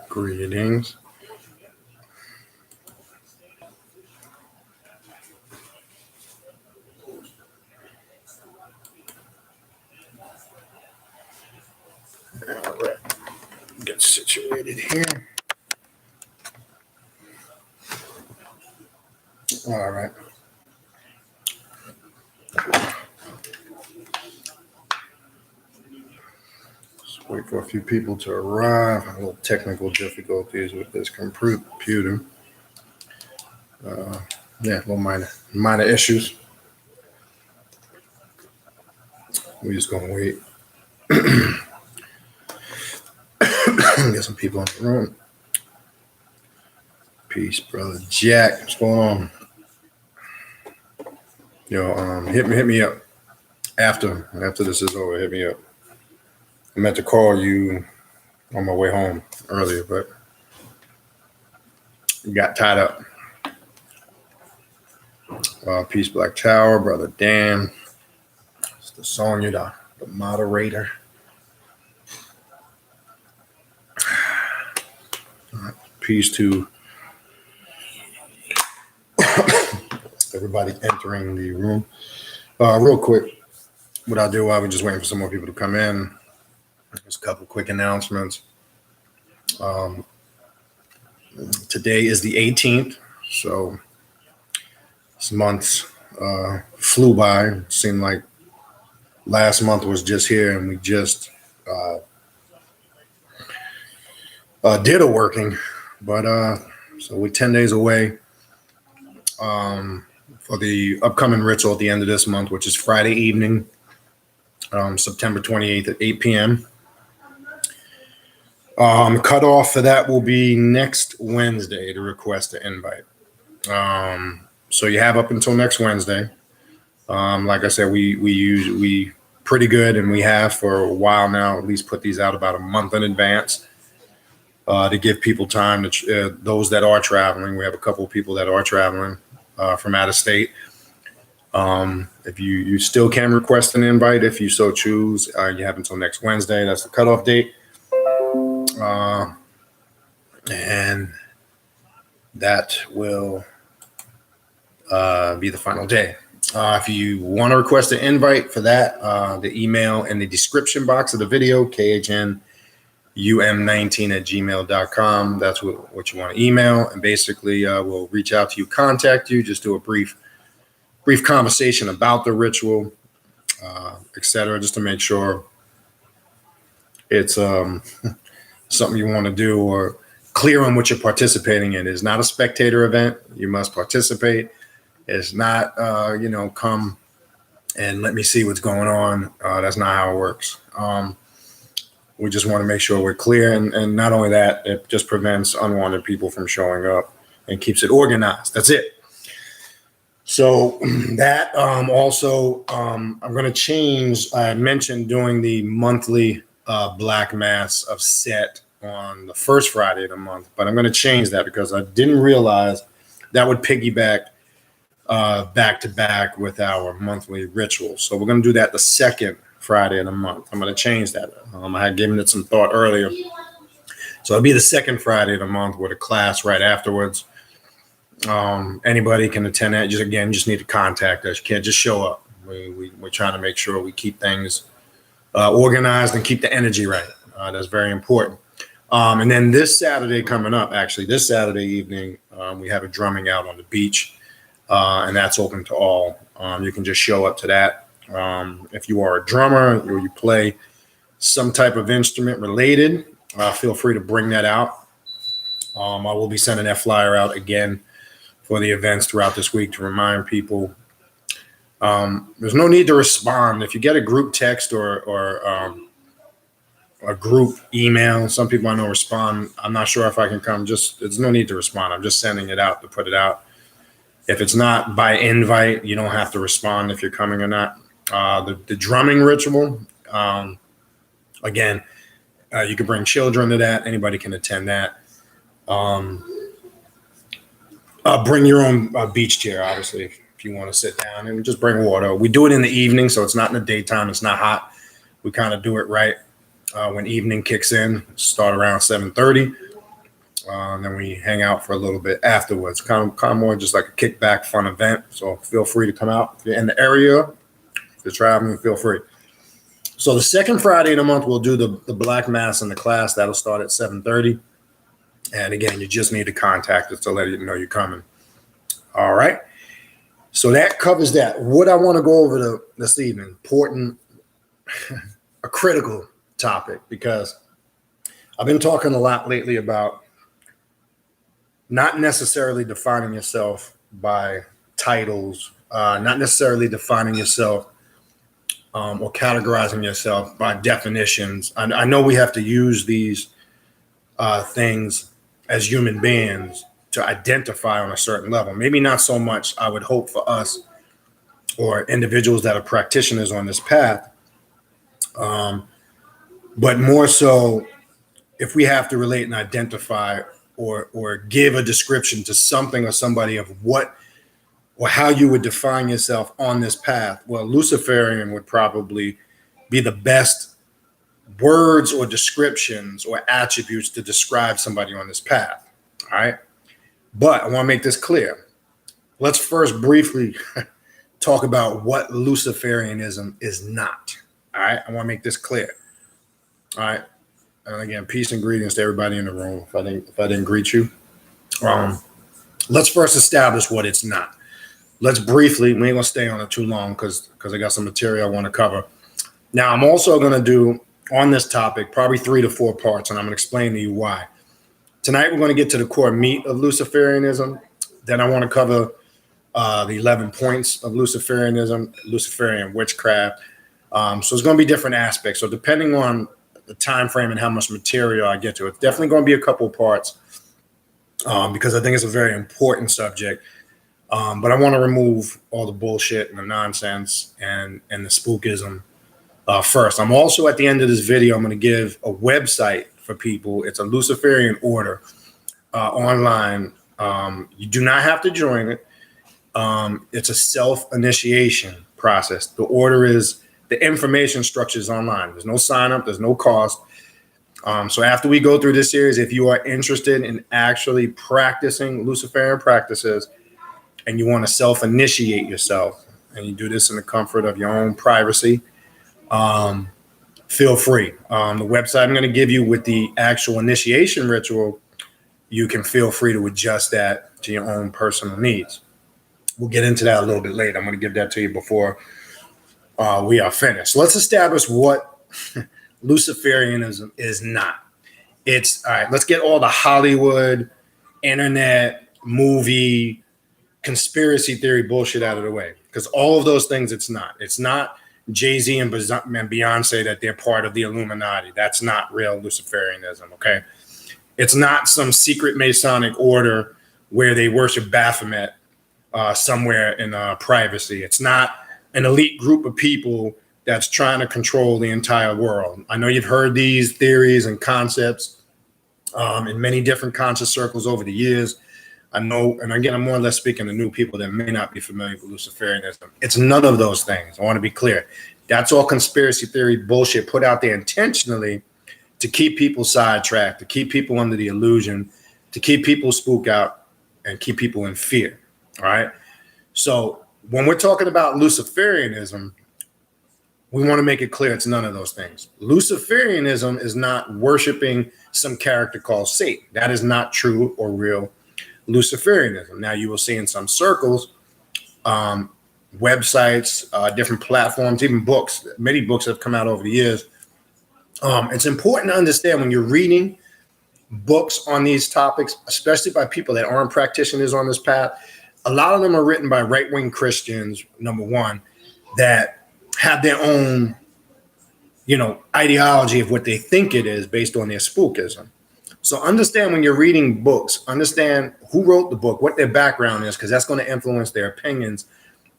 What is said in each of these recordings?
Greetings. All right. Get situated here. All right. Just wait for a few people to arrive. A little technical difficulties with this computer. Little minor issues. We're just gonna wait. Get some people in the room. Peace, brother Jack. What's going on? Yo, hit me up after this is over. Hit me up. I meant to call you on my way home earlier, but got tied up. Peace, Black Tower, brother Dan. It's the Sonya, the moderator. Peace to everybody entering the room. Real quick, what I'll do while we're just waiting for some more people to come in, just a couple quick announcements. Today is the 18th, so this month flew by. It seemed like last month was just here, and we just did a working. But so we're 10 days away for the upcoming ritual at the end of this month, which is Friday evening, September 28th at 8 p.m. Cutoff for that will be next Wednesday to request an invite. So you have up until next Wednesday. Like I said, we pretty good, and we have for a while now, at least put these out about a month in advance. To give people time to those that are traveling. We have a couple of people that are traveling from out of state. If you still can request an invite if you so choose. You have until next Wednesday. That's the cutoff date. And that will be the final day. If you want to request an invite for that, the email in the description box of the video, KHNUM19@gmail.com. That's what you want to email. And basically, we'll reach out to you, contact you, just do a brief conversation about the ritual, etc., just to make sure it's something you want to do or clear on what you're participating in. It's not a spectator event. You must participate. It's not, come and let me see what's going on. That's not how it works. We just want to make sure we're clear. And not only that, it just prevents unwanted people from showing up and keeps it organized. That's it. So that also, I'm going to change. I mentioned doing the monthly Black Mass of Set on the first Friday of the month, but I'm going to change that because I didn't realize that would piggyback back to back with our monthly ritual. So we're going to do that the second Friday of the month. I'm going to change that. I had given it some thought earlier. So it'll be the second Friday of the month with a class right afterwards. Anybody can attend that. Just need to contact us. You can't just show up. We're trying to make sure we keep things organized and keep the energy right. That's very important. And then this Saturday coming up, actually, this Saturday evening, we have a drumming out on the beach, and that's open to all. You can just show up to that. If you are a drummer or you play some type of instrument related, feel free to bring that out. I will be sending that flyer out again for the events throughout this week to remind people. There's no need to respond. If you get a group text or a group email, some people I know respond. I'm not sure if I can come. There's no need to respond. I'm just sending it out to put it out. If it's not by invite, you don't have to respond if you're coming or not. The drumming ritual, again, you can bring children to that. Anybody can attend that. Bring your own beach chair, obviously, if you want to sit down, and just bring water. We do it in the evening, so it's not in the daytime. It's not hot. We kind of do it right when evening kicks in. Start around 7:30. And then we hang out for a little bit afterwards. Kind of more just like a kickback, fun event. So feel free to come out. If you're in the area, if you're traveling, feel free. So the second Friday of the month, we'll do the Black Mass in the class. That'll start at 7:30. And again, you just need to contact us to let you know you're coming. All right. So that covers that. What I want to go over this evening, important, a critical topic, because I've been talking a lot lately about not necessarily defining yourself by titles, not necessarily defining yourself or categorizing yourself by definitions. I know we have to use these things as human beings to identify on a certain level. Maybe not so much, I would hope, for us or individuals that are practitioners on this path, but more so if we have to relate and identify or give a description to something or somebody of what or how you would define yourself on this path. Well, Luciferian would probably be the best words or descriptions or attributes to describe somebody on this path. All right. But I want to make this clear. Let's first briefly talk about what Luciferianism is not. All right. I want to make this clear. All right. And again, peace and greetings to everybody in the room. If I didn't greet you, let's first establish what it's not. Let's briefly, we ain't gonna stay on it too long because I got some material I want to cover. Now, I'm also gonna do on this topic probably 3 to 4 parts, and I'm gonna explain to you why. Tonight, we're gonna get to the core meat of Luciferianism. Then I want to cover the 11 points of Luciferianism, Luciferian witchcraft. So it's gonna be different aspects. So depending on the time frame and how much material I get to, it's definitely going to be a couple parts because I think it's a very important subject. But I want to remove all the bullshit and the nonsense and the spookism first. I'm also, at the end of this video, I'm going to give a website for people. It's a Luciferian order online. You do not have to join it. It's a self-initiation process. The order is, the information structure is online. There's no sign up. There's no cost. So after we go through this series, if you are interested in actually practicing Luciferian practices and you want to self-initiate yourself, and you do this in the comfort of your own privacy, feel free. The website I'm going to give you with the actual initiation ritual, you can feel free to adjust that to your own personal needs. We'll get into that a little bit later. I'm going to give that to you before we are finished. Let's establish what Luciferianism is not. It's all right. Let's get all the Hollywood, internet, movie, conspiracy theory bullshit out of the way, because all of those things, it's not. It's not Jay-Z and Beyonce that they're part of the Illuminati. That's not real Luciferianism. Okay, it's not some secret Masonic order where they worship Baphomet somewhere in privacy. It's not an elite group of people that's trying to control the entire world. I know you've heard these theories and concepts in many different conscious circles over the years. I know, and again, I'm more or less speaking to new people that may not be familiar with Luciferianism. It's none of those things. I want to be clear. That's all conspiracy theory bullshit put out there intentionally to keep people sidetracked, to keep people under the illusion, to keep people spooked out, and keep people in fear. All right. So when we're talking about Luciferianism, we want to make it clear it's none of those things. Luciferianism is not worshiping some character called Satan. That is not true or real Luciferianism. Now, you will see in some circles, websites, different platforms, even books, many books have come out over the years. It's important to understand when you're reading books on these topics, especially by people that aren't practitioners on this path, a lot of them are written by right-wing Christians, number one, that have their own, ideology of what they think it is based on their spookism. So understand when you're reading books, understand who wrote the book, what their background is, because that's going to influence their opinions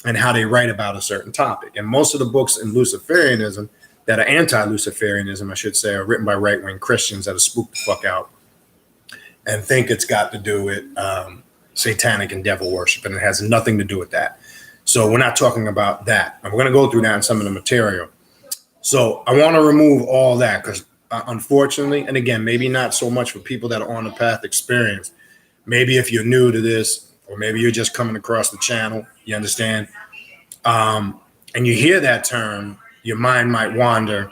and how they write about a certain topic. And most of the books in Luciferianism that are anti-Luciferianism, I should say, are written by right-wing Christians that are spooked the fuck out and think it's got to do with satanic and devil worship, and it has nothing to do with that. So we're not talking about that. And we're going to go through that in some of the material. So I want to remove all that because unfortunately, and again, maybe not so much for people that are on the path experience. Maybe if you're new to this, or maybe you're just coming across the channel, you understand, and you hear that term, your mind might wander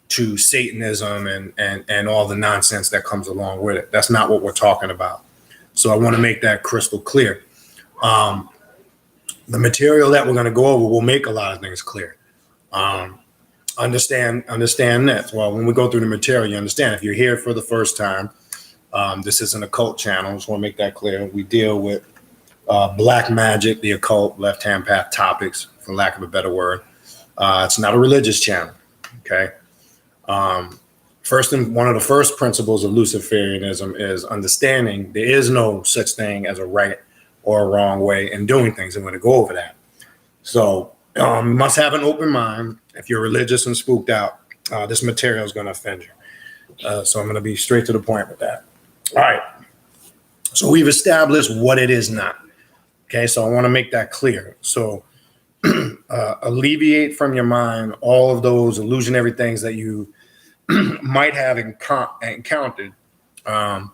to Satanism and all the nonsense that comes along with it. That's not what we're talking about. So I want to make that crystal clear. The material that we're going to go over will make a lot of things clear. Understand that. Well, when we go through the material, you understand. If you're here for the first time, this is an occult channel. Just want to make that clear. We deal with black magic, the occult, left-hand path topics, for lack of a better word. It's not a religious channel. Okay. One of the first principles of Luciferianism is understanding there is no such thing as a right or a wrong way in doing things. I'm going to go over that. So you must have an open mind. If you're religious and spooked out, this material is going to offend you. So I'm going to be straight to the point with that. All right. So we've established what it is not. Okay. So I want to make that clear. So alleviate from your mind all of those illusionary things that you might have encountered on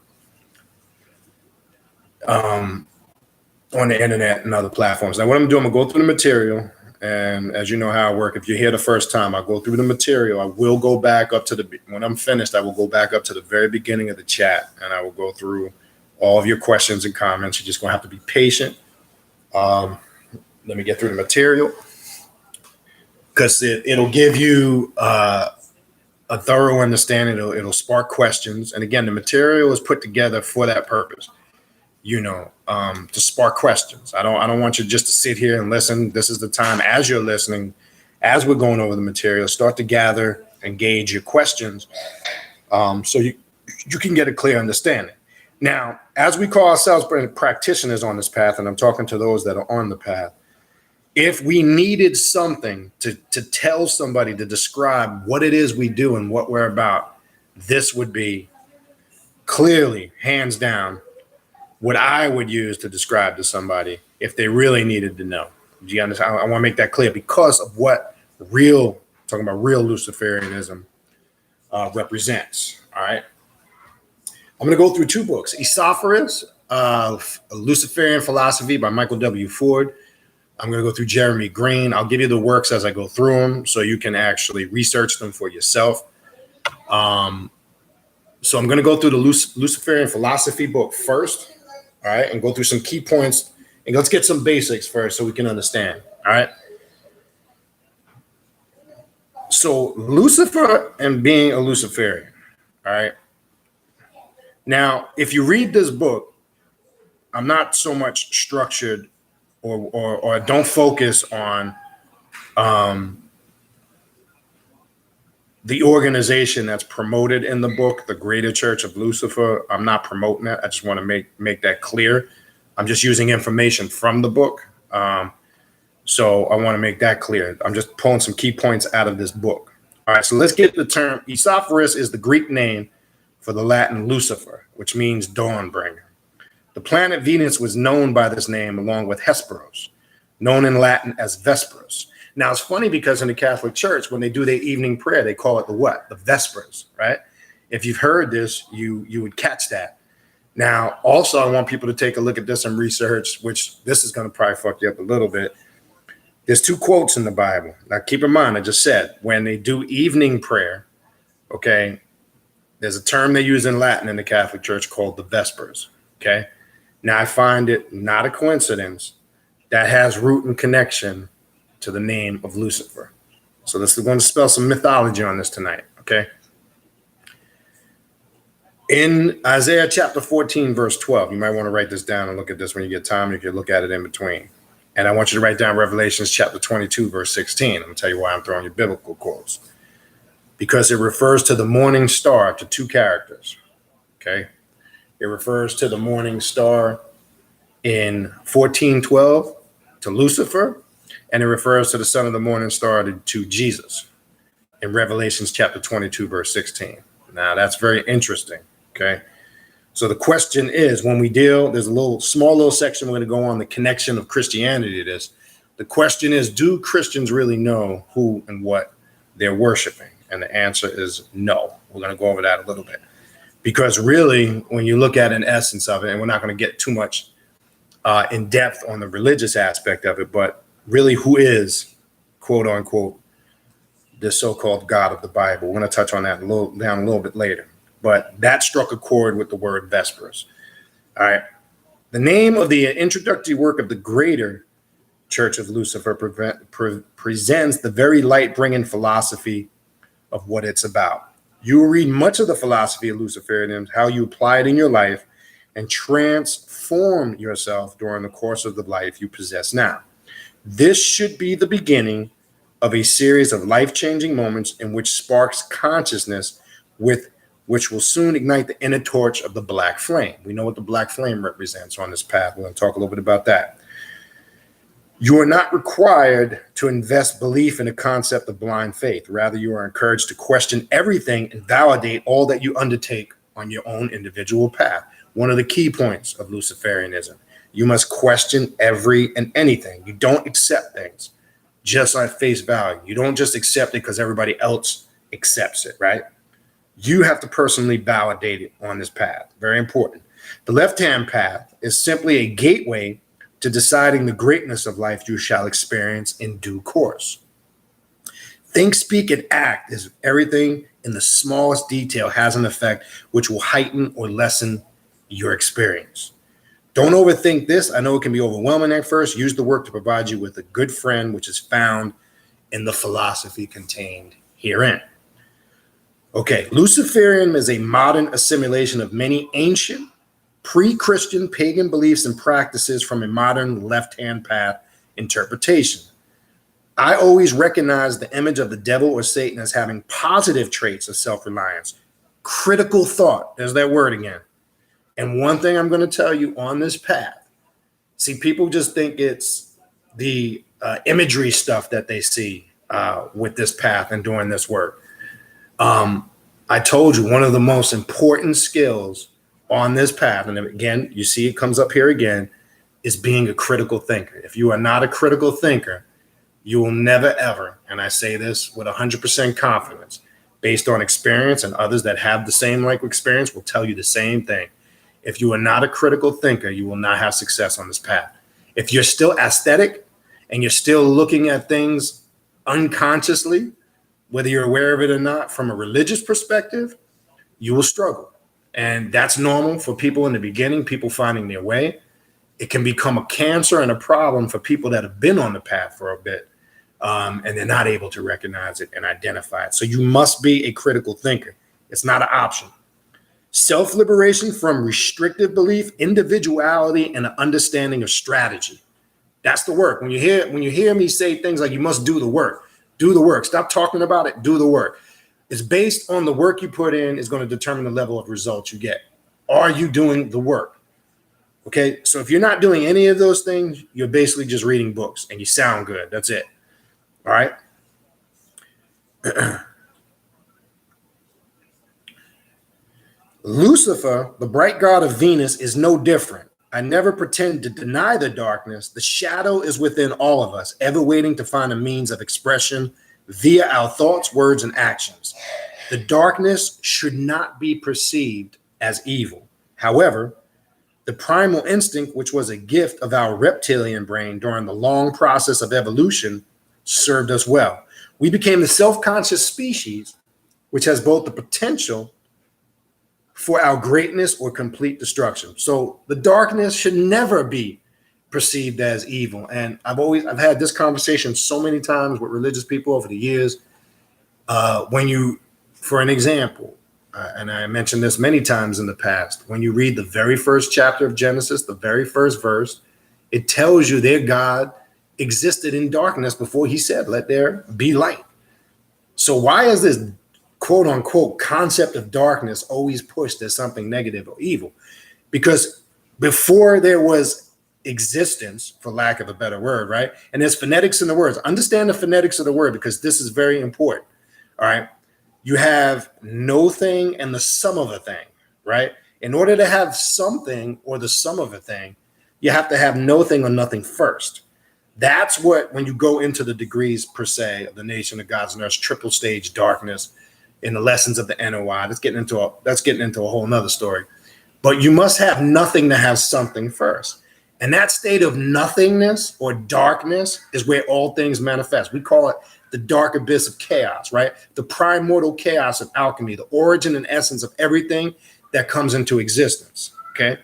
the internet and other platforms. Now, what I'm doing, I'm going to go through the material. And as you know how I work, if you're here the first time, I'll go through the material. I will go back up to when I'm finished, I will go back up to the very beginning of the chat, and I will go through all of your questions and comments. You're just going to have to be patient. Let me get through the material, because it'll give you a thorough understanding. It'll spark questions. And again, the material is put together for that purpose, to spark questions. I don't want you just to sit here and listen. This is the time, as you're listening, as we're going over the material, start to gather, engage your questions, so you can get a clear understanding. Now, as we call ourselves practitioners on this path, and I'm talking to those that are on the path, if we needed something to tell somebody, to describe what it is we do and what we're about, this would be clearly, hands down, what I would use to describe to somebody if they really needed to know. Do you understand? I want to make that clear because of what talking about real Luciferianism represents. All right. I'm going to go through two books. Esophagus, Luciferian Philosophy by Michael W. Ford. I'm going to go through Jeremy Green. I'll give you the works as I go through them so you can actually research them for yourself. So I'm going to go through the Luciferian Philosophy book first. All right. And go through some key points. And let's get some basics first so we can understand. All right. So Lucifer and being a Luciferian. All right. Now, if you read this book, I'm not so much structured or don't focus on the organization that's promoted in the book, the Greater Church of Lucifer. I'm not promoting that. I just want to make that clear. I'm just using information from the book. So I want to make that clear. I'm just pulling some key points out of this book. All right, so let's get the term. Esophagus is the Greek name for the Latin Lucifer, which means dawn bringer. The planet Venus was known by this name along with Hesperos, known in Latin as Vespers. Now, it's funny because in the Catholic Church, when they do their evening prayer, they call it the what? The Vespers, right? If you've heard this, you would catch that. Now, also, I want people to take a look at this and research, which this is going to probably fuck you up a little bit. There's two quotes in the Bible. Now, keep in mind, I just said, when they do evening prayer, okay, there's a term they use in Latin in the Catholic Church called the Vespers, okay? Now, I find it not a coincidence that has root and connection to the name of Lucifer. So we're going to spell some mythology on this tonight, okay? In Isaiah chapter 14, verse 12, you might want to write this down and look at this when you get time. You can look at it in between. And I want you to write down Revelations chapter 22, verse 16. I'm going to tell you why I'm throwing you biblical quotes. Because it refers to the morning star to two characters, okay? It refers to the morning star in 14:12 to Lucifer, and it refers to the son of the morning star to Jesus in Revelations chapter 22, verse 16. Now, that's very interesting, okay? So the question is, when we deal, there's a small little section we're going to go on the connection of Christianity to this. The question is, do Christians really know who and what they're worshiping? And the answer is no. We're going to go over that a little bit. Because really, when you look at an essence of it, and we're not going to get too much in depth on the religious aspect of it, but really who is, quote unquote, the so-called God of the Bible? We're going to touch on that down a little bit later. But that struck a chord with the word Vespers. All right. The name of the introductory work of the Greater Church of Lucifer presents the very light-bringing philosophy of what it's about. You will read much of the philosophy of Luciferianism, how you apply it in your life, and transform yourself during the course of the life you possess now. This should be the beginning of a series of life-changing moments in which sparks consciousness with which will soon ignite the inner torch of the black flame. We know what the black flame represents on this path. We're going to talk a little bit about that. You are not required to invest belief in the concept of blind faith. Rather, you are encouraged to question everything and validate all that you undertake on your own individual path. One of the key points of Luciferianism. You must question every and anything. You don't accept things just at face value. You don't just accept it because everybody else accepts it, right? You have to personally validate it on this path. Very important. The left-hand path is simply a gateway to deciding the greatness of life you shall experience in due course. Think, speak, and act is everything in the smallest detail has an effect which will heighten or lessen your experience. Don't overthink this. I know it can be overwhelming at first. Use the work to provide you with a good friend, which is found in the philosophy contained herein. Okay, Luciferianism is a modern assimilation of many ancient, pre-Christian pagan beliefs and practices from a modern left-hand path interpretation. I always recognize the image of the devil or Satan as having positive traits of self-reliance, critical thought. There's that word again. And one thing I'm going to tell you on this path, see, people just think it's the imagery stuff that they see with this path and doing this work. I told you one of the most important skills on this path, and again, you see it comes up here again, is being a critical thinker. If you are not a critical thinker, you will never, ever, and I say this with 100% confidence, based on experience, and others that have the same like experience will tell you the same thing. If you are not a critical thinker, you will not have success on this path. If you're still aesthetic and you're still looking at things unconsciously, whether you're aware of it or not, from a religious perspective, you will struggle. And that's normal for people in the beginning, people finding their way. It can become a cancer and a problem for people that have been on the path for a bit, and they're not able to recognize it and identify it. So you must be a critical thinker. It's not an option. Self-liberation from restrictive belief, individuality, and an understanding of strategy. That's the work. When you hear me say things like you must do the work, do the work. Stop talking about it. Do the work. It's based on the work you put in is going to determine the level of results you get. Are you doing the work? Okay. So if you're not doing any of those things, you're basically just reading books and you sound good. That's it. All right. Lucifer, the bright god of Venus, is no different. I never pretend to deny the darkness. The shadow is within all of us, ever waiting to find a means of expression via our thoughts, words, and actions. The darkness should not be perceived as evil. However, the primal instinct, which was a gift of our reptilian brain during the long process of evolution, served us well. We became the self-conscious species, which has both the potential for our greatness or complete destruction. So the darkness should never be perceived as evil. And I've had this conversation so many times with religious people over the years. For an example, and I mentioned this many times in the past, when you read the very first chapter of Genesis, the very first verse, it tells you their God existed in darkness before he said, let there be light. So why is this quote unquote concept of darkness always pushed as something negative or evil? Because before there was existence, for lack of a better word, right? And there's phonetics in the words. Understand the phonetics of the word, because this is very important. All right. You have no thing and the sum of a thing, right? In order to have something or the sum of a thing, you have to have no thing or nothing first. That's what, when you go into the degrees per se of the nation of God's nurse, triple stage darkness, in the lessons of the NOI. That's getting into a whole nother story. But you must have nothing to have something first. And that state of nothingness or darkness is where all things manifest. We call it the dark abyss of chaos, right? The primordial chaos of alchemy, the origin and essence of everything that comes into existence, okay?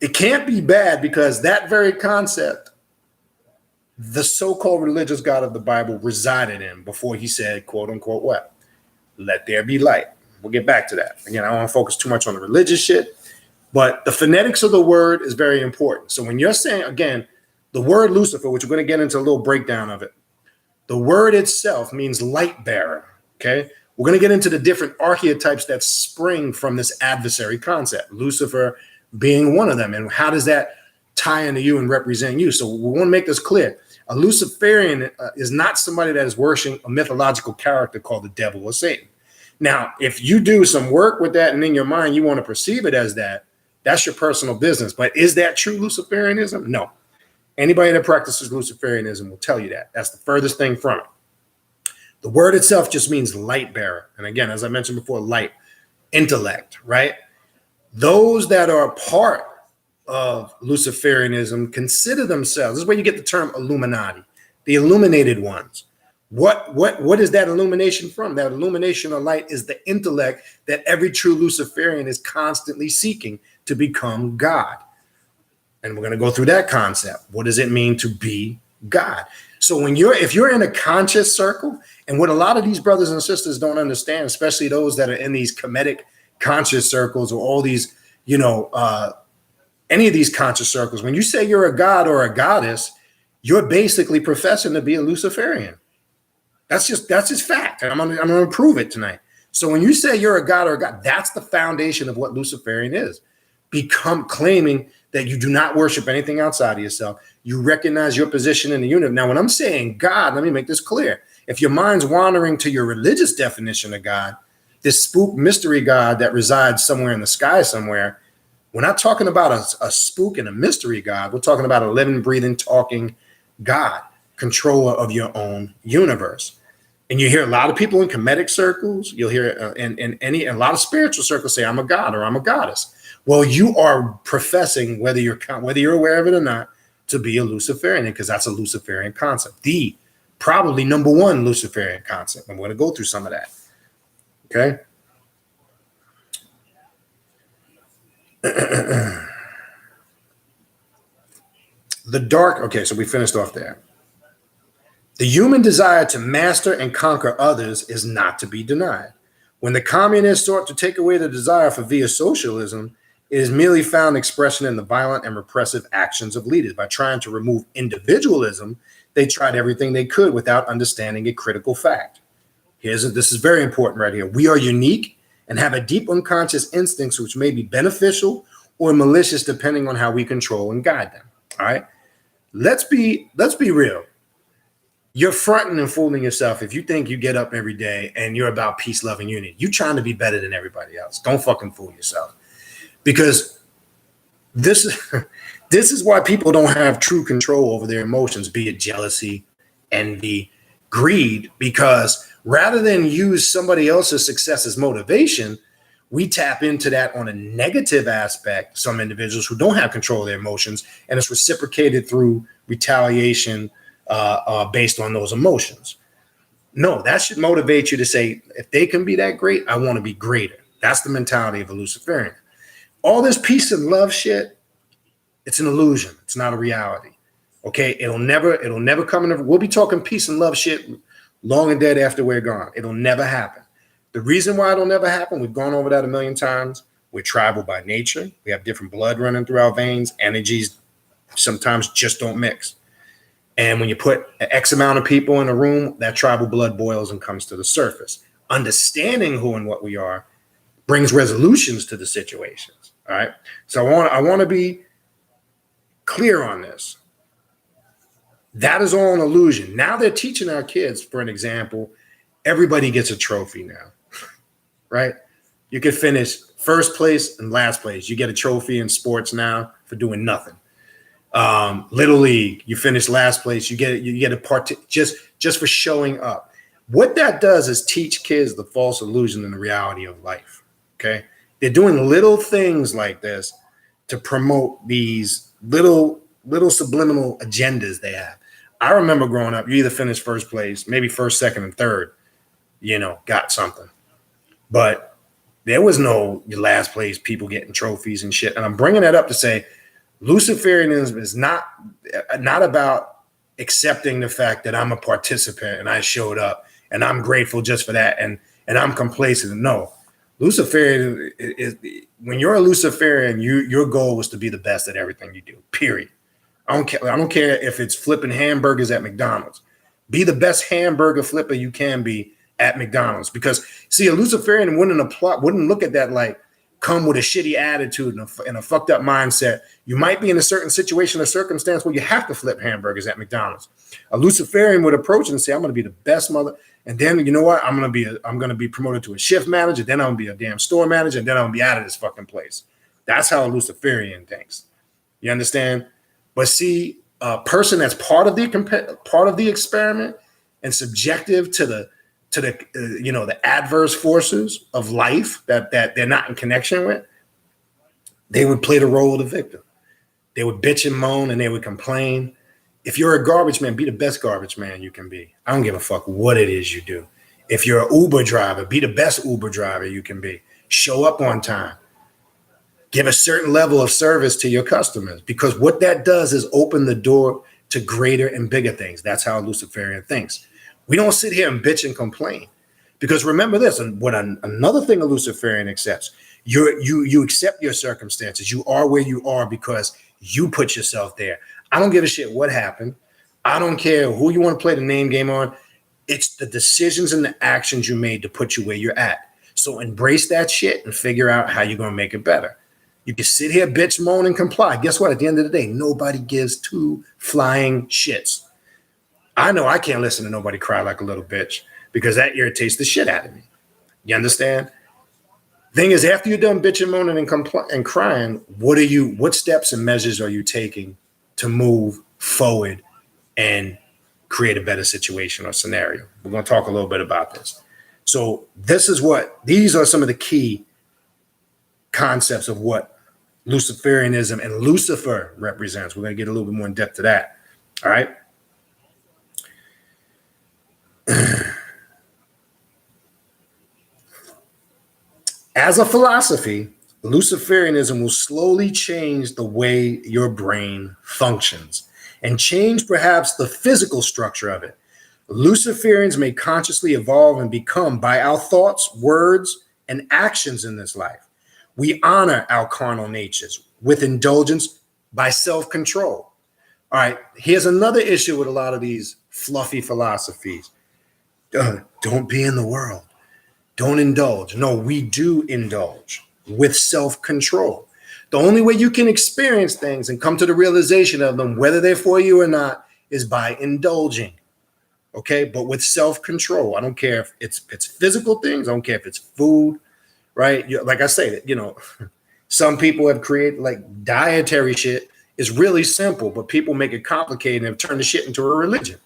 It can't be bad because that very concept, the so-called religious God of the Bible resided in before he said, quote unquote, what? Let there be light. We'll get back to that. Again, I don't want to focus too much on the religious shit, but the phonetics of the word is very important. So when you're saying, again, the word Lucifer, which we're going to get into a little breakdown of it, the word itself means light bearer, okay? We're going to get into the different archetypes that spring from this adversary concept, Lucifer being one of them. And how does that tie into you and represent you? So we want to make this clear. A Luciferian is not somebody that is worshiping a mythological character called the devil or Satan. Now, if you do some work with that and in your mind you want to perceive it as that, that's your personal business. But is that true Luciferianism? No. Anybody that practices Luciferianism will tell you that. That's the furthest thing from it. The word itself just means light bearer. And again, as I mentioned before, light, intellect, right? Those that are a part of Luciferianism consider themselves, this is where you get the term Illuminati, the illuminated ones. What is that illumination from? That illumination of light is the intellect that every true Luciferian is constantly seeking to become God. And we're going to go through that concept. What does it mean to be God? So if you're in a conscious circle, and what a lot of these brothers and sisters don't understand, especially those that are in these Kemetic conscious circles or all these, any of these conscious circles, when you say you're a god or a goddess, you're basically professing to be a Luciferian. That's just fact. And I'm going to prove it tonight. So when you say you're a god or a god, that's the foundation of what Luciferian is. Claiming that you do not worship anything outside of yourself. You recognize your position in the universe. Now, when I'm saying God, let me make this clear. If your mind's wandering to your religious definition of God, this spook mystery God that resides somewhere in the sky somewhere, we're not talking about a spook and a mystery God. We're talking about a living, breathing, talking God, controller of your own universe. And you hear a lot of people in Kemetic circles, you'll hear in a lot of spiritual circles say, I'm a god or I'm a goddess. Well, you are professing, whether you're aware of it or not, to be a Luciferian, because that's a Luciferian concept. The probably number one Luciferian concept. I'm going to go through some of that. Okay. Okay, so we finished off there. The human desire to master and conquer others is not to be denied. When the communists sought to take away the desire for via socialism, it is merely found expression in the violent and repressive actions of leaders. By trying to remove individualism, they tried everything they could without understanding a critical fact. This is very important right here. We are unique and have a deep unconscious instincts which may be beneficial or malicious depending on how we control and guide them. All right. Let's be real. You're fronting and fooling yourself if you think you get up every day and you're about peace, love, and unity. You're trying to be better than everybody else. Don't fucking fool yourself. Because this is why people don't have true control over their emotions, be it jealousy, envy, greed, because rather than use somebody else's success as motivation, we tap into that on a negative aspect, some individuals who don't have control of their emotions, and it's reciprocated through retaliation based on those emotions. No, that should motivate you to say, if they can be that great, I want to be greater. That's the mentality of a Luciferian. All this peace and love shit, it's an illusion. It's not a reality. Okay, it'll never come in. We'll be talking peace and love shit long and dead after we're gone. It'll never happen. The reason why it'll never happen, we've gone over that a million times. We're tribal by nature. We have different blood running through our veins. Energies sometimes just don't mix. And when you put X amount of people in a room, that tribal blood boils and comes to the surface. Understanding who and what we are brings resolutions to the situations. All right. So I want to be clear on this. That is all an illusion. Now they're teaching our kids, for an example, everybody gets a trophy now, right? You can finish first place and last place. You get a trophy in sports now for doing nothing. Little League, you finish last place, you get a part just for showing up. What that does is teach kids the false illusion and the reality of life. Okay, they're doing little things like this to promote these little subliminal agendas they have. I remember growing up, you either finished first place, maybe first, second, and third, got something. But there was no last place, people getting trophies and shit. And I'm bringing that up to say Luciferianism is not about accepting the fact that I'm a participant and I showed up and I'm grateful just for that and I'm complacent. No, Luciferian is when you're a Luciferian, your goal was to be the best at everything you do. Period. I don't care if it's flipping hamburgers at McDonald's. Be the best hamburger flipper you can be at McDonald's. Because see, a Luciferian wouldn't look at that like come with a shitty attitude and a fucked up mindset. You might be in a certain situation or circumstance where you have to flip hamburgers at McDonald's. A Luciferian would approach it and say, I'm going to be the best mother. And then, you know what? I'm going to be promoted to a shift manager. Then I'm going to be a damn store manager. And then I'm going to be out of this fucking place. That's how a Luciferian thinks. You understand? But see, a person that's part of the experiment and subjective to the the adverse forces of life that they're not in connection with, they would play the role of the victim. They would bitch and moan and they would complain. If you're a garbage man, be the best garbage man you can be. I don't give a fuck what it is you do. If you're an Uber driver, be the best Uber driver you can be. Show up on time. Give a certain level of service to your customers, because what that does is open the door to greater and bigger things. That's how a Luciferian thinks. We don't sit here and bitch and complain, because remember this, and another thing a Luciferian accepts, you accept your circumstances. You are where you are because you put yourself there. I don't give a shit what happened. I don't care who you want to play the name game on. It's the decisions and the actions you made to put you where you're at. So embrace that shit and figure out how you're going to make it better. You can sit here, bitch, moan, and comply. Guess what? At the end of the day, nobody gives two flying shits. I know I can't listen to nobody cry like a little bitch, because that irritates the shit out of me. You understand? Thing is, after you're done bitching, moaning, and crying, what steps and measures are you taking to move forward and create a better situation or scenario? We're going to talk a little bit about this. So these are some of the key concepts of what Luciferianism and Lucifer represents. We're going to get a little bit more in depth to that. All right. As a philosophy, Luciferianism will slowly change the way your brain functions and change perhaps the physical structure of it. Luciferians may consciously evolve and become by our thoughts, words, and actions in this life. We honor our carnal natures with indulgence by self-control. All right, here's another issue with a lot of these fluffy philosophies. Don't be in the world. Don't indulge. No, we do indulge with self-control. The only way you can experience things and come to the realization of them, whether they're for you or not, is by indulging. Okay, but with self-control. I don't care if it's physical things. I don't care if it's food. Right? Like I say, some people have created like dietary shit is really simple, but people make it complicated and have turned the shit into a religion.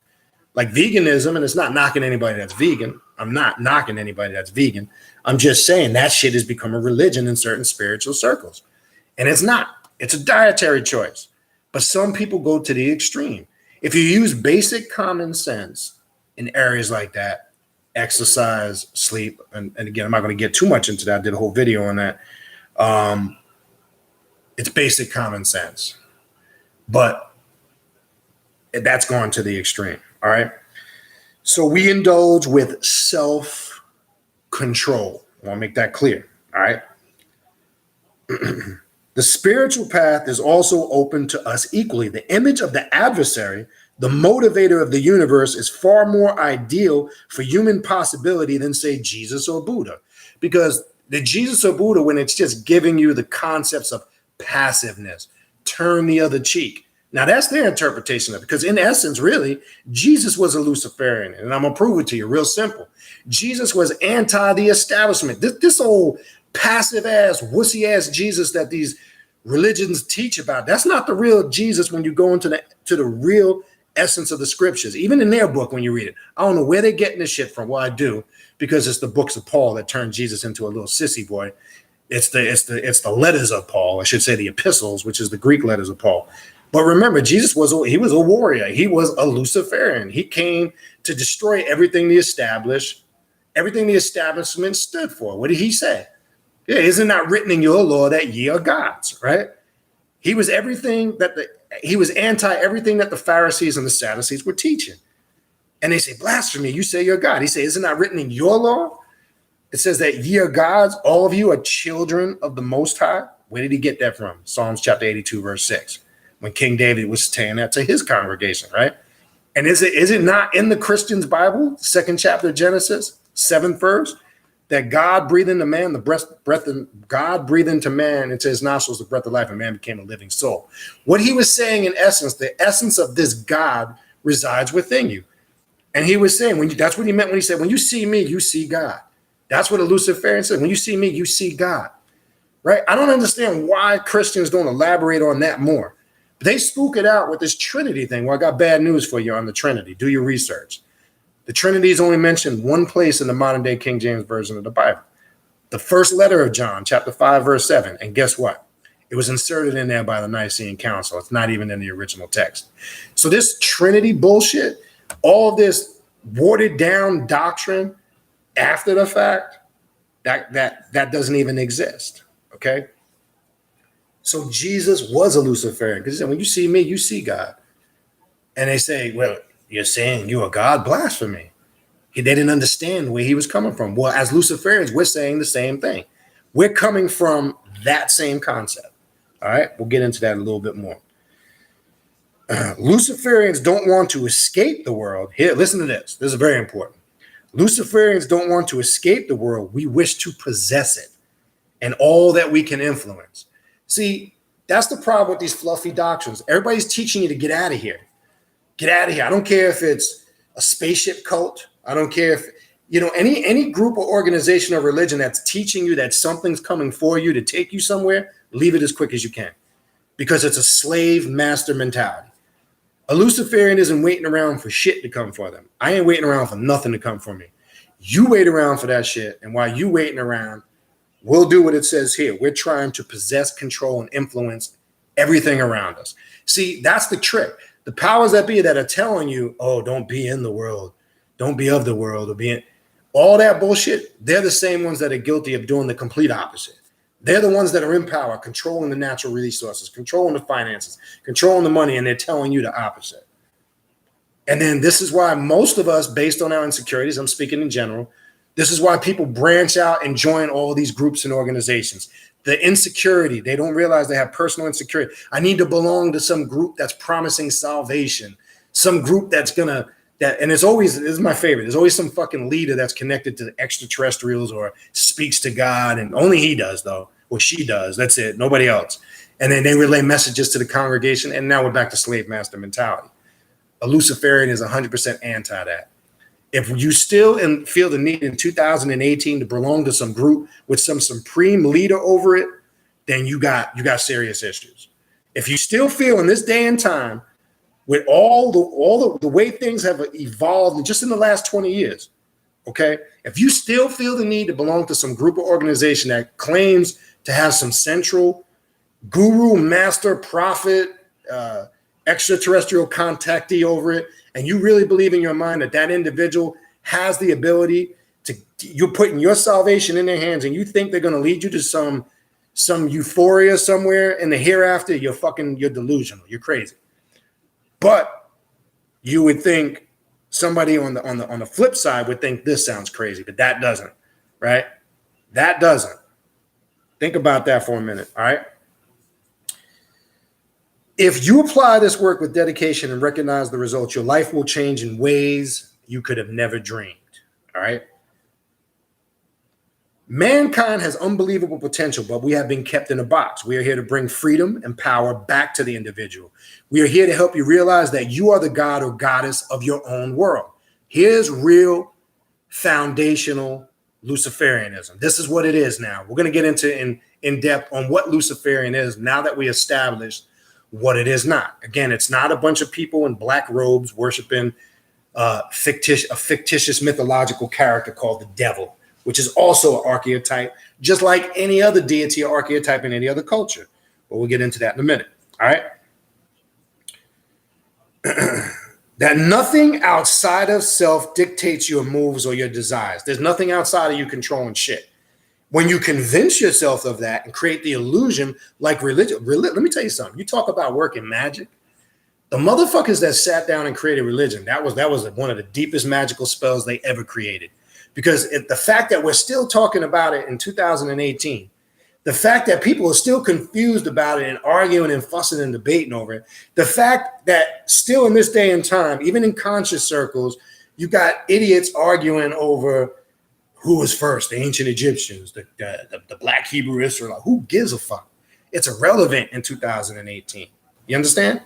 Like veganism, and it's not knocking anybody that's vegan. I'm not knocking anybody that's vegan. I'm just saying that shit has become a religion in certain spiritual circles. And it's not. It's a dietary choice. But some people go to the extreme. If you use basic common sense in areas like that, exercise, sleep, and again, I'm not going to get too much into that. I did a whole video on that. It's basic common sense, but that's going to the extreme. All right. So we indulge with self-control. I want to make that clear. All right. The spiritual path is also open to us equally. The image of the adversary, the motivator of the universe, is far more ideal for human possibility than, say, Jesus or Buddha. Because the Jesus or Buddha, when it's just giving you the concepts of passiveness, turn the other cheek. Now, that's their interpretation of it. Because in essence, really, Jesus was a Luciferian. And I'm going to prove it to you real simple. Jesus was anti the establishment. This old passive ass, wussy ass Jesus that these religions teach about. That's not the real Jesus when you go into the real essence of the scriptures. Even in their book, when you read it, I don't know where they're getting this shit from. Well, I do, because it's the books of Paul that turned Jesus into a little sissy boy. It's the letters of Paul, I should say the epistles, which is the Greek letters of Paul. But remember, Jesus was a warrior. He was a Luciferian. He came to destroy everything the establishment stood for. What did he say? Yeah, isn't that written in your law that ye are gods, right? He was he was anti everything that the Pharisees and the Sadducees were teaching. And they say, blasphemy, you say you're God. He said, isn't that written in your law? It says that ye are gods, all of you are children of the Most High. Where did he get that from? Psalms chapter 82, verse 6, when King David was saying that to his congregation, right? And is it not in the Christian's Bible, second chapter of Genesis, 7th verse, that God breathed into man, God breathed into man into his nostrils the breath of life, and man became a living soul. What he was saying, in essence, the essence of this God resides within you. And he was saying, that's what he meant when he said, when you see me, you see God. That's what a Luciferian said. When you see me, you see God, right? I don't understand why Christians don't elaborate on that more. They spook it out with this Trinity thing. Well, I got bad news for you on the Trinity. Do your research. The Trinity is only mentioned one place in the modern day King James Version of the Bible. The first letter of John, chapter 5, verse 7. And guess what? It was inserted in there by the Nicene Council. It's not even in the original text. So this Trinity bullshit, all this watered down doctrine after the fact, that doesn't even exist. Okay. So Jesus was a Luciferian, because he said, when you see me, you see God. And they say, well, you're saying you are God? Blasphemy. They didn't understand where he was coming from. Well, as Luciferians, we're saying the same thing. We're coming from that same concept. All right. We'll get into that a little bit more. Luciferians don't want to escape the world. Here, listen to this. This is very important. Luciferians don't want to escape the world. We wish to possess it and all that we can influence. See, that's the problem with these fluffy doctrines. Everybody's teaching you to get out of here. Get out of here. I don't care if it's a spaceship cult. I don't care if, any group or organization or religion that's teaching you that something's coming for you to take you somewhere, leave it as quick as you can, because it's a slave master mentality. A Luciferian isn't waiting around for shit to come for them. I ain't waiting around for nothing to come for me. You wait around for that shit. And while you waiting around, we'll do what it says here. We're trying to possess, control, and influence everything around us. See, that's the trick. The powers that be that are telling you, oh, don't be in the world, don't be of the world, or be in all that bullshit. They're the same ones that are guilty of doing the complete opposite. They're the ones that are in power, controlling the natural resources, controlling the finances, controlling the money, and they're telling you the opposite. And then this is why most of us, based on our insecurities, I'm speaking in general, this is why people branch out and join all these groups and organizations. The insecurity, they don't realize they have personal insecurity. I need to belong to some group that's promising salvation, some group that's gonna, and it's always, this is my favorite, there's always some fucking leader that's connected to the extraterrestrials or speaks to God, and only he does though, or she does, that's it, nobody else. And then they relay messages to the congregation, and now we're back to slave master mentality. A Luciferian is 100% anti that. If you still feel the need in 2018 to belong to some group with some supreme leader over it, then you got serious issues. If you still feel in this day and time, with all the way things have evolved just in the last 20 years, okay? If you still feel the need to belong to some group or organization that claims to have some central guru, master, prophet, extraterrestrial contactee over it, and you really believe in your mind that individual has the ability to, you're putting your salvation in their hands, and you think they're going to lead you to some euphoria somewhere in the hereafter, you're delusional. You're crazy. But you would think somebody on the flip side would think this sounds crazy, but that doesn't, right? That doesn't. Think about that for a minute, all right? If you apply this work with dedication and recognize the results, your life will change in ways you could have never dreamed, all right? Mankind has unbelievable potential, but we have been kept in a box. We are here to bring freedom and power back to the individual. We are here to help you realize that you are the god or goddess of your own world. Here's real foundational Luciferianism. This is what it is now. We're going to get into in depth on what Luciferian is now that we established what it is not. Again, it's not a bunch of people in black robes worshiping a fictitious mythological character called the devil, which is also an archetype, just like any other deity or archetype in any other culture. But we'll get into that in a minute. All right. That nothing outside of self dictates your moves or your desires. There's nothing outside of you controlling shit. When you convince yourself of that and create the illusion, like religion, let me tell you something. You talk about working magic. The motherfuckers that sat down and created religion, that was one of the deepest magical spells they ever created. Because the fact that we're still talking about it in 2018, the fact that people are still confused about it and arguing and fussing and debating over it, the fact that still in this day and time, even in conscious circles, you got idiots arguing over who was first, the ancient Egyptians, the black Hebrew Israelite. Who gives a fuck? It's irrelevant in 2018. You understand?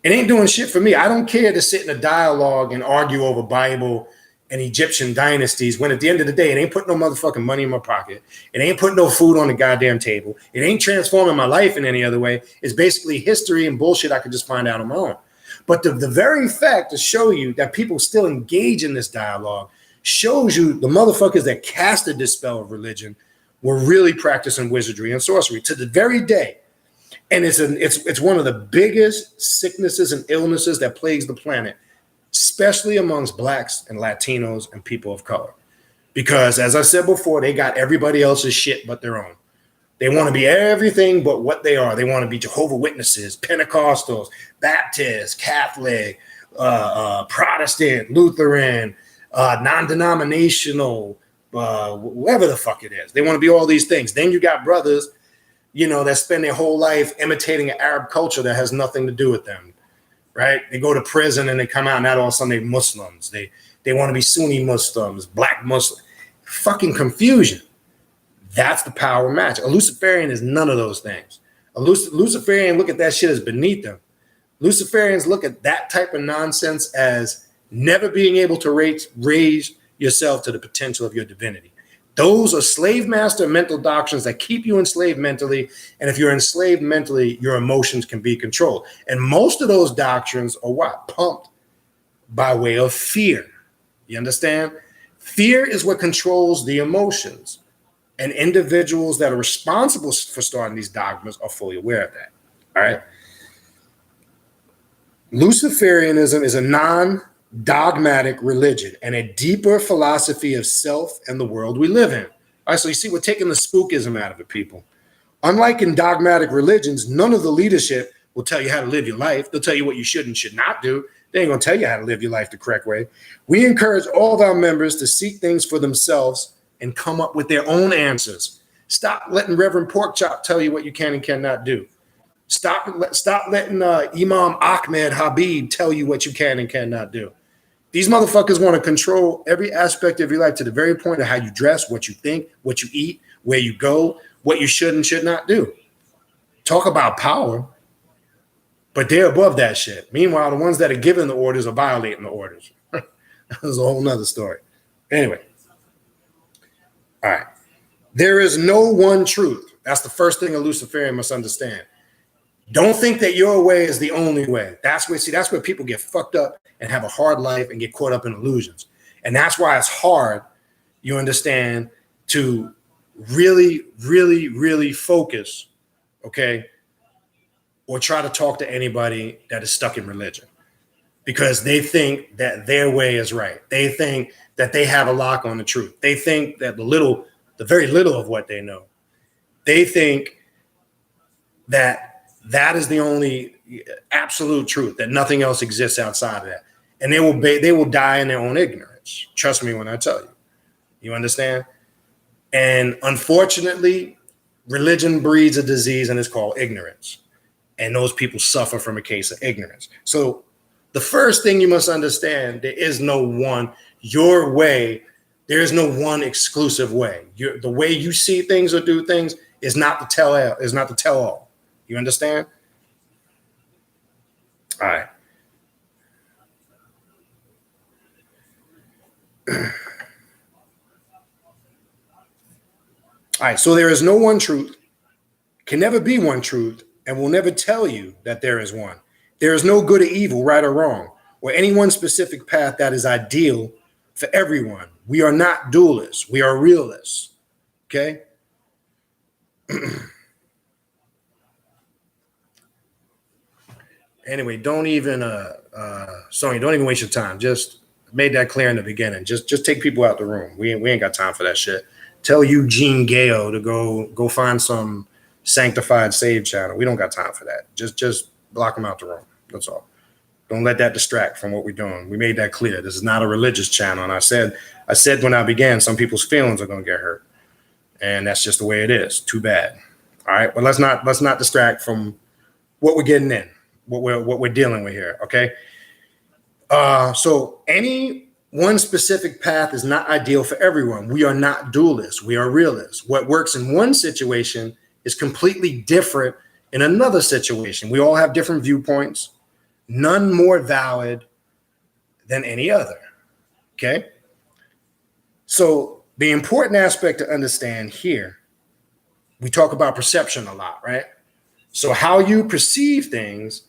It ain't doing shit for me. I don't care to sit in a dialogue and argue over Bible and Egyptian dynasties when at the end of the day, it ain't putting no motherfucking money in my pocket. It ain't putting no food on the goddamn table. It ain't transforming my life in any other way. It's basically history and bullshit I could just find out on my own. But the very fact to show you that people still engage in this dialogue shows you the motherfuckers that casted this spell of religion were really practicing wizardry and sorcery to the very day. And it's one of the biggest sicknesses and illnesses that plagues the planet, especially amongst blacks and Latinos and people of color. Because as I said before, they got everybody else's shit but their own. They want to be everything but what they are. They want to be Jehovah's Witnesses, Pentecostals, Baptists, Catholic, Protestant, Lutheran, non-denominational, whatever the fuck it is. They want to be all these things. Then you got brothers, that spend their whole life imitating an Arab culture that has nothing to do with them, right? They go to prison and they come out and now all of a sudden they're Muslims. They want to be Sunni Muslims, black Muslims. Fucking confusion. That's the power match. A Luciferian is none of those things. A Luciferian look at that shit as beneath them. Luciferians look at that type of nonsense as never being able to raise yourself to the potential of your divinity. Those are slave master mental doctrines that keep you enslaved mentally. And if you're enslaved mentally, your emotions can be controlled. And most of those doctrines are what? Pumped by way of fear. You understand? Fear is what controls the emotions. And individuals that are responsible for starting these dogmas are fully aware of that. All right. Luciferianism is a non-dogmatic religion and a deeper philosophy of self and the world we live in. All right, so you see, we're taking the spookism out of it, people. Unlike in dogmatic religions, none of the leadership will tell you how to live your life. They'll tell you what you should and should not do. They ain't going to tell you how to live your life the correct way. We encourage all of our members to seek things for themselves and come up with their own answers. Stop letting Reverend Porkchop tell you what you can and cannot do. Stop letting Imam Ahmed Habib tell you what you can and cannot do. These motherfuckers want to control every aspect of your life to the very point of how you dress, what you think, what you eat, where you go, what you should and should not do. Talk about power, but they're above that shit. Meanwhile, the ones that are giving the orders are violating the orders. That's a whole nother story. Anyway. All right. There is no one truth. That's the first thing a Luciferian must understand. Don't think that your way is the only way. That's where people get fucked up and have a hard life and get caught up in illusions. And that's why it's hard, you understand, to really, really, really focus, okay, or try to talk to anybody that is stuck in religion because they think that their way is right. They think that they have a lock on the truth. They think that the very little of what they know, they think that is the only absolute truth, that nothing else exists outside of that. And they will die in their own ignorance. Trust me when I tell you. You understand? And unfortunately, religion breeds a disease and it's called ignorance. And those people suffer from a case of ignorance. So the first thing you must understand, there is no one, your way, there is no one exclusive way. The way you see things or do things is not the tell all. You understand? All right. All right, so there is no one truth, can never be one truth, and will never tell you that there is one. There is no good or evil, right or wrong, or any one specific path that is ideal for everyone. We are not dualists, we are realists. Okay? Anyway, don't even Sony, don't even waste your time. Just made that clear in the beginning. Just take people out the room. We ain't got time for that shit. Tell Eugene Gale to go find some sanctified save channel. We don't got time for that. Just block them out the room. That's all. Don't let that distract from what we're doing. We made that clear. This is not a religious channel. And I said when I began, some people's feelings are gonna get hurt. And that's just the way it is. Too bad. All right. But let's not distract from what we're getting in, what we're dealing with here. Okay. So any one specific path is not ideal for everyone. We are not dualists. We are realists. What works in one situation is completely different in another situation. We all have different viewpoints, none more valid than any other. Okay. So the important aspect to understand here, we talk about perception a lot, right? So how you perceive things,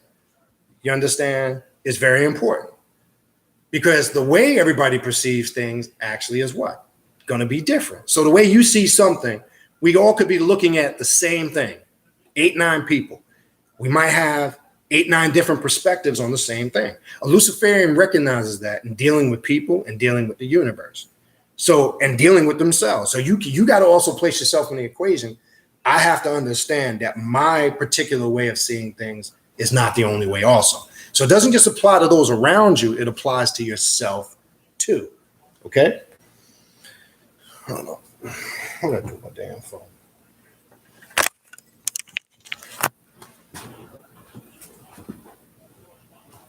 you understand, is very important. Because the way everybody perceives things actually is what? Going to be different. So the way you see something, we all could be looking at the same thing. 8, 9 people. We might have 8, 9 different perspectives on the same thing. A Luciferian recognizes that in dealing with people and dealing with the universe. So, and dealing with themselves. So you got to also place yourself in the equation. I have to understand that my particular way of seeing things is not the only way also. So it doesn't just apply to those around you, it applies to yourself too. Okay? I don't know. I'm gonna do my damn phone.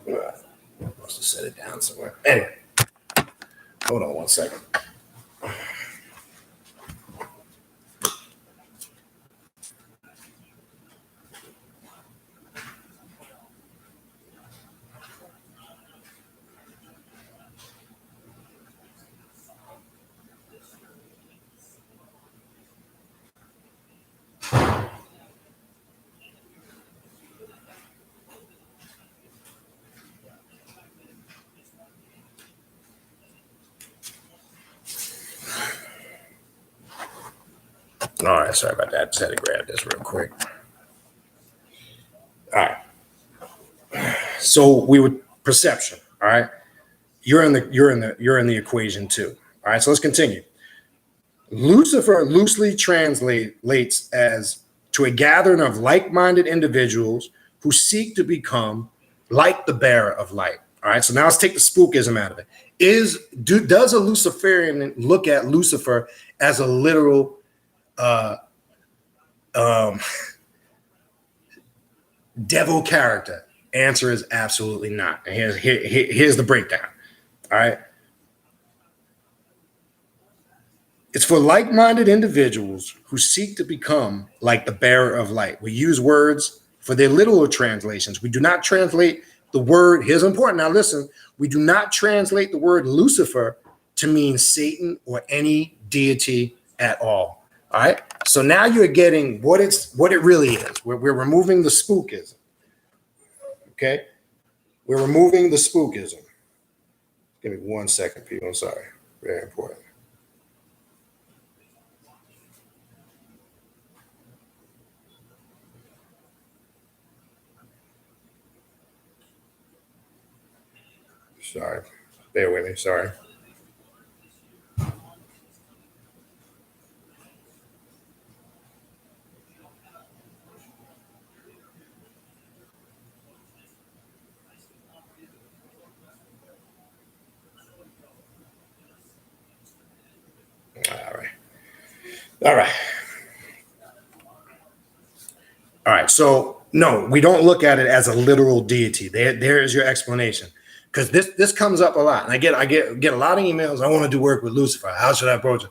I must have set it down somewhere. Anyway, hold on one second. All right, sorry about that. Just had to grab this real quick. All right. So we would perception. All right. You're in the equation too. All right. So let's continue. Lucifer loosely translates as to a gathering of like-minded individuals who seek to become like the bearer of light. All right. So now let's take the spookism out of it. Does a Luciferian look at Lucifer as a literal devil character? Answer is absolutely not. And here's the breakdown. All right. It's for like-minded individuals who seek to become like the bearer of light. We use words for their literal translations. We do not translate the word. Here's important. Now listen, we do not translate the word Lucifer to mean Satan or any deity at all. All right. So now you're getting what it really is. We're removing the spookism. Okay. We're removing the spookism. Give me 1 second, people. I'm sorry. Very important. Sorry. Bear with me. Sorry. All right. So no, we don't look at it as a literal deity. There is your explanation. Because this comes up a lot. And I get a lot of emails. I want to do work with Lucifer. How should I approach it?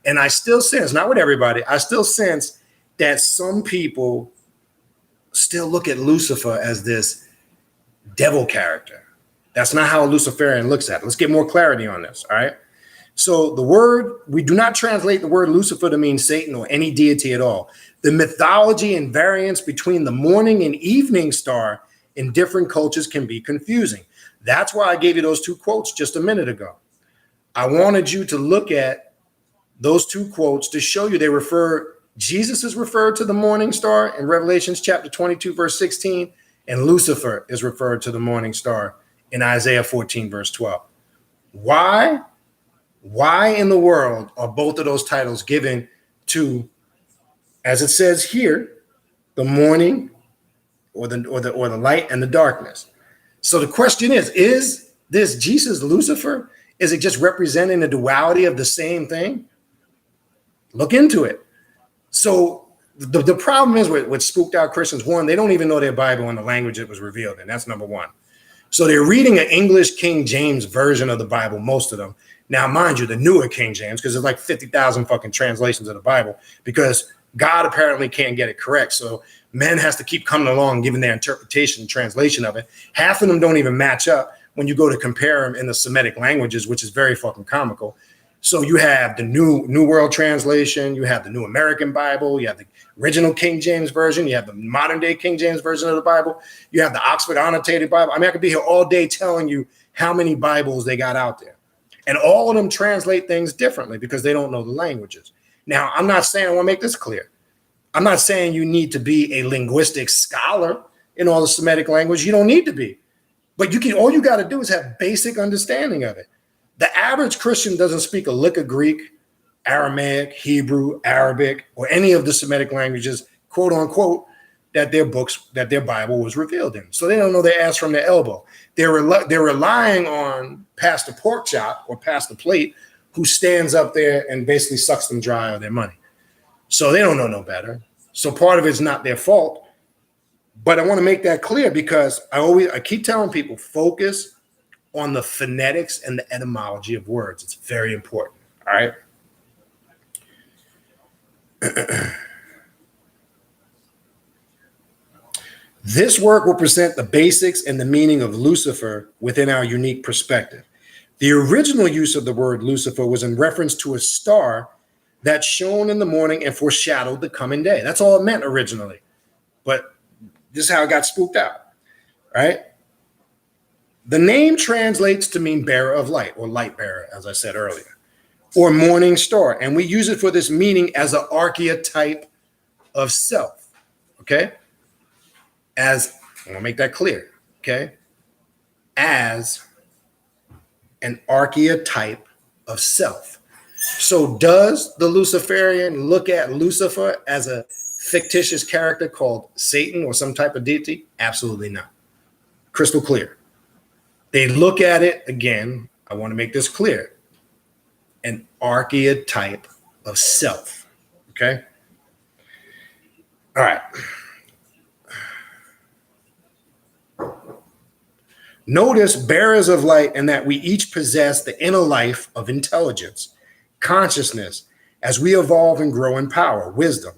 And I still sense, not with everybody, I still sense that some people still look at Lucifer as this devil character. That's not how a Luciferian looks at it. Let's get more clarity on this. All right. So we do not translate the word Lucifer to mean Satan or any deity at all. The mythology and variance between the morning and evening star in different cultures can be confusing. That's why I gave you those two quotes just a minute ago. I wanted you to look at those two quotes to show you Jesus is referred to the morning star in Revelations chapter 22, verse 16, and Lucifer is referred to the morning star in Isaiah 14, verse 12. Why in the world are both of those titles given to, as it says here, the morning or the light and the darkness? So the question is this Jesus Lucifer? Is it just representing the duality of the same thing? Look into it. So the problem is with spooked out Christians, one, they don't even know their Bible in the language it was revealed in. That's number one. So they're reading an English King James version of the Bible, most of them. Now, mind you, the newer King James, because there's like 50,000 fucking translations of the Bible, because God apparently can't get it correct. So men has to keep coming along and giving their interpretation and translation of it. Half of them don't even match up when you go to compare them in the Semitic languages, which is very fucking comical. So you have the New World Translation, you have the New American Bible, you have the original King James Version, you have the modern day King James Version of the Bible, you have the Oxford Annotated Bible. I mean, I could be here all day telling you how many Bibles they got out there. And all of them translate things differently because they don't know the languages. Now, I'm not saying, I want to make this clear. I'm not saying you need to be a linguistic scholar in all the Semitic language. You don't need to be. But all you got to do is have basic understanding of it. The average Christian doesn't speak a lick of Greek, Aramaic, Hebrew, Arabic, or any of the Semitic languages, quote unquote, that their Bible was revealed in. So they don't know their ass from their elbow. They're relying on Pastor Porkchop or Pastor Plate, who stands up there and basically sucks them dry of their money. So they don't know no better. So part of it's not their fault. But I want to make that clear because I keep telling people, focus on the phonetics and the etymology of words. It's very important. All right. This work will present the basics and the meaning of Lucifer within our unique perspective. The original use of the word Lucifer was in reference to a star that shone in the morning and foreshadowed the coming day. That's all it meant originally. But this is how it got spooked out. Right? The name translates to mean bearer of light or light bearer, as I said earlier, or morning star. And we use it for this meaning as an archetype of self. Okay? I want to make that clear. Okay? As an archetype of self. So does the Luciferian look at Lucifer as a fictitious character called Satan or some type of deity? Absolutely not. Crystal clear. They look at it, again, I want to make this clear, an archetype of self, okay? All right. Notice bearers of light and that we each possess the inner life of intelligence, consciousness, as we evolve and grow in power, wisdom.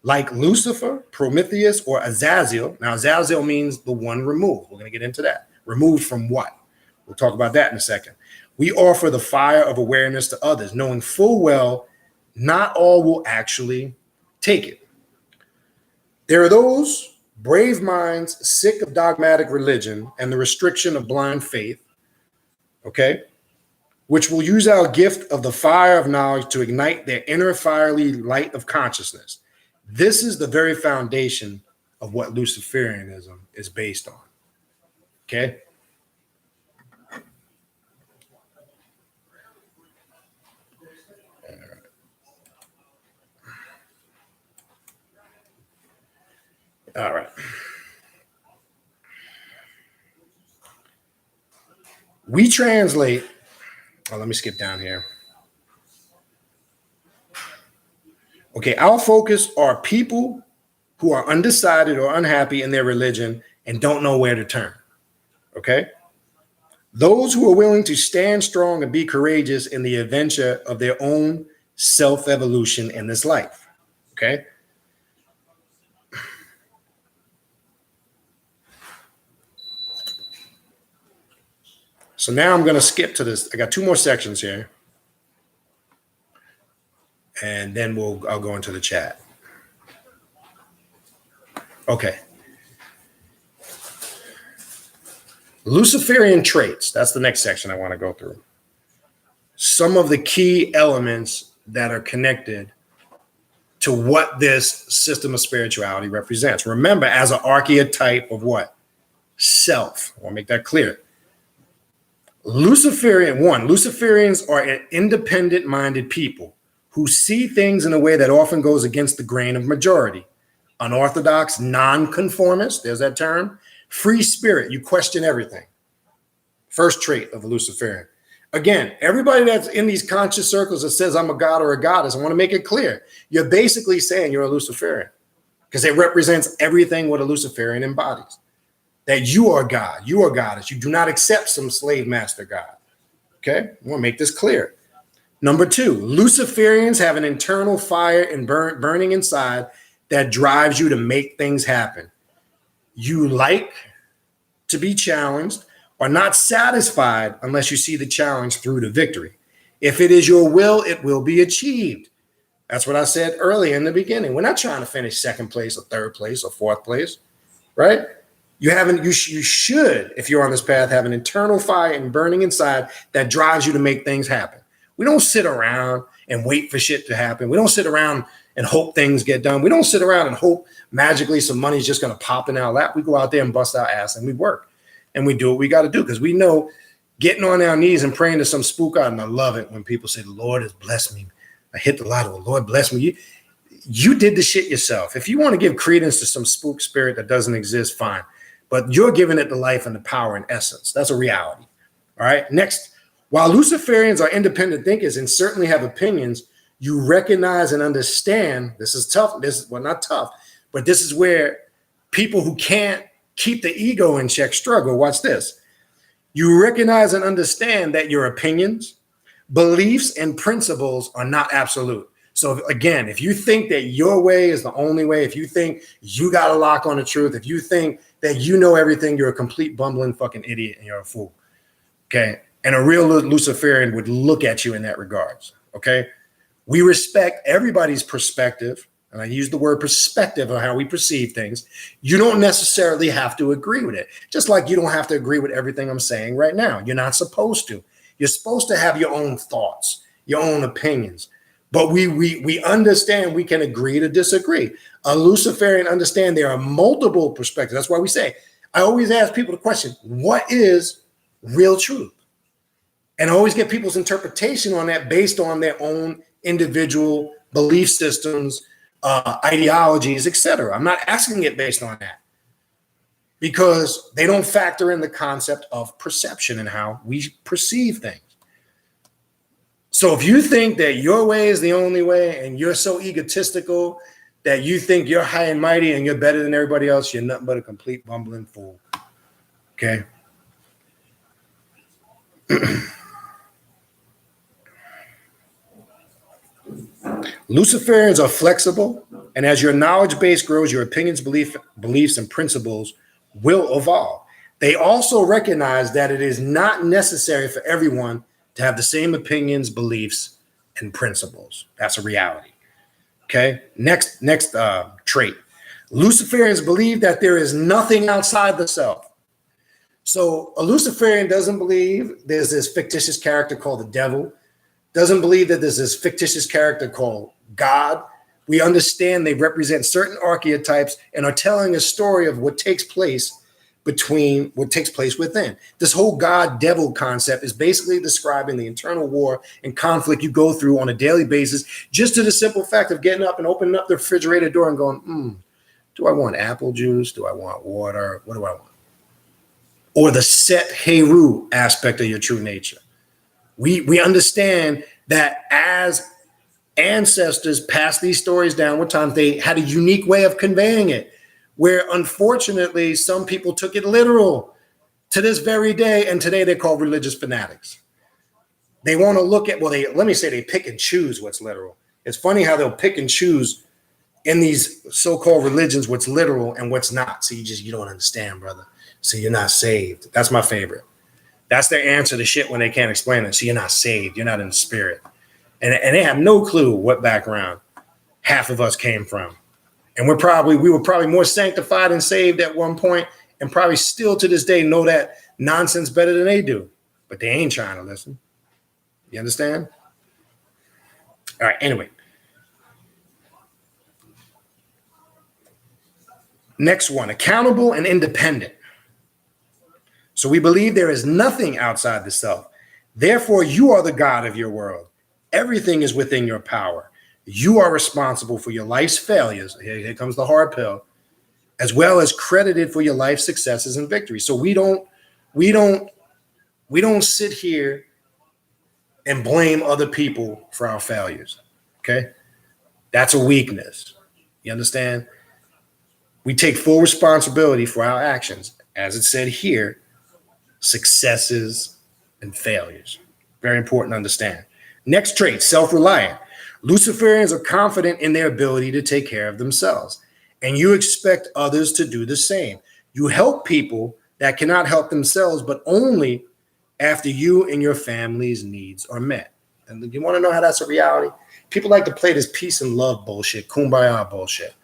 Like Lucifer, Prometheus, or Azazel. Now, Azazel means the one removed. We're going to get into that. Removed from what? We'll talk about that in a second. We offer the fire of awareness to others, knowing full well not all will actually take it. There are those brave minds sick of dogmatic religion and the restriction of blind faith, okay, which will use our gift of the fire of knowledge to ignite their inner fiery light of consciousness. This is the very foundation of what Luciferianism is based on, okay? All right. We translate, let me skip down here. Okay, our focus are people who are undecided or unhappy in their religion and don't know where to turn. Okay? Those who are willing to stand strong and be courageous in the adventure of their own self-evolution in this life. Okay? So now I'm going to skip to this. I got two more sections here. and then I'll go into the chat. Okay. Luciferian traits. That's the next section I want to go through. Some of the key elements that are connected to what this system of spirituality represents. Remember, as an archetype of what? Self. I want to make that clear. Luciferians are an independent-minded people who see things in a way that often goes against the grain of majority. Unorthodox, nonconformist, there's that term. Free spirit, you question everything. First trait of a Luciferian. Again, everybody that's in these conscious circles that says I'm a god or a goddess, I want to make it clear. You're basically saying you're a Luciferian because it represents everything what a Luciferian embodies. That you are God, you are goddess. You do not accept some slave master god. Okay, I want to make this clear. Number two, Luciferians have an internal fire and burning inside that drives you to make things happen. You like to be challenged, are not satisfied unless you see the challenge through to victory. If it is your will, it will be achieved. That's what I said earlier in the beginning. We're not trying to finish second place or third place or fourth place, right? You should, if you're on this path, have an internal fire and burning inside that drives you to make things happen. We don't sit around and wait for shit to happen. We don't sit around and hope things get done. We don't sit around and hope magically some money's just going to pop in our lap. We go out there and bust our ass and we work. And we do what we got to do because we know getting on our knees and praying to some spook god, and I love it when people say, the Lord has blessed me. I hit the lotto. The Lord bless me. You did the shit yourself. If you want to give credence to some spook spirit that doesn't exist, fine. But you're giving it the life and the power and essence. That's a reality. All right. Next, while Luciferians are independent thinkers and certainly have opinions, you recognize and understand, this is tough. Not tough, but this is where people who can't keep the ego in check struggle. Watch this. You recognize and understand that your opinions, beliefs, and principles are not absolute. So again, if you think that your way is the only way, if you think you got a lock on the truth, if you think that you know everything, you're a complete bumbling fucking idiot and you're a fool. Okay. And a real Luciferian would look at you in that regards. Okay. We respect everybody's perspective. And I use the word perspective on how we perceive things. You don't necessarily have to agree with it. Just like you don't have to agree with everything I'm saying right now. You're not supposed to. You're supposed to have your own thoughts, your own opinions. But we understand we can agree to disagree. A Luciferian understand there are multiple perspectives. That's why we say, I always ask people the question, what is real truth? And I always get people's interpretation on that based on their own individual belief systems, ideologies, etc. I'm not asking it based on that because they don't factor in the concept of perception and how we perceive things. So if you think that your way is the only way and you're so egotistical that you think you're high and mighty and you're better than everybody else, you're nothing but a complete bumbling fool. Okay. Luciferians are flexible, and as your knowledge base grows, your opinions, beliefs, and principles will evolve. They also recognize that it is not necessary for everyone to have the same opinions, beliefs, and principles. That's a reality. Okay. Next trait. Luciferians believe that there is nothing outside the self. So a Luciferian doesn't believe there's this fictitious character called the devil, doesn't believe that there's this fictitious character called God. We understand they represent certain archetypes and are telling a story of what takes place within. This whole God-devil concept is basically describing the internal war and conflict you go through on a daily basis, just to the simple fact of getting up and opening up the refrigerator door and going, do I want apple juice? Do I want water? What do I want? Or the set Heru aspect of your true nature. We understand that as ancestors passed these stories down with time, they had a unique way of conveying it, where unfortunately some people took it literal to this very day, and today they're called religious fanatics. They want to look at, they pick and choose what's literal. It's funny how they'll pick and choose in these so-called religions what's literal and what's not. So you don't understand, brother. So you're not saved. That's my favorite. That's their answer to shit when they can't explain it. So you're not saved. You're not in the spirit. And they have no clue what background half of us came from. And we were probably more sanctified and saved at one point, and probably still to this day know that nonsense better than they do. But they ain't trying to listen. You understand? All right, anyway. Next one, accountable and independent. So we believe there is nothing outside the self. Therefore, you are the God of your world. Everything is within your power. You are responsible for your life's failures. Here comes the hard pill, as well as credited for your life's successes and victories. So we don't sit here and blame other people for our failures. Okay? That's a weakness. You understand? We take full responsibility for our actions, as it said here, successes and failures. Very important to understand. Next trait, self-reliant. Luciferians are confident in their ability to take care of themselves, and you expect others to do the same. You help people that cannot help themselves, but only after you and your family's needs are met. And you want to know how that's a reality? People like to play this peace and love bullshit, kumbaya bullshit.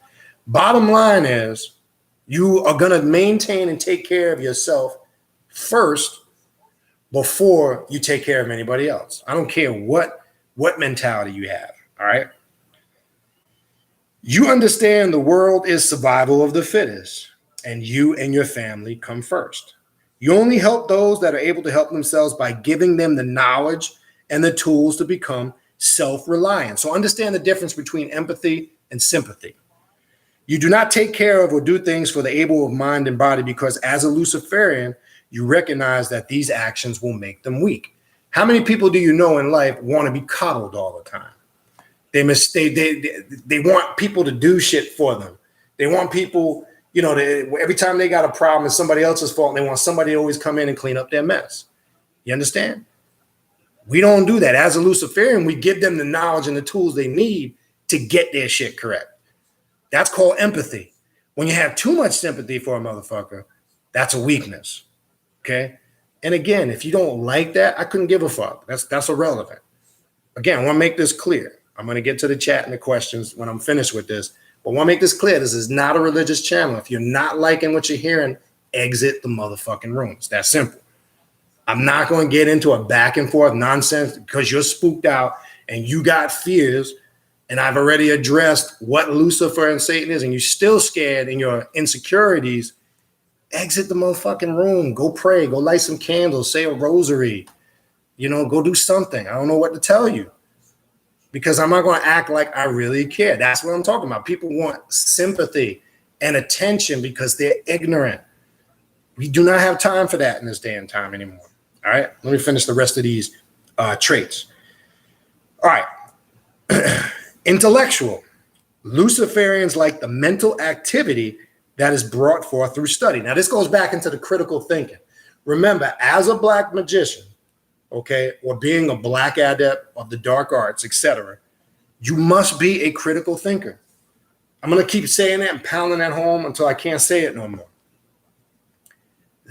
Bottom line is, you are going to maintain and take care of yourself first before you take care of anybody else. I don't care what mentality you have, all right? You understand the world is survival of the fittest, and you and your family come first. You only help those that are able to help themselves by giving them the knowledge and the tools to become self-reliant. So understand the difference between empathy and sympathy. You do not take care of or do things for the able of mind and body because as a Luciferian, you recognize that these actions will make them weak. How many people do you know in life want to be coddled all the time? They want people to do shit for them. They want people, every time they got a problem, it's somebody else's fault, and they want somebody to always come in and clean up their mess. You understand? We don't do that. As a Luciferian, we give them the knowledge and the tools they need to get their shit correct. That's called empathy. When you have too much sympathy for a motherfucker, that's a weakness. Okay? And again, if you don't like that, I couldn't give a fuck. That's irrelevant. Again, I want to make this clear. I'm going to get to the chat and the questions when I'm finished with this. But I want to make this clear. This is not a religious channel. If you're not liking what you're hearing, exit the motherfucking room. It's that simple. I'm not going to get into a back and forth nonsense because you're spooked out and you got fears. And I've already addressed what Lucifer and Satan is, and you're still scared in your insecurities. Exit the motherfucking room. Go pray. Go light some candles. Say a rosary. Go do something. I don't know what to tell you because I'm not going to act like I really care. That's what I'm talking about. People want sympathy and attention because they're ignorant. We do not have time for that in this day and time anymore. All right. Let me finish the rest of these traits. All right. Intellectual. Luciferians like the mental activity that is brought forth through study. Now, this goes back into the critical thinking. Remember, as a black magician, okay, or being a black adept of the dark arts, etc., you must be a critical thinker. I'm going to keep saying that and pounding that home until I can't say it no more.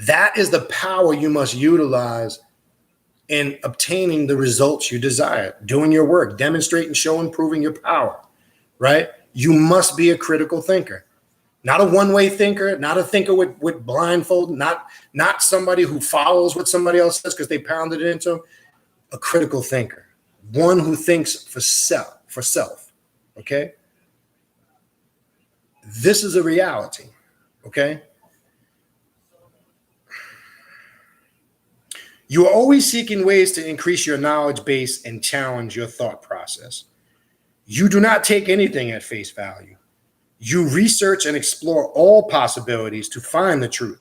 That is the power you must utilize in obtaining the results you desire, doing your work, demonstrating, showing, proving your power, right? You must be a critical thinker, not a one-way thinker, not a thinker with blindfold, not somebody who follows what somebody else says because they pounded it into them. A critical thinker, one who thinks for self, okay? This is a reality, okay? You are always seeking ways to increase your knowledge base and challenge your thought process. You do not take anything at face value. You research and explore all possibilities to find the truth.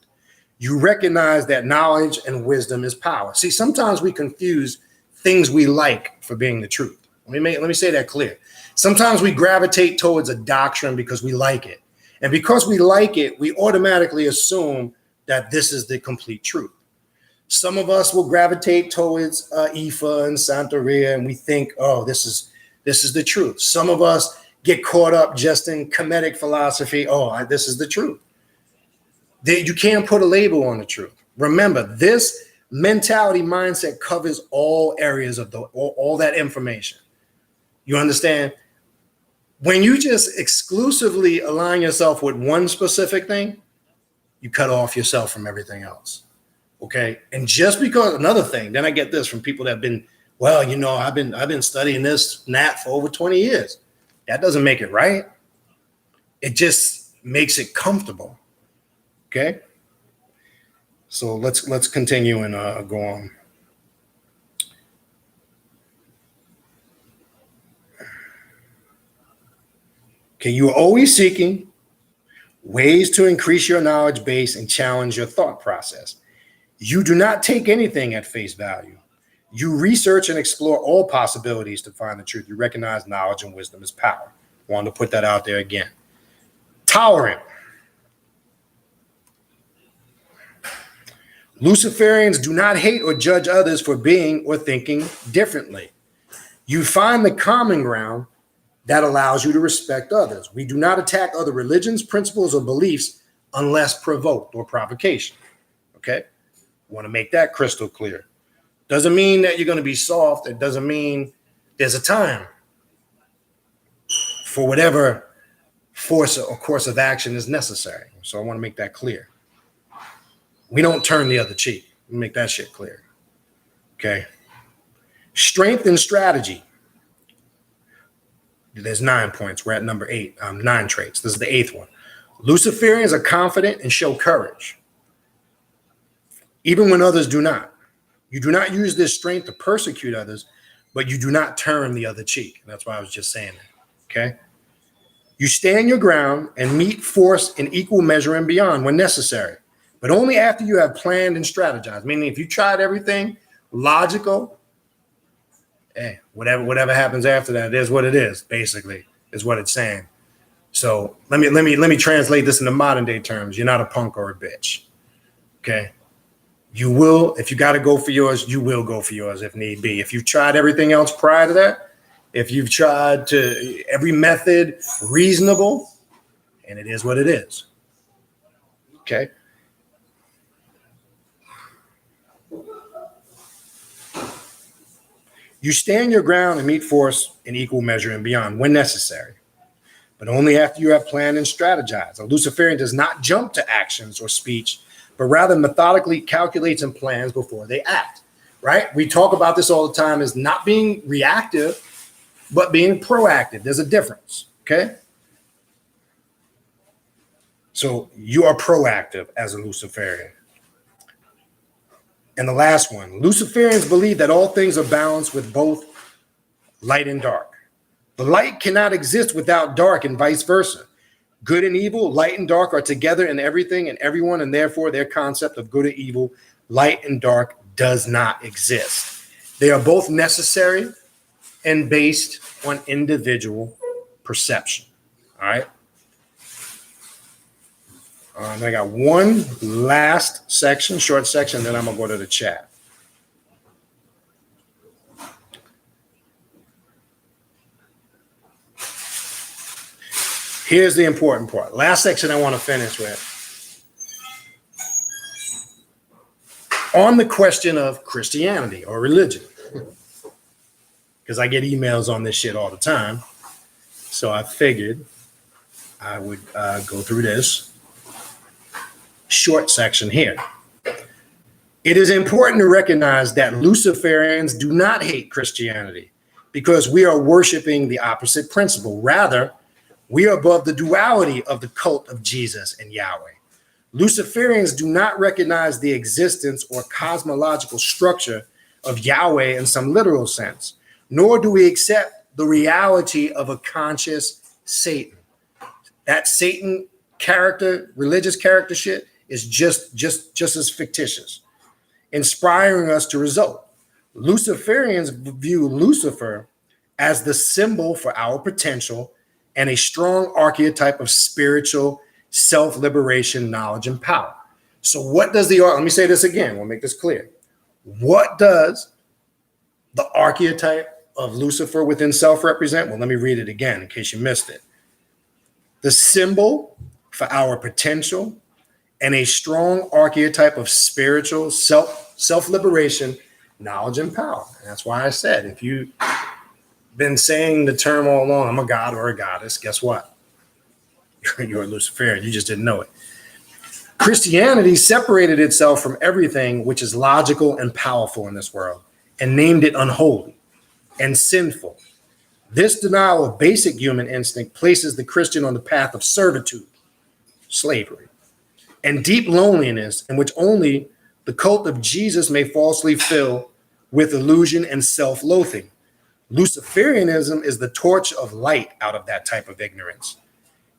You recognize that knowledge and wisdom is power. See, sometimes we confuse things we like for being the truth. Let me say that clear. Sometimes we gravitate towards a doctrine because we like it. And because we like it, we automatically assume that this is the complete truth. Some of us will gravitate towards Ifa and Santeria, and we think, oh, this is the truth. Some of us get caught up just in Kemetic philosophy. Oh, this is the truth. You can't put a label on the truth. Remember, this mentality mindset covers all areas of all that information. You understand? When you just exclusively align yourself with one specific thing, you cut off yourself from everything else. Okay. And just because another thing, then I get this from people that have been, well, you know, I've been studying this and that for over 20 years. That doesn't make it right. It just makes it comfortable. Okay. So let's continue and go on. Okay, you are always seeking ways to increase your knowledge base and challenge your thought process. You do not take anything at face value. You research and explore all possibilities to find the truth. You recognize knowledge and wisdom as power. Wanted to put that out there again. Tolerant. Luciferians do not hate or judge others for being or thinking differently. You find the common ground that allows you to respect others. We do not attack other religions, principles, or beliefs unless provoked or provocation. Okay? I want to make that crystal clear. Doesn't mean that you're going to be soft. It doesn't mean there's a time for whatever force or course of action is necessary. So I want to make that clear. We don't turn the other cheek. Make that shit clear. Okay? Strength and strategy. There's 9 points. We're at number 8. 9 traits. This is the 8th one. Luciferians are confident and show courage, even when others do not. You do not use this strength to persecute others, but you do not turn the other cheek. That's why I was just saying that. Okay? You stand your ground and meet force in equal measure and beyond when necessary, but only after you have planned and strategized. Meaning, if you tried everything logical, hey, whatever happens after that, it is what it is. Basically, is what it's saying. So let me translate this into modern day terms. You're not a punk or a bitch. Okay, you will, if you got to go for yours, you will go for yours if need be. If you've tried everything else prior to that, if you've tried to every method reasonable, and it is what it is. Okay. You stand your ground and meet force in equal measure and beyond when necessary, but only after you have planned and strategized. A Luciferian does not jump to actions or speech, but rather methodically calculates and plans before they act, right? We talk about this all the time as not being reactive, but being proactive. There's a difference, okay? So you are proactive as a Luciferian. And the last one, Luciferians believe that all things are balanced with both light and dark. The light cannot exist without dark and vice versa. Good and evil, light and dark are together in everything and everyone, and therefore their concept of good and evil, light and dark does not exist. They are both necessary and based on individual perception. All right. And I got one last section, short section, then I'm going to go to the chat. Here's the important part. Last section I want to finish with. On the question of Christianity or religion. Because I get emails on this shit all the time. So I figured I would go through this short section here. It is important to recognize that Luciferians do not hate Christianity because we are worshiping the opposite principle. Rather, we are above the duality of the cult of Jesus and Yahweh. Luciferians do not recognize the existence or cosmological structure of Yahweh in some literal sense, nor do we accept the reality of a conscious Satan. That Satan character, religious character shit, is just as fictitious, inspiring us to result. Luciferians view Lucifer as the symbol for our potential and a strong archetype of spiritual self-liberation, knowledge, and power. So what does let me say this again, we'll make this clear. What does the archetype of Lucifer within self represent? Well, let me read it again in case you missed it. The symbol for our potential and a strong archetype of spiritual self-liberation, knowledge, and power. And that's why I said, if you been saying the term all along, I'm a god or a goddess. Guess what? You're a Luciferian. You just didn't know it. Christianity separated itself from everything which is logical and powerful in this world and named it unholy and sinful. This denial of basic human instinct places the Christian on the path of servitude, slavery, and deep loneliness in which only the cult of Jesus may falsely fill with illusion and self-loathing. Luciferianism is the torch of light out of that type of ignorance.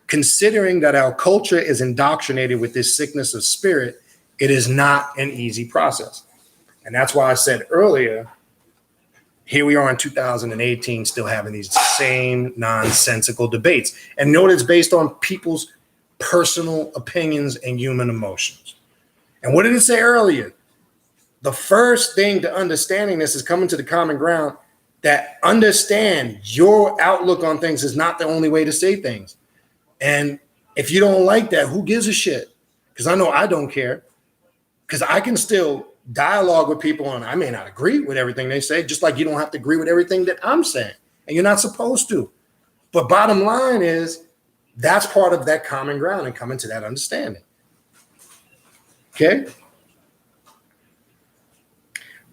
Considering that our culture is indoctrinated with this sickness of spirit, it is not an easy process. And that's why I said earlier, here we are in 2018 still having these same nonsensical debates. And note it's based on people's personal opinions and human emotions. And what did it say earlier? The first thing to understanding this is coming to the common ground that understand your outlook on things is not the only way to say things. And if you don't like that, who gives a shit? Because I know I don't care. Because I can still dialogue with people and I may not agree with everything they say, just like you don't have to agree with everything that I'm saying. And you're not supposed to. But bottom line is, that's part of that common ground and coming to that understanding. Okay?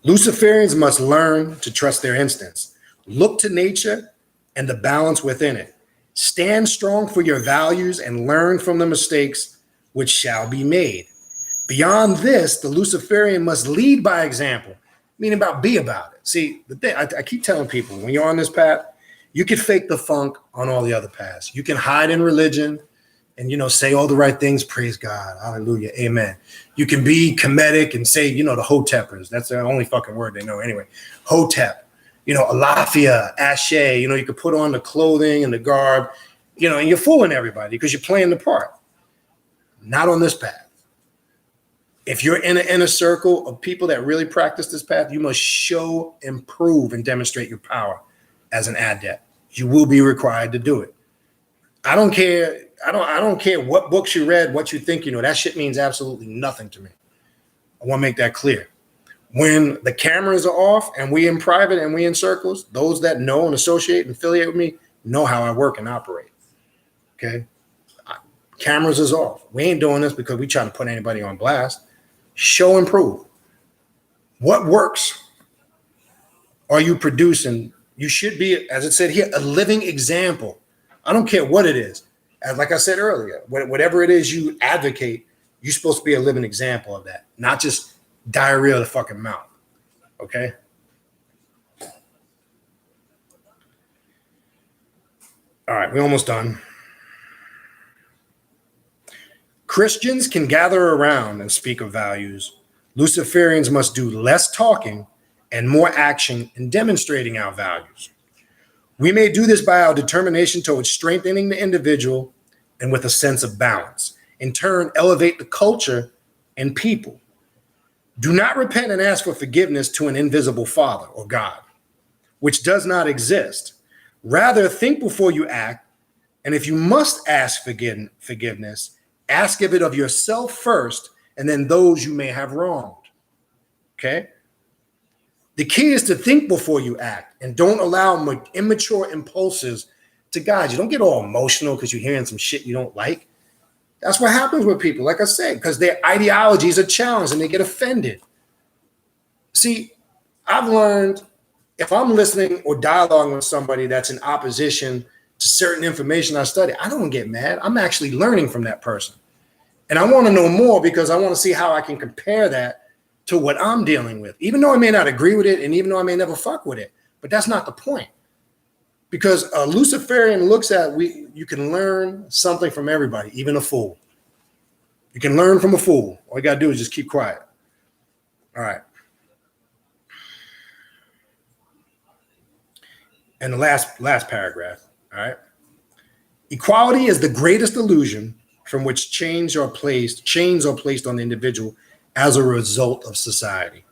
Luciferians must learn to trust their instincts. Look to nature and the balance within it. Stand strong for your values and learn from the mistakes which shall be made. Beyond this, the Luciferian must lead by example, meaning be about it. See, the thing I keep telling people, when you're on this path, you can fake the funk on all the other paths. You can hide in religion and, say all the right things. Praise God. Hallelujah. Amen. You can be comedic and say, the Hoteppers. That's the only fucking word they know anyway. Hotep, Alafia, Ashe. You can put on the clothing and the garb, and you're fooling everybody because you're playing the part. Not on this path. If you're in an inner circle of people that really practice this path, you must show, improve, and demonstrate your power as an adept. You will be required to do it. I don't care. I don't care what books you read, what you think you know. That shit means absolutely nothing to me. I want to make that clear. When the cameras are off and we in private and we in circles, those that know and associate and affiliate with me know how I work and operate. Okay? Cameras is off. We ain't doing this because we trying to put anybody on blast. Show and prove. What works are you producing? You should be, as it said here, a living example. I don't care what it is. As like I said earlier, whatever it is you advocate, you're supposed to be a living example of that, not just diarrhea of the fucking mouth. Okay? All right, we're almost done. Christians can gather around and speak of values. Luciferians must do less talking and more action in demonstrating our values. We may do this by our determination towards strengthening the individual and with a sense of balance. In turn, elevate the culture and people. Do not repent and ask for forgiveness to an invisible Father or God, which does not exist. Rather, think before you act, and if you must ask forgiveness, ask of it of yourself first, and then those you may have wronged. Okay? The key is to think before you act, and don't allow immature impulses to guide you. Don't get all emotional because you're hearing some shit you don't like. That's what happens with people, like I said, because their ideologies are challenged and they get offended. See, I've learned if I'm listening or dialoguing with somebody that's in opposition to certain information I study, I don't get mad. I'm actually learning from that person. And I want to know more because I want to see how I can compare that to what I'm dealing with, even though I may not agree with it and even though I may never fuck with it. But that's not the point. Because a Luciferian looks at, you can learn something from everybody, even a fool. You can learn from a fool. All you got to do is just keep quiet. All right. And the last paragraph, all right. Equality is the greatest illusion from which chains are placed on the individual as a result of society.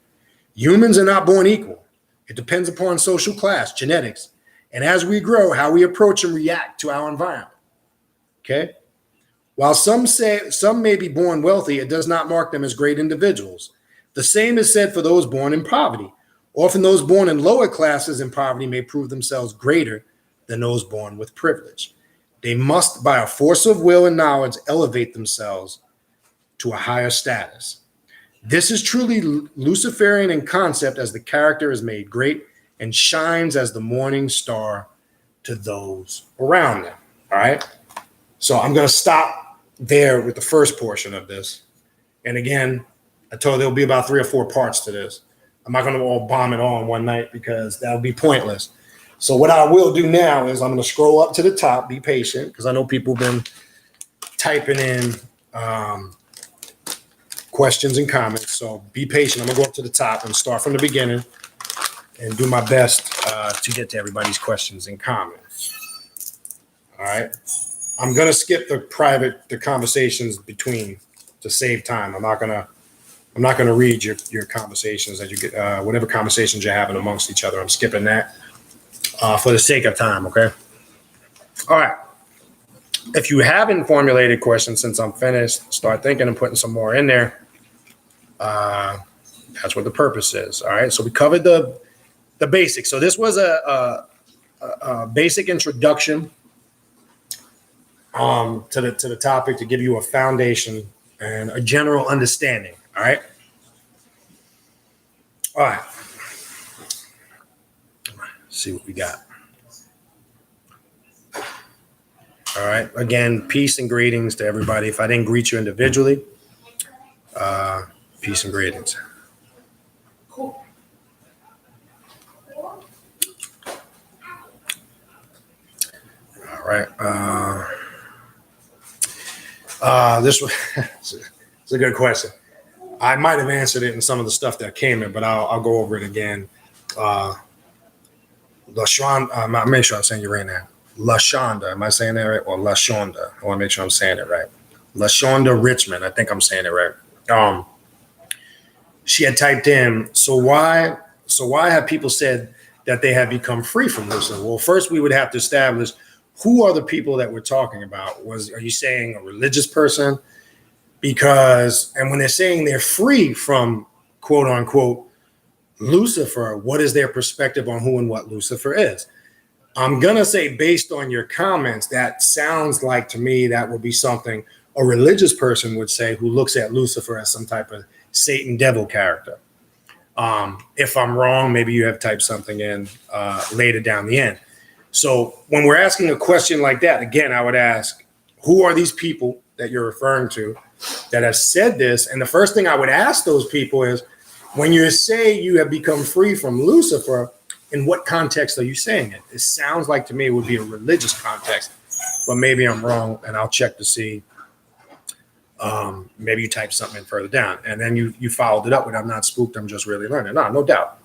Humans are not born equal. It depends upon social class, genetics, and as we grow, how we approach and react to our environment. Okay? While some may be born wealthy, it does not mark them as great individuals. The same is said for those born in poverty Often those born in lower classes in poverty may prove themselves greater than those born with privilege. They must, by a force of will and knowledge, elevate themselves to a higher status. This is truly Luciferian in concept, as the character is made great and shines as the morning star to those around them. All right. So I'm going to stop there with the first portion of this. And again, I told you there'll be about 3 or 4 parts to this. I'm not going to all bomb it all in one night because that would be pointless. So what I will do now is I'm going to scroll up to the top, be patient, because I know people have been typing in questions and comments. So be patient. I'm going to go up to the top and start from the beginning and do my best to get to everybody's questions and comments. All right. I'm going to skip the conversations between to save time. I'm not going to read your conversations that you get, whatever conversations you're having amongst each other. I'm skipping that for the sake of time. Okay. All right. If you haven't formulated questions since I'm finished, start thinking and putting some more in there. That's what the purpose is. All right. So we covered the basics. So this was a basic introduction to the topic to give you a foundation and a general understanding. All right. All right. Let's see what we got. All right. Again, peace and greetings to everybody. If I didn't greet you individually, peace and greetings. Cool. All right. This was it's a good question. I might have answered it in some of the stuff that came in, but I'll go over it again. LaShonda, I'll make sure I'm saying your right now. LaShonda, am I saying that right? Or LaShonda? I want to make sure I'm saying it right. LaShonda Richmond, I think I'm saying it right. She had typed in, so why have people said that they have become free from Lucifer? Well, first we would have to establish who are the people that we're talking about. Are you saying a religious person? Because, and when they're saying they're free from quote unquote Lucifer, what is their perspective on who and what Lucifer is? I'm going to say, based on your comments, that sounds like to me that would be something a religious person would say who looks at Lucifer as some type of Satan devil character. If I'm wrong, maybe you have typed something in later down the end. So when we're asking a question like that, again, I would ask, who are these people that you're referring to that have said this? And the first thing I would ask those people is, when you say you have become free from Lucifer, in what context are you saying it? It sounds like to me it would be a religious context, but maybe I'm wrong, and I'll check to see. Maybe you typed something in further down, and then you followed it up with, "I'm not spooked. I'm just really learning." No doubt.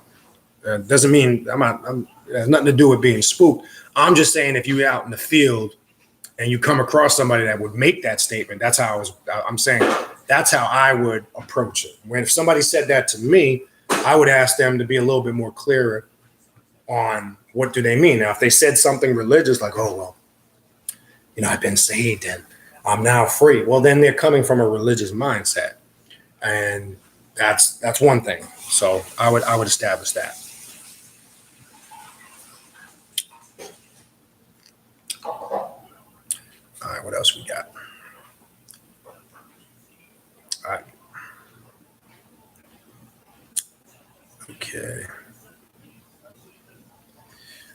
Doesn't mean it has nothing to do with being spooked. I'm just saying, if you're out in the field and you come across somebody that would make that statement, that's how I'm saying that's how I would approach it. If somebody said that to me, I would ask them to be a little bit more clearer on what do they mean. Now, if they said something religious, like, "Oh, well, I've been saved and I'm now free," well, then they're coming from a religious mindset, and that's one thing. So I would establish that. All right, what else we got? All right. Okay.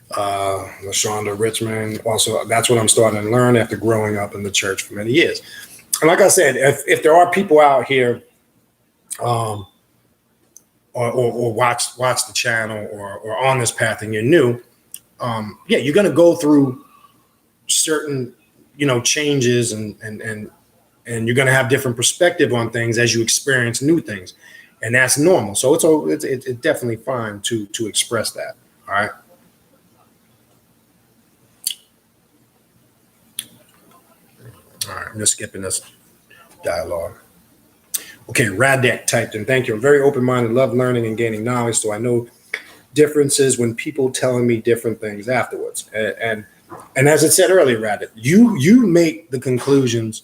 LaShonda Richmond. Also, that's what I'm starting to learn after growing up in the church for many years. And like I said, if there are people out here or watch the channel or on this path and you're new, you're going to go through certain, changes and you're going to have different perspective on things as you experience new things. And that's normal. So it's definitely fine to express that. All right. All right, I'm just skipping this dialogue. Okay, Radek typed in, "Thank you. I'm very open-minded, love learning and gaining knowledge, so I know differences when people telling me different things afterwards." And as I said earlier, Radek, you make the conclusions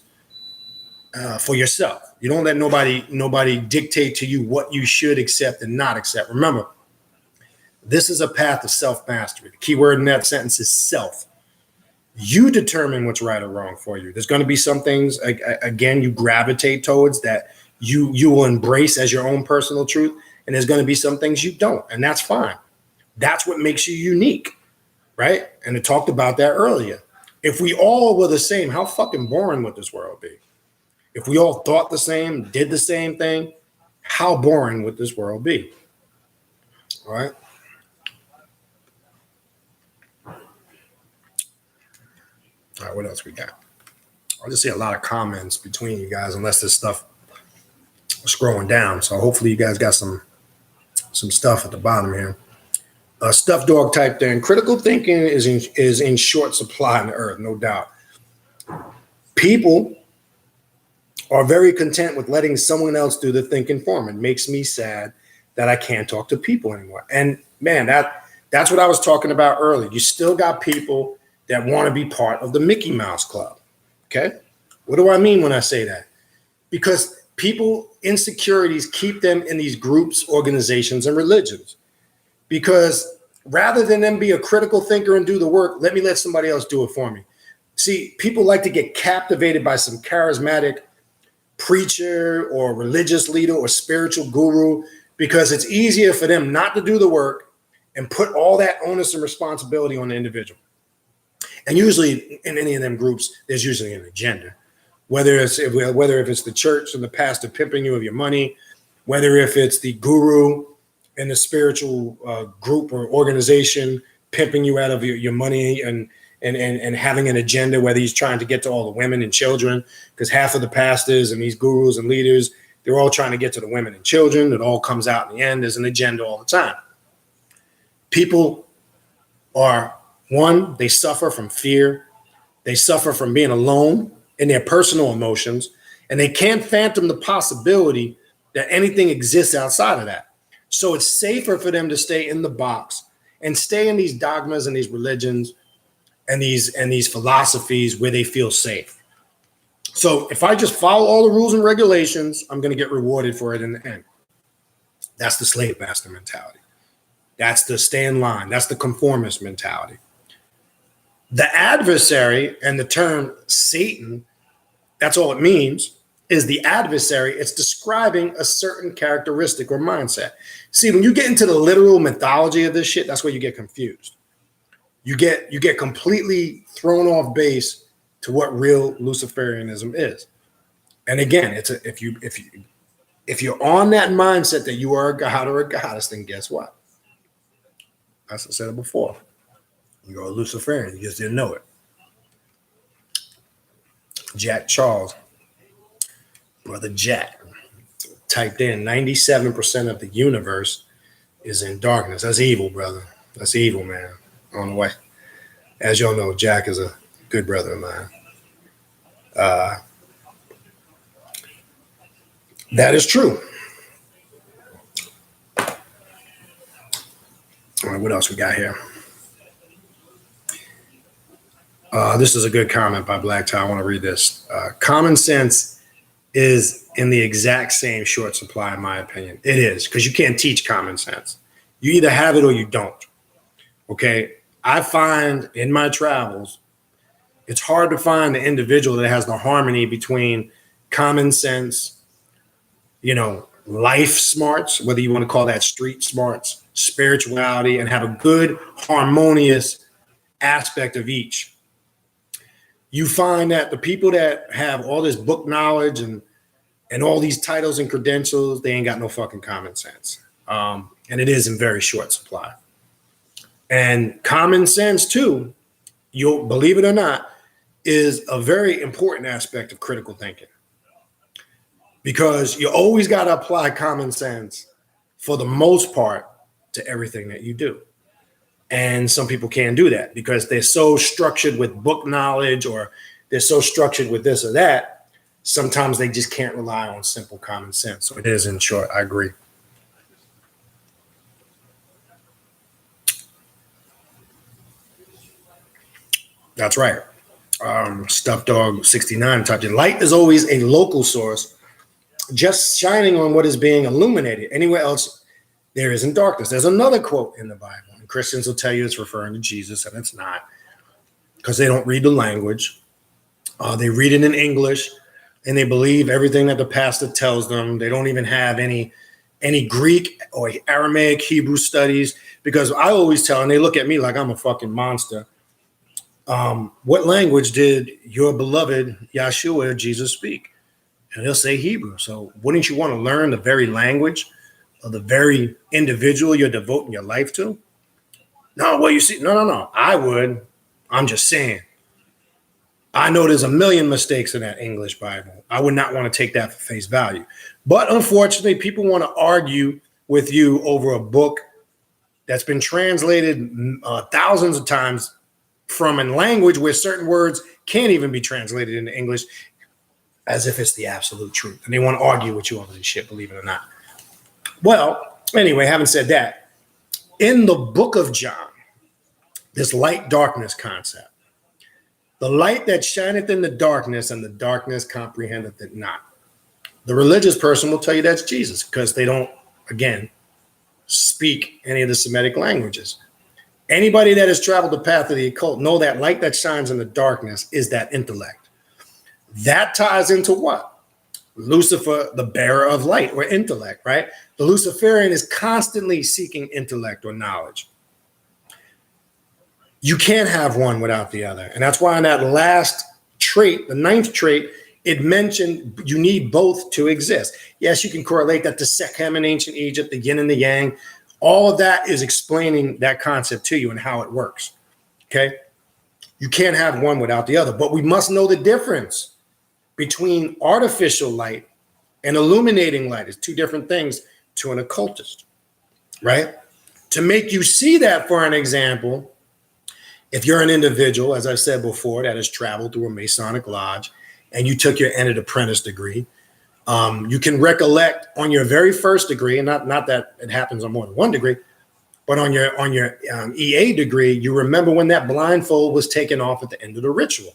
for yourself. You don't let nobody dictate to you what you should accept and not accept. Remember, This is a path to self-mastery. The key word in that sentence is self. You determine what's right or wrong for you. There's going to be some things, again, you gravitate towards that you will embrace as your own personal truth. And there's going to be some things you don't. And that's fine. That's what makes you unique, right? And I talked about that earlier. If we all were the same, how fucking boring would this world be? If we all thought the same, did the same thing, how boring would this world be? All right. All right, what else we got? I just see a lot of comments between you guys, unless this stuff is scrolling down. So hopefully you guys got some stuff at the bottom here. Stuffed Dog typed in, critical thinking is in short supply on the earth, no doubt. People are very content with letting someone else do the thinking for them. It makes me sad that I can't talk to people anymore. And man, that's what I was talking about earlier. You still got people that want to be part of the Mickey Mouse Club. Okay. What do I mean when I say that? Because people, insecurities keep them in these groups, organizations, and religions. Because rather than them be a critical thinker and do the work, let somebody else do it for me. See, people like to get captivated by some charismatic preacher or religious leader or spiritual guru because it's easier for them not to do the work and put all that onus and responsibility on the individual. And usually in any of them groups, there's usually an agenda, whether if it's the church and the pastor pimping you of your money, whether if it's the guru and the spiritual group or organization pimping you out of your money and having an agenda, whether he's trying to get to all the women and children, because half of the pastors and these gurus and leaders, they're all trying to get to the women and children. It all comes out in the end. There's an agenda all the time. People are, one, they suffer from fear. They suffer from being alone in their personal emotions, and they can't fathom the possibility that anything exists outside of that. So it's safer for them to stay in the box and stay in these dogmas and these religions and these philosophies where they feel safe. So if I just follow all the rules and regulations, I'm going to get rewarded for it in the end. That's the slave master mentality. That's the stay in line. That's the conformist mentality. The adversary, and the term Satan, that's all it means, is the adversary. It's describing a certain characteristic or mindset. See, when you get into the literal mythology of this shit, that's where you get confused. You get completely thrown off base to what real Luciferianism is. And again, if you're on that mindset that you are a god or a goddess, then guess what? As I said it before, you're a Luciferian. You just didn't know it. Jack Charles, Brother Jack, typed in 97% of the universe is in darkness. That's evil, brother. That's evil, man. On the way. As y'all know, Jack is a good brother of mine. That is true. All right, what else we got here? This is a good comment by Black Tie. I want to read this. Common sense is in the exact same short supply, in my opinion. It is, because you can't teach common sense. You either have it or you don't. Okay? I find in my travels, it's hard to find the individual that has the harmony between common sense, life smarts, whether you want to call that street smarts, spirituality, and have a good harmonious aspect of each. You find that the people that have all this book knowledge and all these titles and credentials, they ain't got no fucking common sense. And it is in very short supply. And common sense, too, you'll believe it or not, is a very important aspect of critical thinking. Because you always got to apply common sense for the most part to everything that you do. And some people can't do that because they're so structured with book knowledge or they're so structured with this or that. Sometimes they just can't rely on simple common sense. So it is, in short, I agree. That's right. Stuffed Dog 69 typed in, light is always a local source, just shining on what is being illuminated. Anywhere else there isn't darkness. There's another quote in the Bible, and Christians will tell you it's referring to Jesus, and it's not, because they don't read the language. They read it in English, and they believe everything that the pastor tells them. They don't even have any Greek or Aramaic Hebrew studies, because I always tell, and they look at me like I'm a fucking monster. What language did your beloved Yahshua, Jesus, speak? And they'll say Hebrew. So wouldn't you want to learn the very language of the very individual you're devoting your life to? No, well, you see, no. I would. I'm just saying. I know there's a million mistakes in that English Bible. I would not want to take that for face value. But unfortunately, people want to argue with you over a book that's been translated thousands of times from a language where certain words can't even be translated into English, as if it's the absolute truth. And they want to argue with you over this shit, believe it or not. Well, anyway, having said that, in the book of John, this light darkness concept, the light that shineth in the darkness, and the darkness comprehendeth it not. The religious person will tell you that's Jesus, because they don't, again, speak any of the Semitic languages. Anybody that has traveled the path of the occult know that light that shines in the darkness is that intellect. That ties into what? Lucifer, the bearer of light, or intellect, right? The Luciferian is constantly seeking intellect or knowledge. You can't have one without the other. And that's why in that last trait, the 9th trait, it mentioned you need both to exist. Yes, you can correlate that to Sekhem in ancient Egypt, the yin and the yang. All of that is explaining that concept to you and how it works, okay? You can't have one without the other, but we must know the difference between artificial light and illuminating light. It's two different things to an occultist, right? To make you see that, for an example, if you're an individual, as I said before, that has traveled through a Masonic lodge and you took your entered apprentice degree, you can recollect on your very first degree, and not that it happens on more than one degree, but on your EA degree, you remember when that blindfold was taken off at the end of the ritual.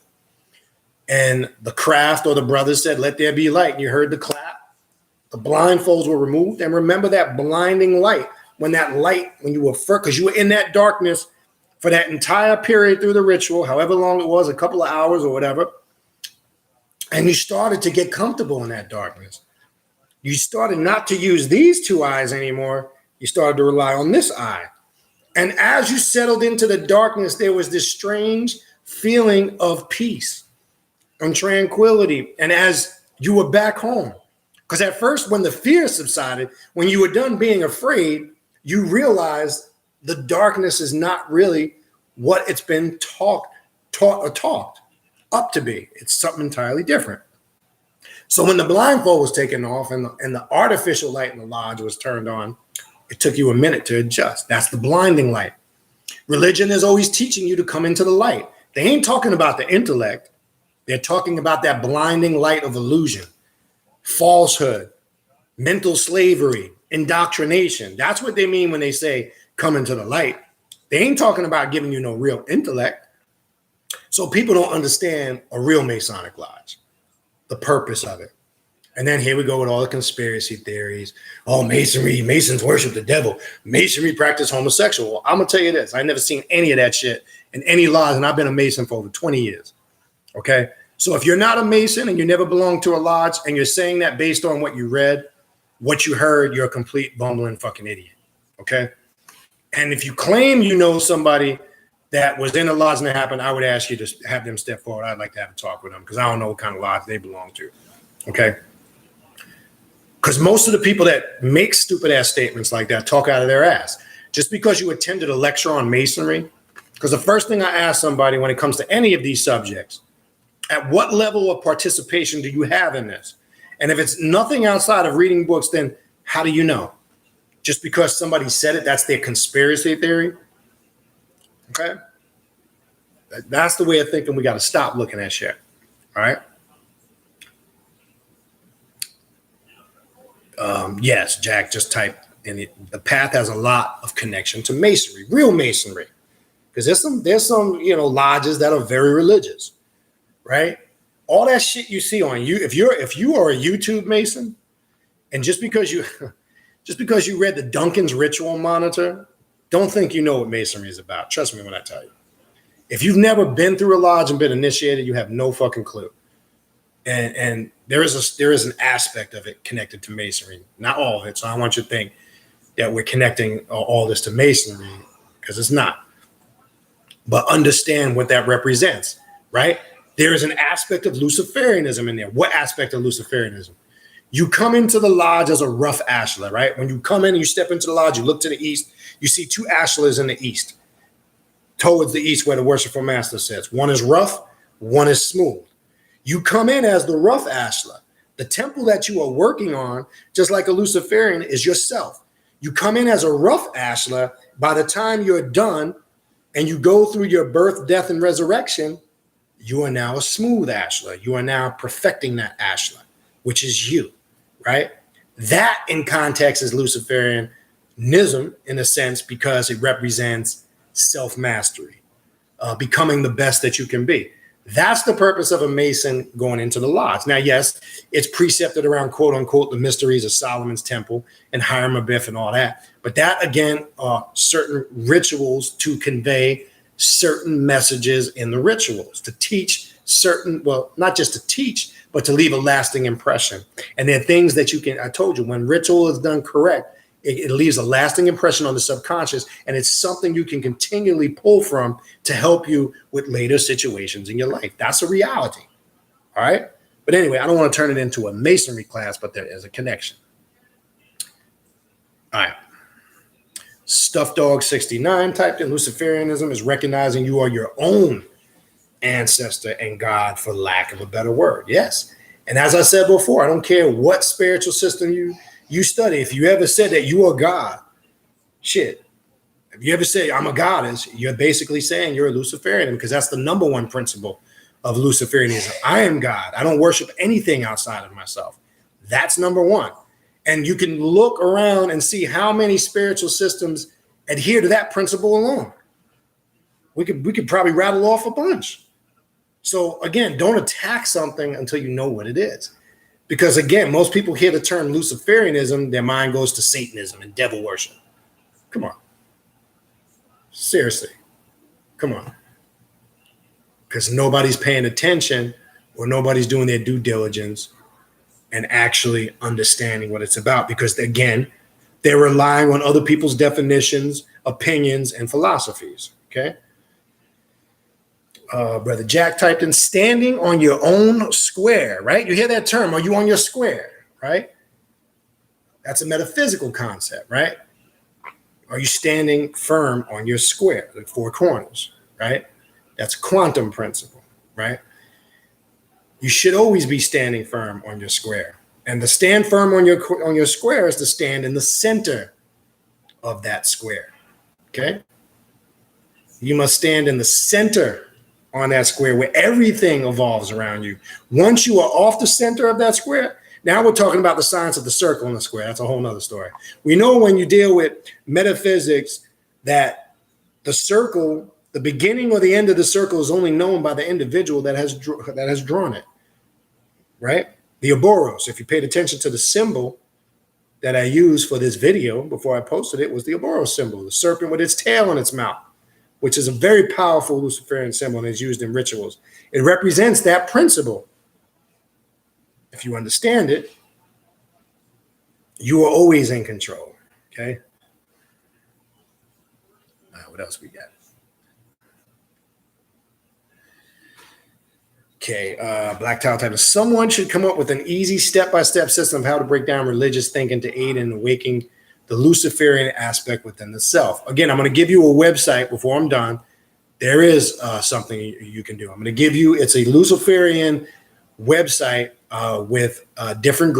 And the craft or the brothers said, "Let there be light." And you heard the clap. The blindfolds were removed. And remember that blinding light, when you were first, because you were in that darkness for that entire period through the ritual, however long it was, a couple of hours or whatever. And you started to get comfortable in that darkness. You started not to use these two eyes anymore. You started to rely on this eye. And as you settled into the darkness, there was this strange feeling of peace and tranquility. And as you were back home, because at first, when the fear subsided, when you were done being afraid, you realized the darkness is not really what it's been taught up to be. It's something entirely different. So when the blindfold was taken off and the artificial light in the lodge was turned on, it took you a minute to adjust. That's the blinding light. Religion is always teaching you to come into the light. They ain't talking about the intellect. They're talking about that blinding light of illusion, falsehood, mental slavery, indoctrination. That's what they mean when they say come into the light. They ain't talking about giving you no real intellect. So people don't understand a real Masonic lodge, the purpose of it. And then here we go with all the conspiracy theories. Oh, Masonry, Masons worship the devil. Masonry practice homosexual. Well, I'm going to tell you this. I've never seen any of that shit in any lodge, and I've been a Mason for over 20 years. Okay? So if you're not a Mason and you never belonged to a lodge and you're saying that based on what you read, what you heard, you're a complete bumbling fucking idiot. Okay? And if you claim you know somebody that was in a lodge and that happened, I would ask you to have them step forward. I'd like to have a talk with them because I don't know what kind of lodge they belong to. Okay? Because most of the people that make stupid ass statements like that talk out of their ass. Just because you attended a lecture on Masonry, because the first thing I ask somebody when it comes to any of these subjects, at what level of participation do you have in this? And if it's nothing outside of reading books, then how do you know? Just because somebody said it, that's their conspiracy theory? Okay? That's the way of thinking. We got to stop looking at shit. All right? Yes, Jack, just type in it. The path has a lot of connection to Masonry, real Masonry. Because there's some lodges that are very religious, right? All that shit you see on you, if you are a YouTube Mason, and just because Just because you read the Duncan's Ritual Monitor, don't think you know what Masonry is about. Trust me when I tell you. If you've never been through a lodge and been initiated, you have no fucking clue. And there is an aspect of it connected to Masonry, not all of it. So I want you to think that we're connecting all this to Masonry, because it's not. But understand what that represents, right? There is an aspect of Luciferianism in there. What aspect of Luciferianism? You come into the lodge as a rough ashlar, right? When you come in and you step into the lodge, you look to the east, you see two ashlars in the east, towards the east where the worshipful master sits. One is rough, one is smooth. You come in as the rough ashlar. The temple that you are working on, just like a Luciferian, is yourself. You come in as a rough ashlar. By the time you're done and you go through your birth, death, and resurrection, you are now a smooth ashlar. You are now perfecting that ashlar, which is you, right? That in context is Luciferianism in a sense, because it represents self-mastery, becoming the best that you can be. That's the purpose of a Mason going into the lodge. Now, yes, it's precepted around, quote unquote, the mysteries of Solomon's temple and Hiram Abiff and all that. But that, again, are certain rituals to convey certain messages in the rituals, to teach certain, well, not just to teach, but to leave a lasting impression. And there are things that you can, I told you, when ritual is done correct, it leaves a lasting impression on the subconscious, and it's something you can continually pull from to help you with later situations in your life. That's a reality. All right. But anyway, I don't want to turn it into a Masonry class, but there is a connection. All right. Stuffed Dog 69 typed in Luciferianism is recognizing you are your own ancestor and God, for lack of a better word. Yes. And as I said before, I don't care what spiritual system you study. If you ever said that you are God, shit. If you ever say I'm a goddess, you're basically saying you're a Luciferian, because that's the number one principle of Luciferianism. I am God. I don't worship anything outside of myself. That's number one. And you can look around and see how many spiritual systems adhere to that principle alone. We could probably rattle off a bunch. So again, don't attack something until you know what it is. Because again, most people hear the term Luciferianism, their mind goes to Satanism and devil worship. Come on. Seriously. Come on. Because nobody's paying attention, or nobody's doing their due diligence and actually understanding what it's about. Because again, they're relying on other people's definitions, opinions, and philosophies. Okay. Brother Jack typed in standing on your own square, right? You hear that term, are you on your square, right? That's a metaphysical concept, right? Are you standing firm on your square, the four corners, right? That's a quantum principle, right? You should always be standing firm on your square. And to stand firm on your square is to stand in the center of that square, okay? You must stand in the center on that square where everything evolves around you. Once you are off the center of that square, now we're talking about the science of the circle and the square. That's a whole nother story. We know when you deal with metaphysics that the circle, the beginning or the end of the circle, is only known by the individual that has drawn it, right? The Ouroboros, if you paid attention to the symbol that I used for this video before I posted it, was the Ouroboros symbol, the serpent with its tail in its mouth, which is a very powerful Luciferian symbol and is used in rituals. It represents that principle. If you understand it, you are always in control, okay? What else we got? Okay, Black Tile type. Someone should come up with an easy step-by-step system of how to break down religious thinking to aid in awakening the Luciferian aspect within the self. Again, I'm going to give you a website before I'm done. There is something you can do. I'm going to give you, it's a Luciferian website with different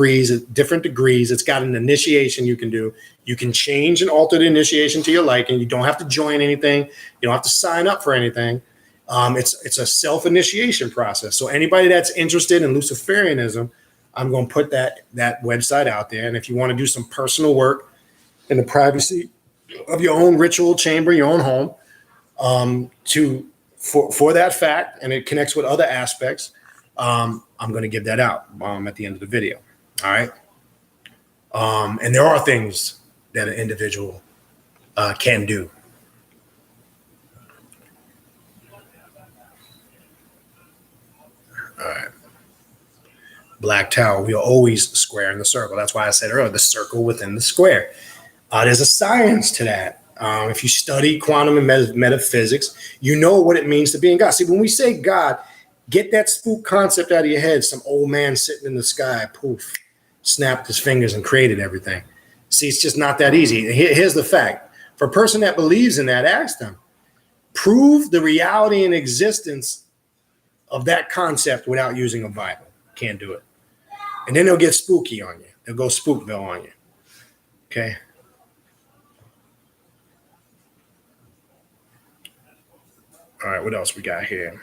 degrees. It's got an initiation you can do. You can change and alter the initiation to your liking. You don't have to join anything. You don't have to sign up for anything. It's a self-initiation process. So anybody that's interested in Luciferianism, I'm going to put that website out there. And if you want to do some personal work in the privacy of your own ritual chamber, your own home, for that fact, and it connects with other aspects, I'm going to give that out at the end of the video. All right. And there are things that an individual can do. All right. Black Tower, we are always square in the circle. That's why I said earlier, the circle within the square. There's a science to that. If you study quantum and metaphysics, you know what it means to be in God. See, when we say God, get that spook concept out of your head. Some old man sitting in the sky, poof, snapped his fingers and created everything. See, it's just not that easy. Here's the fact. For a person that believes in that, ask them, prove the reality and existence of that concept without using a Bible. Can't do it. And then they'll get spooky on you. They'll go Spookville on you. Okay. All right, what else we got here?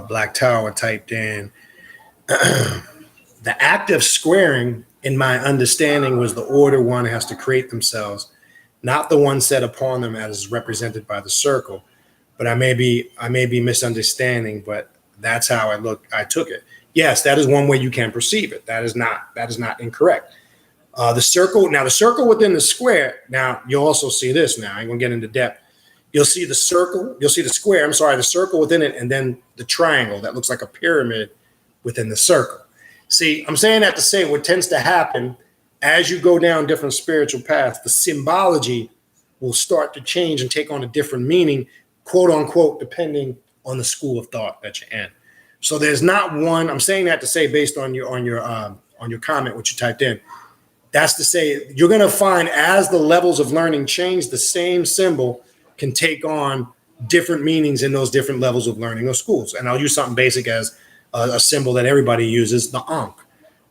Black Tower typed in, the act of squaring, in my understanding, was the order one has to create themselves, not the one set upon them as represented by the circle. But I may be misunderstanding, but that's how I took it. Yes, that is one way you can perceive it. That is not incorrect. The circle within the square. Now you'll also see this. Now I'm gonna get into depth. You'll see the circle. You'll see the square. I'm sorry, the circle within it, and then the triangle that looks like a pyramid within the circle. See, I'm saying that to say what tends to happen as you go down different spiritual paths, the symbology will start to change and take on a different meaning, quote unquote, depending on the school of thought that you're in. So there's not one. I'm saying that to say, based on your comment, what you typed in, that's to say you're going to find as the levels of learning change, the same symbol can take on different meanings in those different levels of learning or schools. And I'll use something basic as a symbol that everybody uses, the Ankh,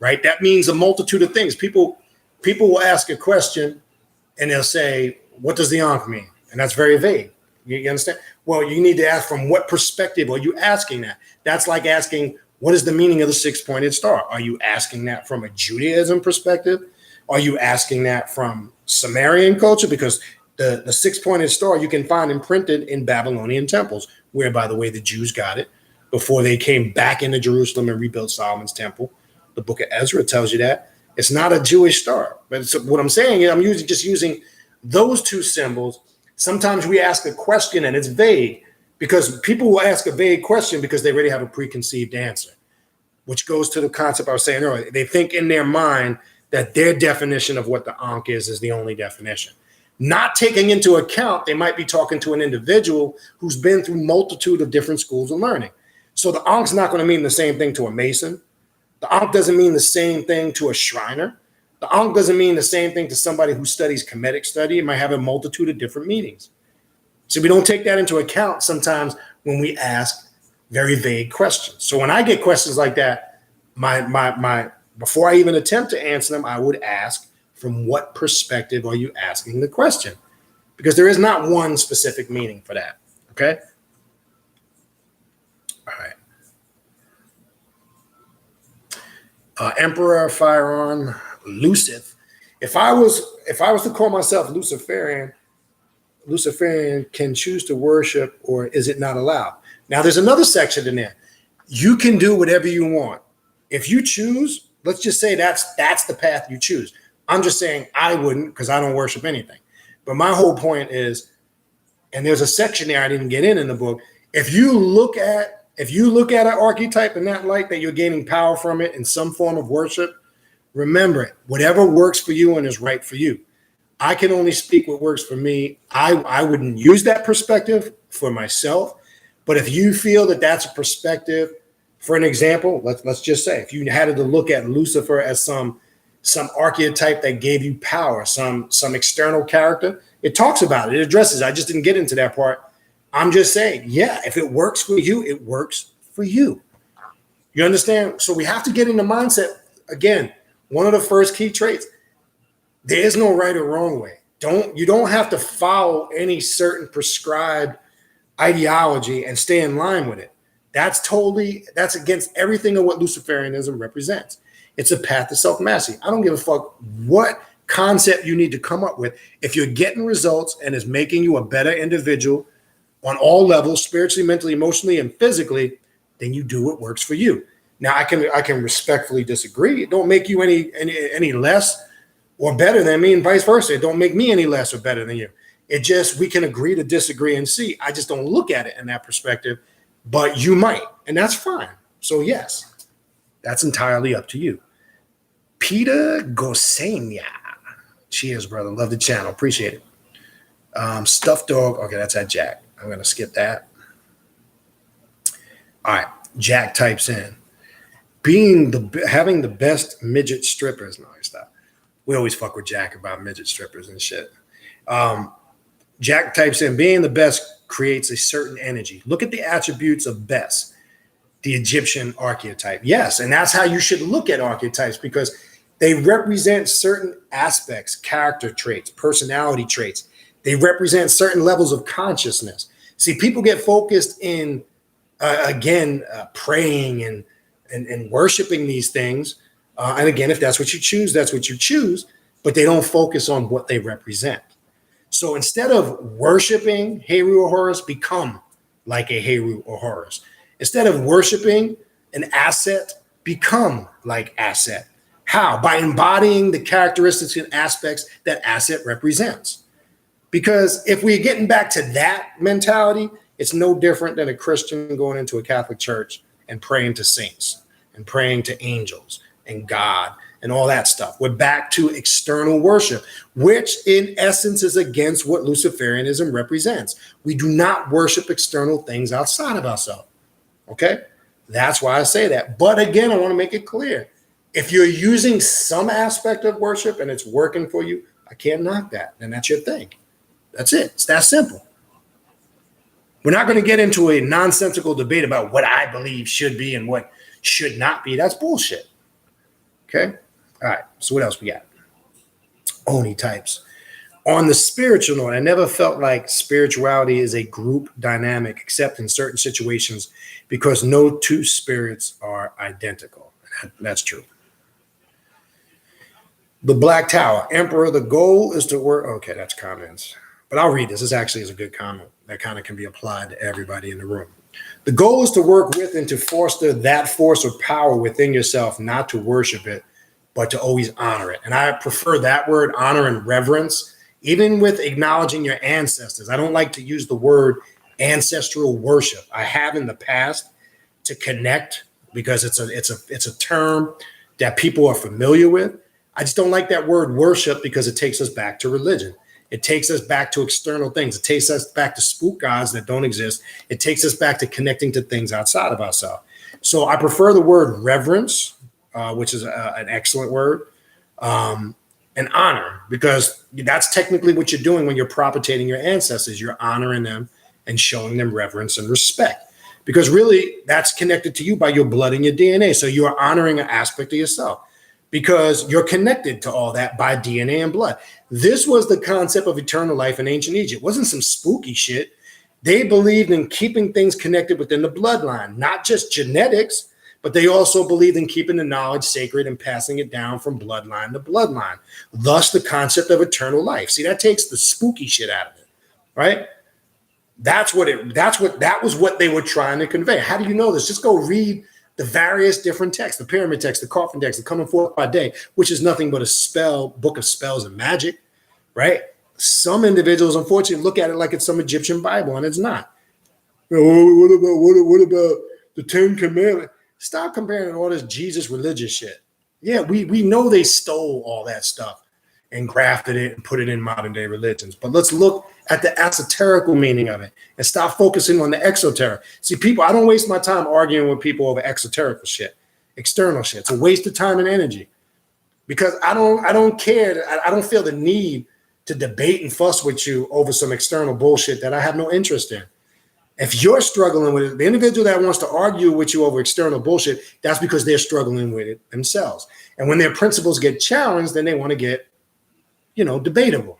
right? That means a multitude of things. People will ask a question and they'll say, what does the Ankh mean? And that's very vague. You understand? Well, you need to ask, from what perspective are you asking that? That's like asking, what is the meaning of the six-pointed star? Are you asking that from a Judaism perspective? Are you asking that from Sumerian culture? Because the six-pointed star you can find imprinted in Babylonian temples, where, by the way, the Jews got it before they came back into Jerusalem and rebuilt Solomon's temple. The book of Ezra tells you that. It's not a Jewish star. But what I'm saying is I'm using those two symbols. Sometimes we ask a question and it's vague, because people will ask a vague question because they already have a preconceived answer, which goes to the concept I was saying earlier. They think in their mind that their definition of what the Ankh is the only definition. Not taking into account, they might be talking to an individual who's been through multitude of different schools of learning. So the Ankh's not going to mean the same thing to a Mason. The Ankh doesn't mean the same thing to a Shriner. The Ankh doesn't mean the same thing to somebody who studies Kemetic study. It might have a multitude of different meanings. So we don't take that into account sometimes when we ask very vague questions. So when I get questions like that, my before I even attempt to answer them, I would ask, from what perspective are you asking the question? Because there is not one specific meaning for that. Okay. All right. Emperor Firearm Lucifer. If I was to call myself Luciferian can choose to worship, or is it not allowed? Now there's another section in there. You can do whatever you want. If you choose, let's just say that's the path you choose. I'm just saying I wouldn't, because I don't worship anything. But my whole point is, and there's a section there I didn't get in the book. If you look at an archetype in that light, that you're gaining power from it in some form of worship, remember it. Whatever works for you and is right for you. I can only speak what works for me. I wouldn't use that perspective for myself. But if you feel that that's a perspective, for an example, let's just say, if you had to look at Lucifer as some archetype that gave you power, some external character, it talks about it. It addresses. I just didn't get into that part. I'm just saying, yeah, if it works for you, it works for you. You understand? So we have to get in the mindset. Again, one of the first key traits, there is no right or wrong way. You don't have to follow any certain prescribed ideology and stay in line with it. That's against everything of what Luciferianism represents. It's a path to self-mastery. I don't give a fuck what concept you need to come up with. If you're getting results and is making you a better individual on all levels, spiritually, mentally, emotionally, and physically, then you do what works for you. Now I can respectfully disagree. It don't make you any less or better than me, and vice versa. It don't make me any less or better than you. It just, we can agree to disagree and see. I just don't look at it in that perspective, but you might, and that's fine. So yes, that's entirely up to you. Peter Gosenia. Cheers, brother. Love the channel. Appreciate it. Stuffed dog. Okay, that's at Jack. I'm going to skip that. All right. Jack types in, having the best midget strippers. No, stop. We always fuck with Jack about midget strippers and shit. Jack types in, being the best creates a certain energy. Look at the attributes of best, the Egyptian archetype. Yes, and that's how you should look at archetypes, because they represent certain aspects, character traits, personality traits. They represent certain levels of consciousness. See, people get focused in, praying and worshiping these things. And again, if that's what you choose, that's what you choose. But they don't focus on what they represent. So instead of worshiping Heru or Horus, become like a Heru or Horus. Instead of worshiping an asset, become like asset. How? By embodying the characteristics and aspects that asset represents. Because if we're getting back to that mentality, it's no different than a Christian going into a Catholic church and praying to saints and praying to angels and God and all that stuff. We're back to external worship, which in essence is against what Luciferianism represents. We do not worship external things outside of ourselves. Okay? That's why I say that. But again, I want to make it clear. If you're using some aspect of worship and it's working for you, I can't knock that. And that's your thing. That's it. It's that simple. We're not going to get into a nonsensical debate about what I believe should be and what should not be. That's bullshit. Okay? All right. So what else we got? Oni types. On the spiritual note, I never felt like spirituality is a group dynamic except in certain situations, because no two spirits are identical. That's true. The Black Tower, Emperor, the goal is to work. Okay, that's comments. But I'll read this. This actually is a good comment that kind of can be applied to everybody in the room. The goal is to work with and to foster that force or power within yourself, not to worship it, but to always honor it. And I prefer that word, honor and reverence, even with acknowledging your ancestors. I don't like to use the word ancestral worship. I have in the past to connect, because it's a term that people are familiar with. I just don't like that word worship, because it takes us back to religion. It takes us back to external things. It takes us back to spook gods that don't exist. It takes us back to connecting to things outside of ourselves. So I prefer the word reverence, which is an excellent word, and honor, because that's technically what you're doing when you're propagating your ancestors. You're honoring them and showing them reverence and respect, because really that's connected to you by your blood and your DNA. So you are honoring an aspect of yourself, because you're connected to all that by DNA and blood. This was the concept of eternal life in ancient Egypt. It wasn't some spooky shit. They believed in keeping things connected within the bloodline, not just genetics, but they also believed in keeping the knowledge sacred and passing it down from bloodline to bloodline. Thus, the concept of eternal life. See, that takes the spooky shit out of it, right? That was what they were trying to convey. How do you know this? Just go read the various different texts, the pyramid text, the coffin text, the coming forth by day, which is nothing but a book of spells and magic, right? Some individuals, unfortunately, look at it like it's some Egyptian Bible, and it's not. What about the Ten Commandments? Stop comparing all this Jesus religious shit. Yeah, we know they stole all that stuff and grafted it and put it in modern day religions. But let's look at the esoterical meaning of it and stop focusing on the exoteric. See, people, I don't waste my time arguing with people over exoterical shit, external shit. It's a waste of time and energy, because I don't care. I don't feel the need to debate and fuss with you over some external bullshit that I have no interest in. If you're struggling with it, the individual that wants to argue with you over external bullshit, that's because they're struggling with it themselves. And when their principles get challenged, then they want to get, debatable.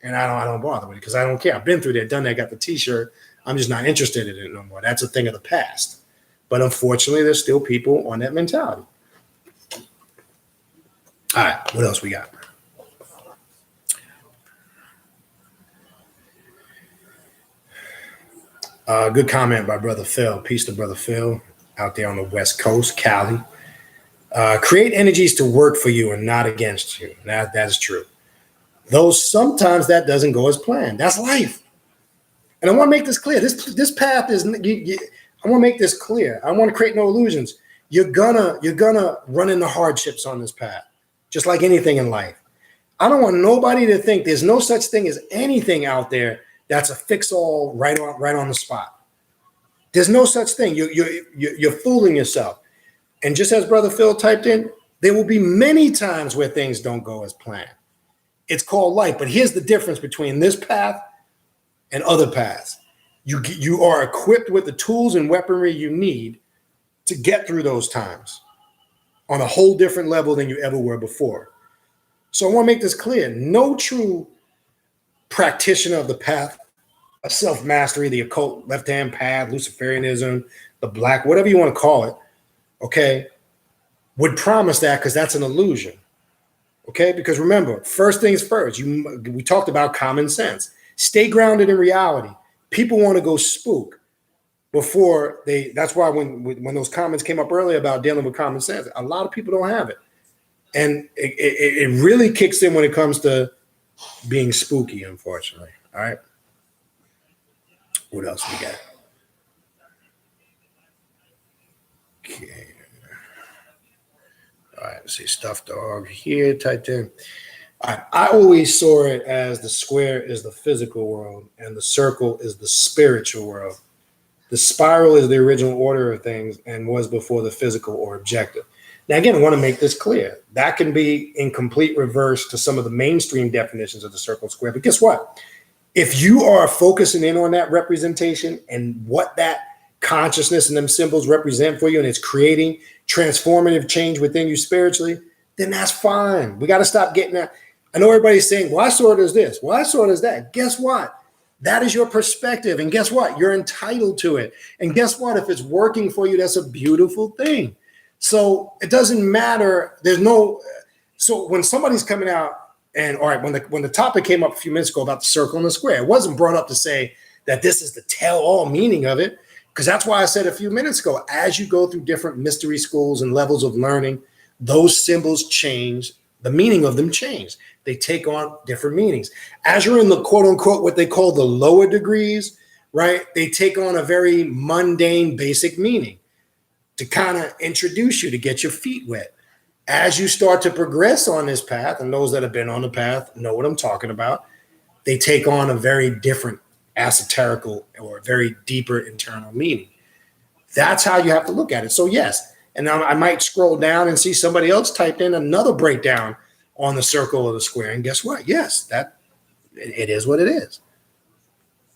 And I don't bother with it, because I don't care. I've been through that, done that, got the t-shirt. I'm just not interested in it no more. That's a thing of the past. But unfortunately, there's still people on that mentality. All right, what else we got? Good comment by Brother Phil. Peace to Brother Phil. out there on the West Coast, Cali. Create energies to work for you and not against you. That is true. Though sometimes that doesn't go as planned. That's life. And I want to make this clear. This path is. I want to make this clear. I want to create no illusions. You're gonna run into hardships on this path, just like anything in life. I don't want nobody to think there's no such thing as anything out there that's a fix-all right on the spot. There's no such thing. You're fooling yourself. And just as Brother Phil typed in, there will be many times where things don't go as planned. It's called life. But here's the difference between this path and other paths. You are equipped with the tools and weaponry you need to get through those times on a whole different level than you ever were before. So I want to make this clear. No true practitioner of the path of self-mastery, the occult left-hand path, Luciferianism, the black, whatever you want to call it, okay, would promise that, because that's an illusion. Okay, because remember, first things first, we talked about common sense. Stay grounded in reality. People want to go spook before that's why when those comments came up earlier about dealing with common sense, a lot of people don't have it. And it really kicks in when it comes to being spooky, unfortunately. All right. What else we got? Okay. All right, let's see. Stuffed dog here, typed in. All right. I always saw it as the square is the physical world and the circle is the spiritual world. The spiral is the original order of things and was before the physical or objective. Now, again, I want to make this clear. That can be in complete reverse to some of the mainstream definitions of the circle square. But guess what? If you are focusing in on that representation and what that consciousness and them symbols represent for you, and it's creating transformative change within you spiritually, then that's fine. We got to stop getting that. I know everybody's saying, well, I saw it as this. Well, I saw it as that. Guess what? That is your perspective. And guess what? You're entitled to it. And guess what? If it's working for you, that's a beautiful thing. So it doesn't matter. So when somebody's coming out and all right, when the topic came up a few minutes ago about the circle and the square, it wasn't brought up to say that this is the tell-all meaning of it, because that's why I said a few minutes ago, as you go through different mystery schools and levels of learning, those symbols change, the meaning of them change. They take on different meanings. As you're in the quote unquote, what they call the lower degrees, right? They take on a very mundane, basic meaning to kind of introduce you, to get your feet wet. As you start to progress on this path, and those that have been on the path know what I'm talking about, they take on a very different esoterical or very deeper internal meaning. That's how you have to look at it. So yes, and now I might scroll down and see somebody else typed in another breakdown on the circle or the square. And guess what? Yes, it is what it is.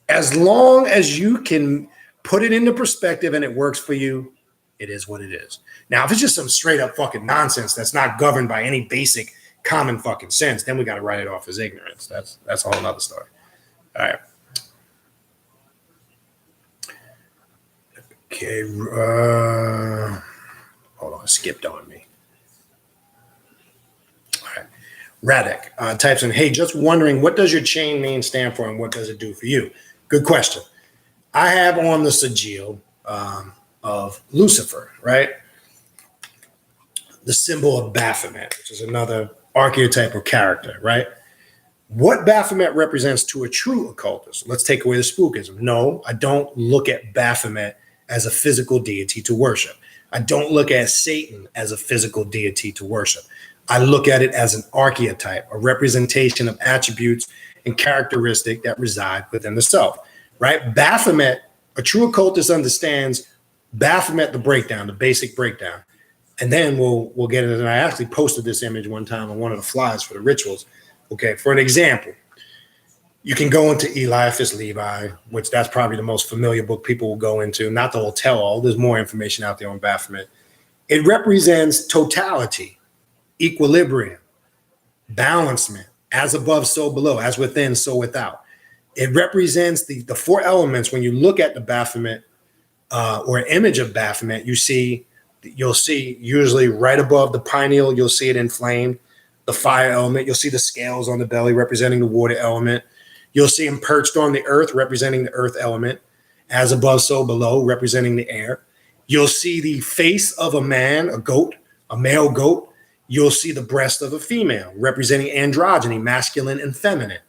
As long as you can put it into perspective and it works for you, it is what it is. Now, if it's just some straight up fucking nonsense that's not governed by any basic common fucking sense, then we got to write it off as ignorance. That's a whole nother story. All right. Okay. Hold on. It skipped on me. All right. Radek types in, hey, just wondering, what does your chain name stand for and what does it do for you? Good question. I have on the sigil of Lucifer, right? The symbol of Baphomet, which is another archetype or character, right? What Baphomet represents to a true occultist? Let's take away the spookism. No, I don't look at Baphomet as a physical deity to worship. I don't look at Satan as a physical deity to worship. I look at it as an archetype, a representation of attributes and characteristic that reside within the self, right? Baphomet, a true occultist understands Baphomet, the breakdown, the basic breakdown. And then we'll get it. And I actually posted this image one time on one of the flyers for the rituals. Okay, for an example, you can go into Eliphas Levi, which that's probably the most familiar book people will go into, not the whole tell-all. There's more information out there on Baphomet. It represents totality, equilibrium, balancement, as above, so below, as within, so without. It represents the four elements. When you look at the Baphomet or image of Baphomet, you'll see usually right above the pineal, you'll see it inflamed, the fire element. You'll see the scales on the belly representing the water element. You'll see him perched on the earth representing the earth element, as above, so below, representing the air. You'll see the face of a man, a goat, a male goat. You'll see the breast of a female, representing androgyny, masculine and feminine.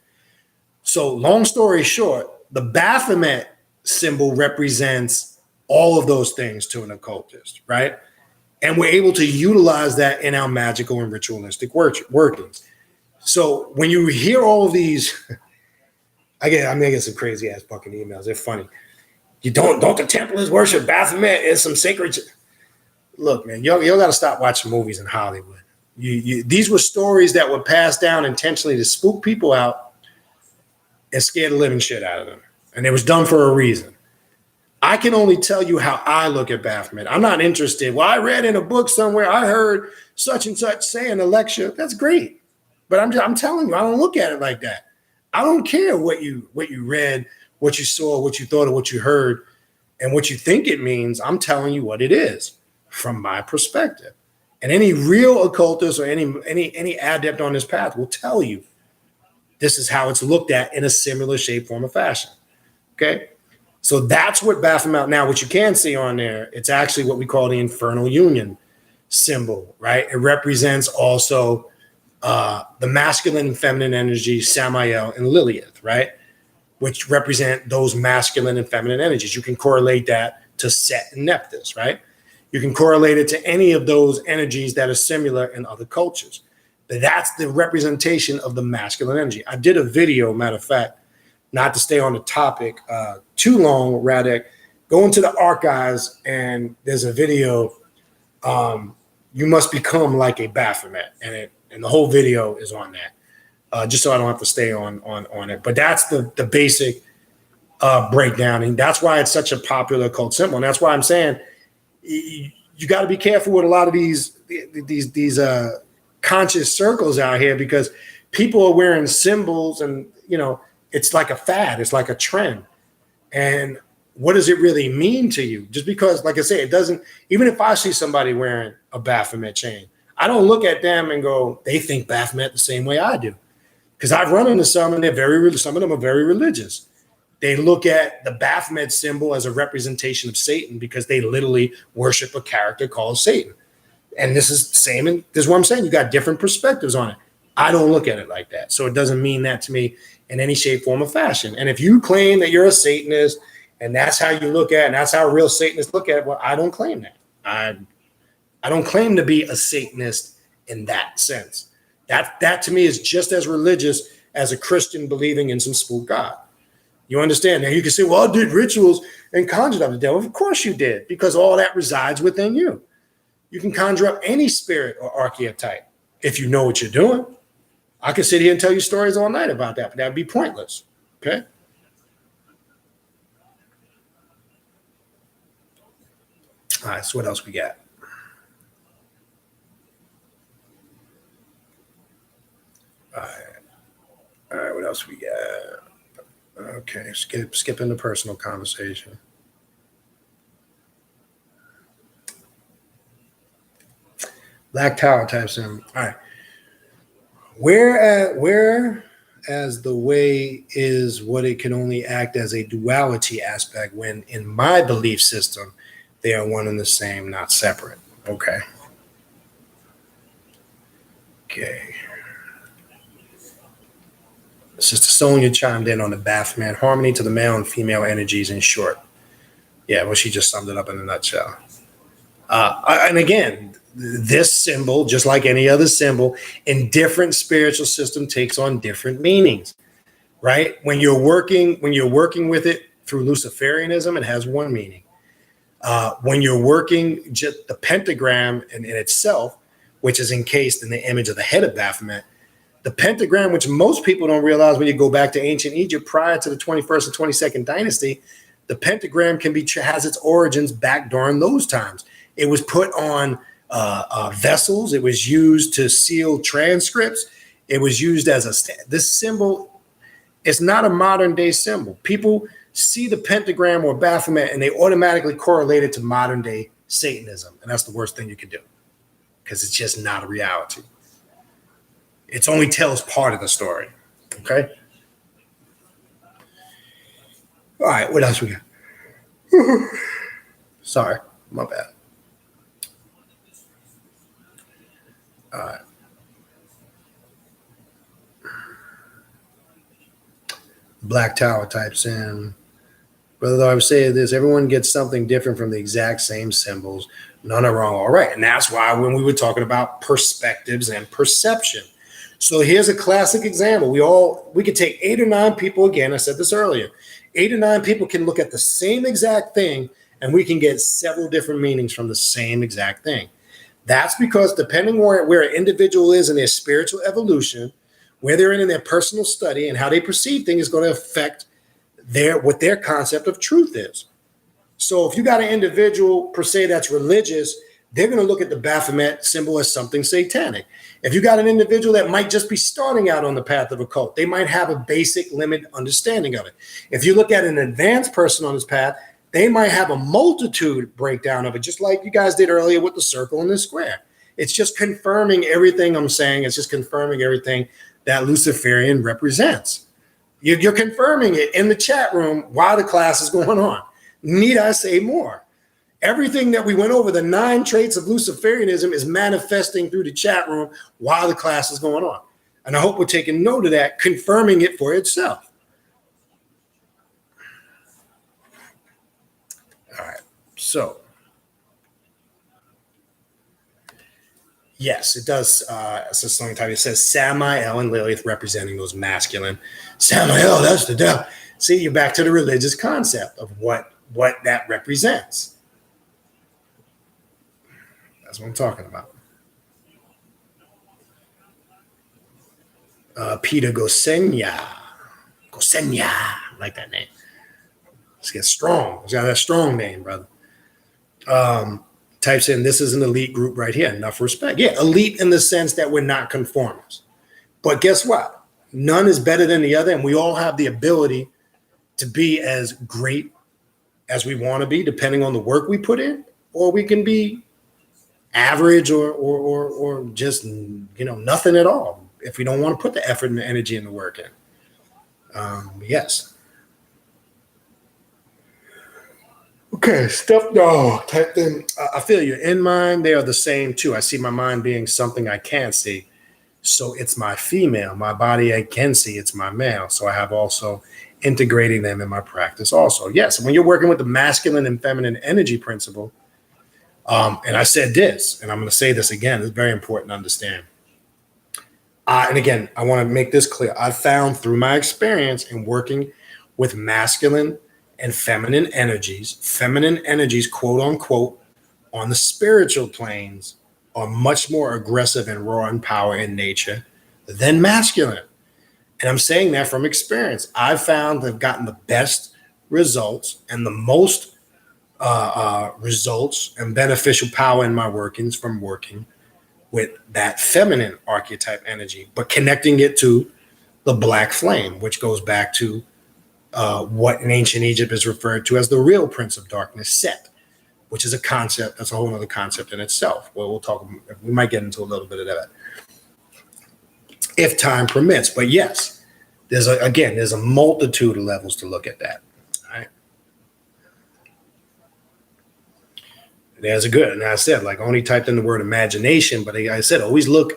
So long story short, the Baphomet symbol represents all of those things to an occultist, right? And we're able to utilize that in our magical and ritualistic workings. So when you hear all of these, I get some crazy ass fucking emails. They're funny. You don't the Templars worship Baphomet as some sacred? Look, man, y'all got to stop watching movies in Hollywood. These were stories that were passed down intentionally to spook people out and scare the living shit out of them, and it was done for a reason. I can only tell you how I look at Baphomet. I'm not interested. Well, I read in a book somewhere, I heard such and such say in a lecture. That's great, but I'm telling you, I don't look at it like that. I don't care what you read, what you saw, what you thought, or what you heard, and what you think it means. I'm telling you what it is from my perspective. And any real occultist or any adept on this path will tell you this is how it's looked at in a similar shape, form, or fashion. Okay? So that's what Baphomet. Now, what you can see on there, it's actually what we call the Infernal Union symbol, right? It represents also the masculine and feminine energy, Samael and Lilith, right? Which represent those masculine and feminine energies. You can correlate that to Set and Nephthys, right? You can correlate it to any of those energies that are similar in other cultures. But that's the representation of the masculine energy. I did a video, matter of fact, not to stay on the topic too long, Radek, go into the archives and there's a video, you must become like a Baphomet. And the whole video is on that. Just so I don't have to stay on it. But that's the basic breakdown. And that's why it's such a popular cult symbol. And that's why I'm saying you got to be careful with a lot of these conscious circles out here, because people are wearing symbols and, it's like a fad. It's like a trend. And what does it really mean to you? Just because, like I say, it doesn't, even if I see somebody wearing a Baphomet chain, I don't look at them and go, they think Baphomet the same way I do. Because I've run into some and some of them are very religious. They look at the Baphomet symbol as a representation of Satan because they literally worship a character called Satan. And this is the same. And this is what I'm saying. You got different perspectives on it. I don't look at it like that. So it doesn't mean that to me in any shape, form, or fashion. And if you claim that you're a Satanist and that's how you look at it, and that's how real Satanists look at it, well, I don't claim that. I don't claim to be a Satanist in that sense. That to me is just as religious as a Christian believing in some spook God. You understand? Now you can say, well, I did rituals and conjured up the devil. Of course you did, because all that resides within you. You can conjure up any spirit or archetype if you know what you're doing. I could sit here and tell you stories all night about that, but that'd be pointless. Okay? All right, so what else we got? All right, what else we got? Okay, skipping the personal conversation. Black Tower type symbol. All right. Whereas the way is what it can only act as a duality aspect, when in my belief system, they are one and the same, not separate. Okay. Sister Sonia chimed in on the Baphomet harmony to the male and female energies in short. Yeah, well, she just summed it up in a nutshell. And again, this symbol, just like any other symbol, in different spiritual system takes on different meanings, right? When you're working with it through Luciferianism, it has one meaning. When you're working just the pentagram in itself, which is encased in the image of the head of Baphomet, the pentagram, which most people don't realize when you go back to ancient Egypt prior to the 21st and 22nd dynasty, the pentagram has its origins back during those times. It was put on vessels. It was used to seal transcripts. It was used as this symbol. It's not a modern day symbol. People see the pentagram or Baphomet and they automatically correlate it to modern day Satanism. And that's the worst thing you could do, because it's just not a reality. It only tells part of the story. Okay. All right. What else we got? Sorry. My bad. All right. Black Tower types in. Brother, though I would say this, everyone gets something different from the exact same symbols. None are wrong. All right. And that's why when we were talking about perspectives and perception. So here's a classic example. We could take 8 or 9 people, again, I said this earlier. 8 or 9 people can look at the same exact thing, and we can get several different meanings from the same exact thing. That's because depending where an individual is in their spiritual evolution, where they're in their personal study, and how they perceive things is going to affect what their concept of truth is. So if you got an individual per se that's religious, they're going to look at the Baphomet symbol as something satanic. If you got an individual that might just be starting out on the path of occult, they might have a basic limited understanding of it. If you look at an advanced person on this path, they might have a multitude breakdown of it, just like you guys did earlier with the circle and the square. It's just confirming everything I'm saying. It's just confirming everything that Luciferian represents. You're confirming it in the chat room while the class is going on. Need I say more? Everything that we went over, the 9 traits of Luciferianism, is manifesting through the chat room while the class is going on. And I hope we're taking note of that, confirming it for itself. All right. So, yes, it does. It says Samael and Lilith representing those masculine. Samael, that's the devil. See, you're back to the religious concept of what that represents. That's what I'm talking about. Peter Gosenya. I like that name. Let's get strong. It's got that strong name, brother. Types in, this is an elite group right here. Enough respect. Yeah, elite in the sense that we're not conformists. But guess what? None is better than the other, and we all have the ability to be as great as we want to be, depending on the work we put in, or we can be average or just nothing at all if we don't want to put the effort and the energy and the work in. Yes. Okay, stuffed dog type thing. I feel you. In mind, they are the same too. I see my mind being something I can't see. So it's my female. My body I can see, it's my male. So I have also integrating them in my practice also. Yes, when you're working with the masculine and feminine energy principle, and I said this, and I'm going to say this again, it's very important to understand. And again, I want to make this clear. I found through my experience in working with masculine and feminine energies, quote unquote, on the spiritual planes are much more aggressive and raw in power in nature than masculine. And I'm saying that from experience. I've found I've gotten the best results and the most results and beneficial power in my workings from working with that feminine archetype energy, but connecting it to the black flame, which goes back to what in ancient Egypt is referred to as the real prince of darkness, Set, which is a concept. That's a whole other concept in itself. Well, we might get into a little bit of that if time permits. But yes, there's a multitude of levels to look at that. All right. There's a good, and I said, like, only typed in the word imagination, but I said, always look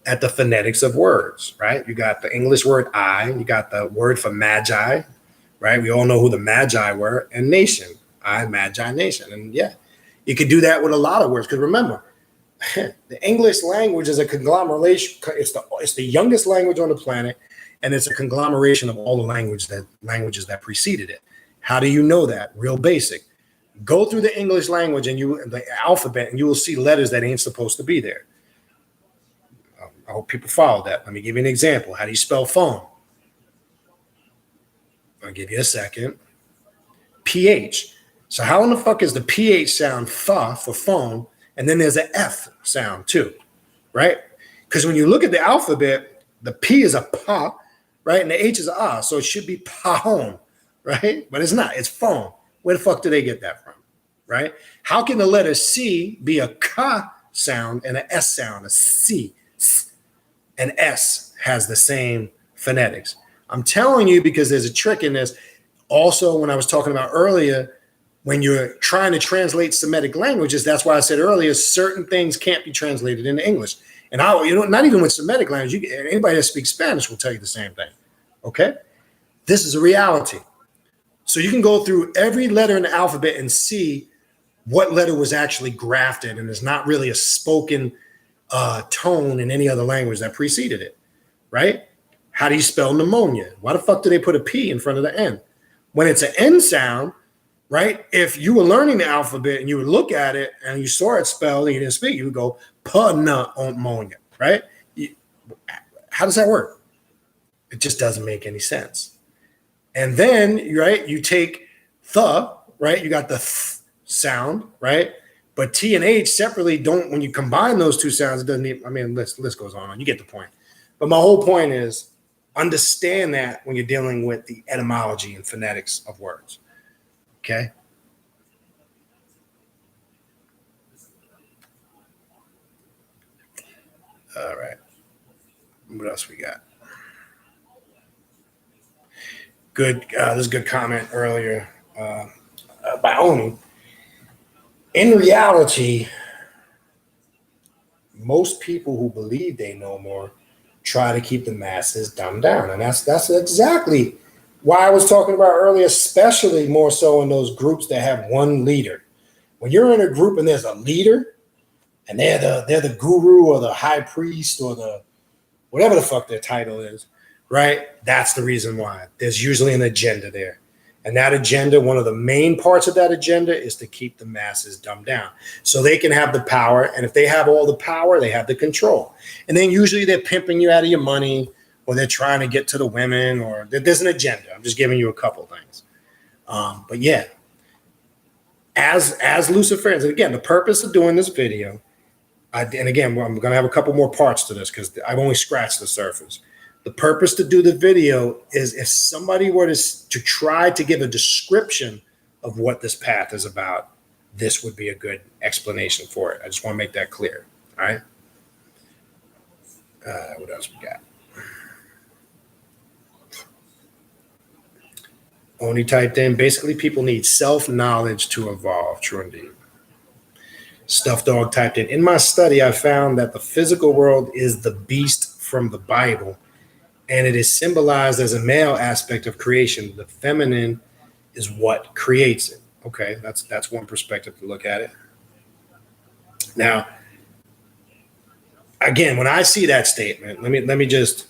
at the phonetics of words, right? You got the English word I, you got the word for magi, right? We all know who the magi were, and nation, I, magi, nation. And yeah, you could do that with a lot of words. Because remember, the English language is a conglomeration. It's the youngest language on the planet, and it's a conglomeration of all the languages that preceded it. How do you know that? Real basic. Go through the English language and the alphabet, and you will see letters that ain't supposed to be there. I hope people follow that. Let me give you an example. How do you spell phone? I'll give you a second. PH. So how in the fuck is the PH sound for phone, and then there's an F sound too, right? Because when you look at the alphabet, the P is a pa, right? And the H is a ah, so it should be pahome, right? But it's not. It's phone. Where the fuck do they get that from, right? How can the letter C be a ka sound and an S sound, a C? And S has the same phonetics. I'm telling you because there's a trick in this. Also, when I was talking about earlier, when you're trying to translate Semitic languages, that's why I said earlier, certain things can't be translated into English. And not even with Semitic language, anybody that speaks Spanish will tell you the same thing. Okay? This is a reality. So you can go through every letter in the alphabet and see what letter was actually grafted, and there's not really a spoken tone in any other language that preceded it, right? How do you spell pneumonia? Why the fuck do they put a P in front of the N? When it's an N sound, right? If you were learning the alphabet and you would look at it and you saw it spelled and you didn't speak, you would go pneumonia, right? How does that work? It just doesn't make any sense. And then, right, you take the, right? You got the th sound, right? But T and H separately don't, when you combine those two sounds, it doesn't even, I mean, list goes on. You get the point. But my whole point is understand that when you're dealing with the etymology and phonetics of words. Okay. All right. What else we got? Good. There's a good comment earlier by Oni. In reality, most people who believe they know more try to keep the masses dumbed down. And that's exactly why I was talking about earlier, especially more so in those groups that have one leader. When you're in a group and there's a leader and they're the guru or the high priest or the whatever the fuck their title is, right? That's the reason why. There's usually an agenda there. And that agenda, one of the main parts of that agenda is to keep the masses dumbed down so they can have the power. And if they have all the power, they have the control. And then usually they're pimping you out of your money, or they're trying to get to the women, or there's an agenda. I'm just giving you a couple things. But yeah, as Luciferians, and again, the purpose of doing this video, and again, I'm going to have a couple more parts to this because I've only scratched the surface. The purpose to do the video is if somebody were to try to give a description of what this path is about, this would be a good explanation for it. I just want to make that clear. All right. What else we got? Only typed in, basically people need self-knowledge to evolve. True indeed. Stuffed Dog typed in my study, I found that the physical world is the beast from the Bible, and it is symbolized as a male aspect of creation. The feminine is what creates it. Okay, that's one perspective to look at it. Now, again, when I see that statement, let me just,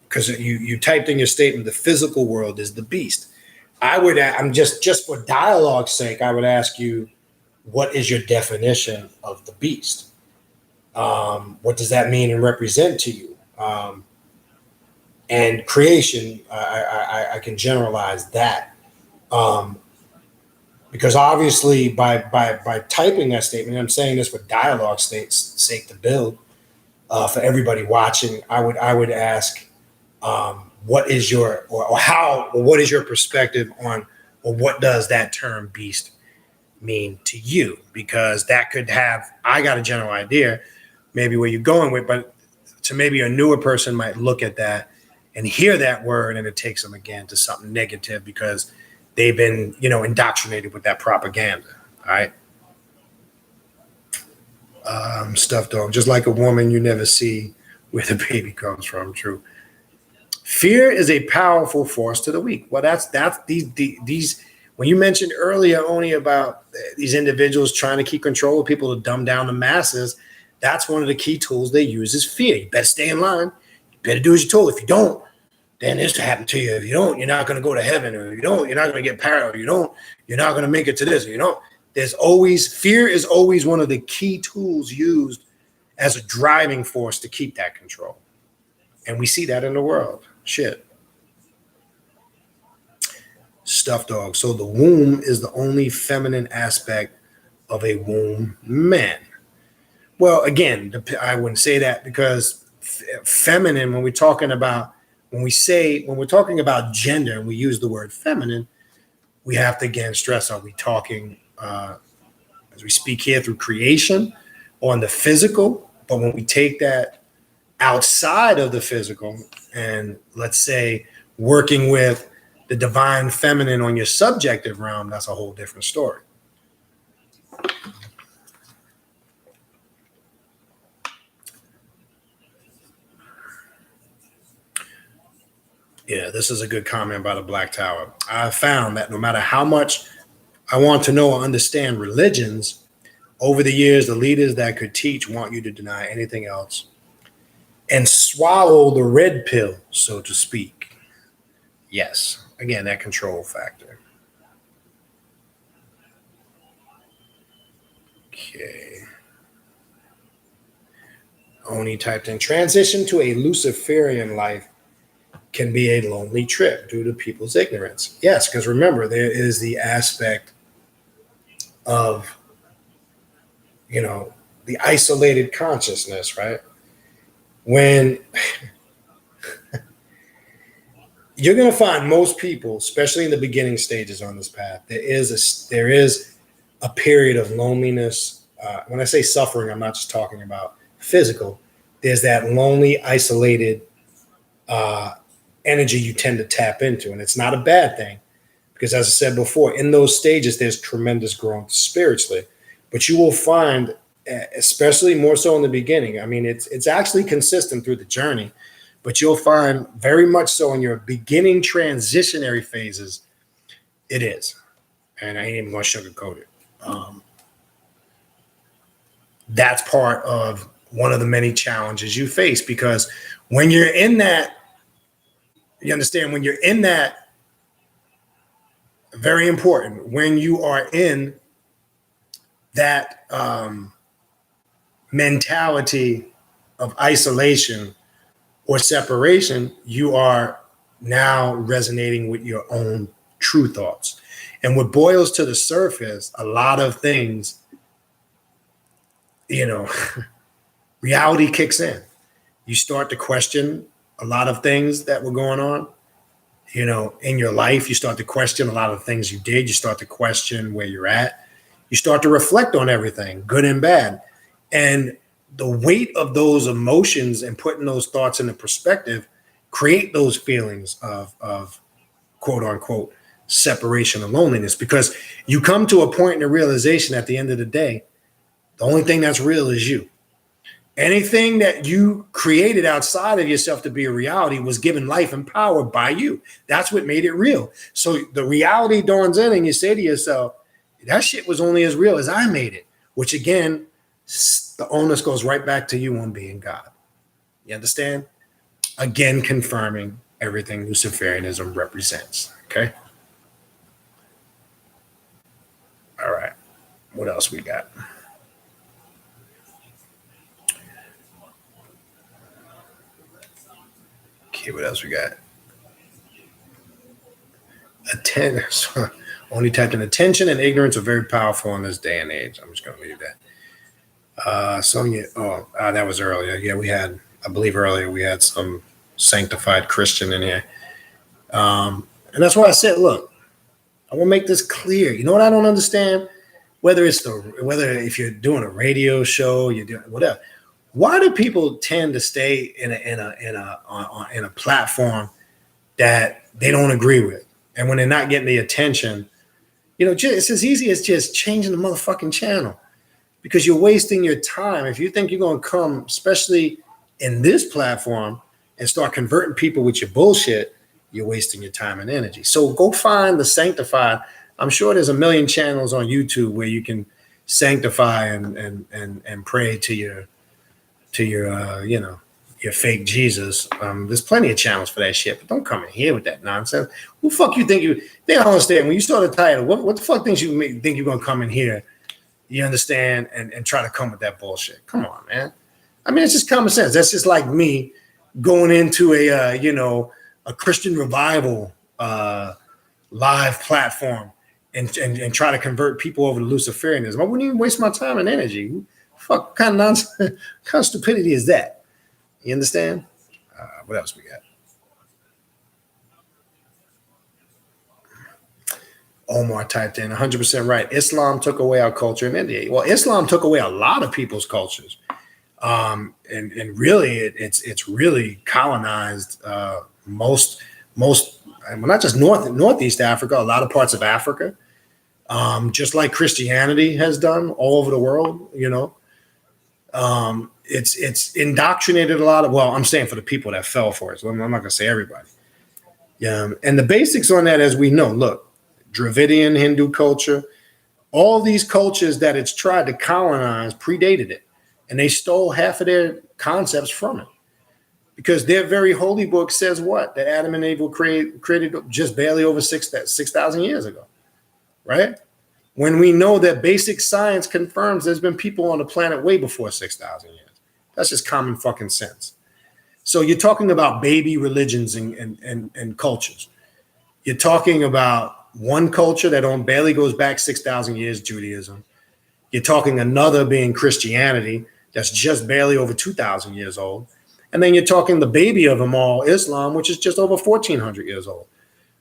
because you typed in your statement, the physical world is the beast. I'm just for dialogue's sake, I would ask you, what is your definition of the beast? What does that mean and represent to you? And creation, I can generalize that. Because obviously by typing that statement, I'm saying this for dialogue's sake to build, for everybody watching, I would ask, what is your what is your perspective on, or what does that term beast mean to you? Because that could have, I got a general idea, maybe where you're going with, but to maybe a newer person might look at that and hear that word and it takes them again to something negative because they've been, indoctrinated with that propaganda. All right. Stuffed dog, just like a woman, you never see where the baby comes from. True. Fear is a powerful force to the weak. Well, that's these. When you mentioned earlier only about these individuals trying to keep control of people to dumb down the masses, that's one of the key tools they use is fear. You better stay in line. You better do as you're told. If you don't, then this will happen to you. If you don't, you're not going to go to heaven. Or if you don't, you're not going to get power. Or you don't, you're not going to make it to this. Or you don't. Fear is always one of the key tools used as a driving force to keep that control. And we see that in the world. Shit. Stuffed dog. So the womb is the only feminine aspect of a womb man. Well, again, I wouldn't say that because feminine, when we're talking about gender and we use the word feminine, we have to again stress, are we talking as we speak here through creation on the physical? But when we take that outside of the physical and let's say working with the divine feminine on your subjective realm, that's a whole different story. Yeah, this is a good comment by the Black Tower. I found that no matter how much I want to know or understand religions, over the years, the leaders that could teach want you to deny anything else and swallow the red pill, so to speak. Yes, again, that control factor. Okay. Oni typed in, transition to a Luciferian life can be a lonely trip due to people's ignorance. Yes, because remember, there is the aspect of, the isolated consciousness, right? When you're going to find most people, especially in the beginning stages on this path, there is a period of loneliness. When I say suffering, I'm not just talking about physical. There's that lonely, isolated energy you tend to tap into. And it's not a bad thing because, as I said before, in those stages, there's tremendous growth spiritually. But you will find, especially more so in the beginning, I mean, it's actually consistent through the journey, but you'll find very much so in your beginning transitionary phases, it is. And I ain't even going to sugarcoat it. That's part of one of the many challenges you face, because when you're in that, you understand, when you're in that, very important, when you are in that mentality of isolation or separation, you are now resonating with your own true thoughts. And what boils to the surface, a lot of things, reality kicks in. You start to question a lot of things that were going on, in your life. You start to question a lot of things you did. You start to question where you're at. You start to reflect on everything, good and bad. And the weight of those emotions and putting those thoughts into perspective create those feelings of quote unquote separation and loneliness, because you come to a point in the realization at the end of the day, the only thing that's real is you. Anything that you created outside of yourself to be a reality was given life and power by you. That's what made it real. So the reality dawns in and you say to yourself, that shit was only as real as I made it, which again, the onus goes right back to you on being God. You understand? Again, confirming everything Luciferianism represents. Okay. All right. What else we got? Okay, what else we got? Only typed in attention and ignorance are very powerful in this day and age. I'm just going to leave that. Sonia, that was earlier. Yeah, I believe earlier we had some sanctified Christian in here. And that's why I said, look, I want to make this clear. You know what I don't understand? Whether if you're doing a radio show, you're doing whatever. Why do people tend to stay in a platform that they don't agree with? And when they're not getting the attention, it's as easy as just changing the motherfucking channel, because you're wasting your time. If you think you're going to come, especially in this platform, and start converting people with your bullshit, you're wasting your time and energy. So go find the sanctified. I'm sure there's a million channels on YouTube where you can sanctify and pray to your fake Jesus. There's plenty of channels for that shit, but don't come in here with that nonsense. Who the fuck you think you? They don't understand. When you saw the title, what the fuck think you're gonna come in here? You understand, and try to come with that bullshit. Come on, man. I mean, it's just common sense. That's just like me going into a Christian revival live platform and try to convert people over to Luciferianism. I wouldn't even waste my time and energy. Fuck kind of nonsense, what kind of stupidity is that? You understand? What else we got? Omar typed in 100% right. Islam took away our culture in India. Well, Islam took away a lot of people's cultures. And really it's really colonized most well, not just Northeast Africa, a lot of parts of Africa, just like Christianity has done all over the world, it's indoctrinated a lot of, well, I'm saying for the people that fell for it. So I'm not going to say everybody. Yeah. And the basics on that, as we know, look, Dravidian Hindu culture, all these cultures that it's tried to colonize predated it. And they stole half of their concepts from it. Because their very holy book says what? That Adam and Eve were created just barely over 6,000 years ago, right? When we know that basic science confirms there's been people on the planet way before 6,000 years. That's just common fucking sense. So you're talking about baby religions and cultures. You're talking about one culture that barely goes back 6,000 years, Judaism. You're talking another being Christianity that's just barely over 2,000 years old. And then you're talking the baby of them all, Islam, which is just over 1,400 years old.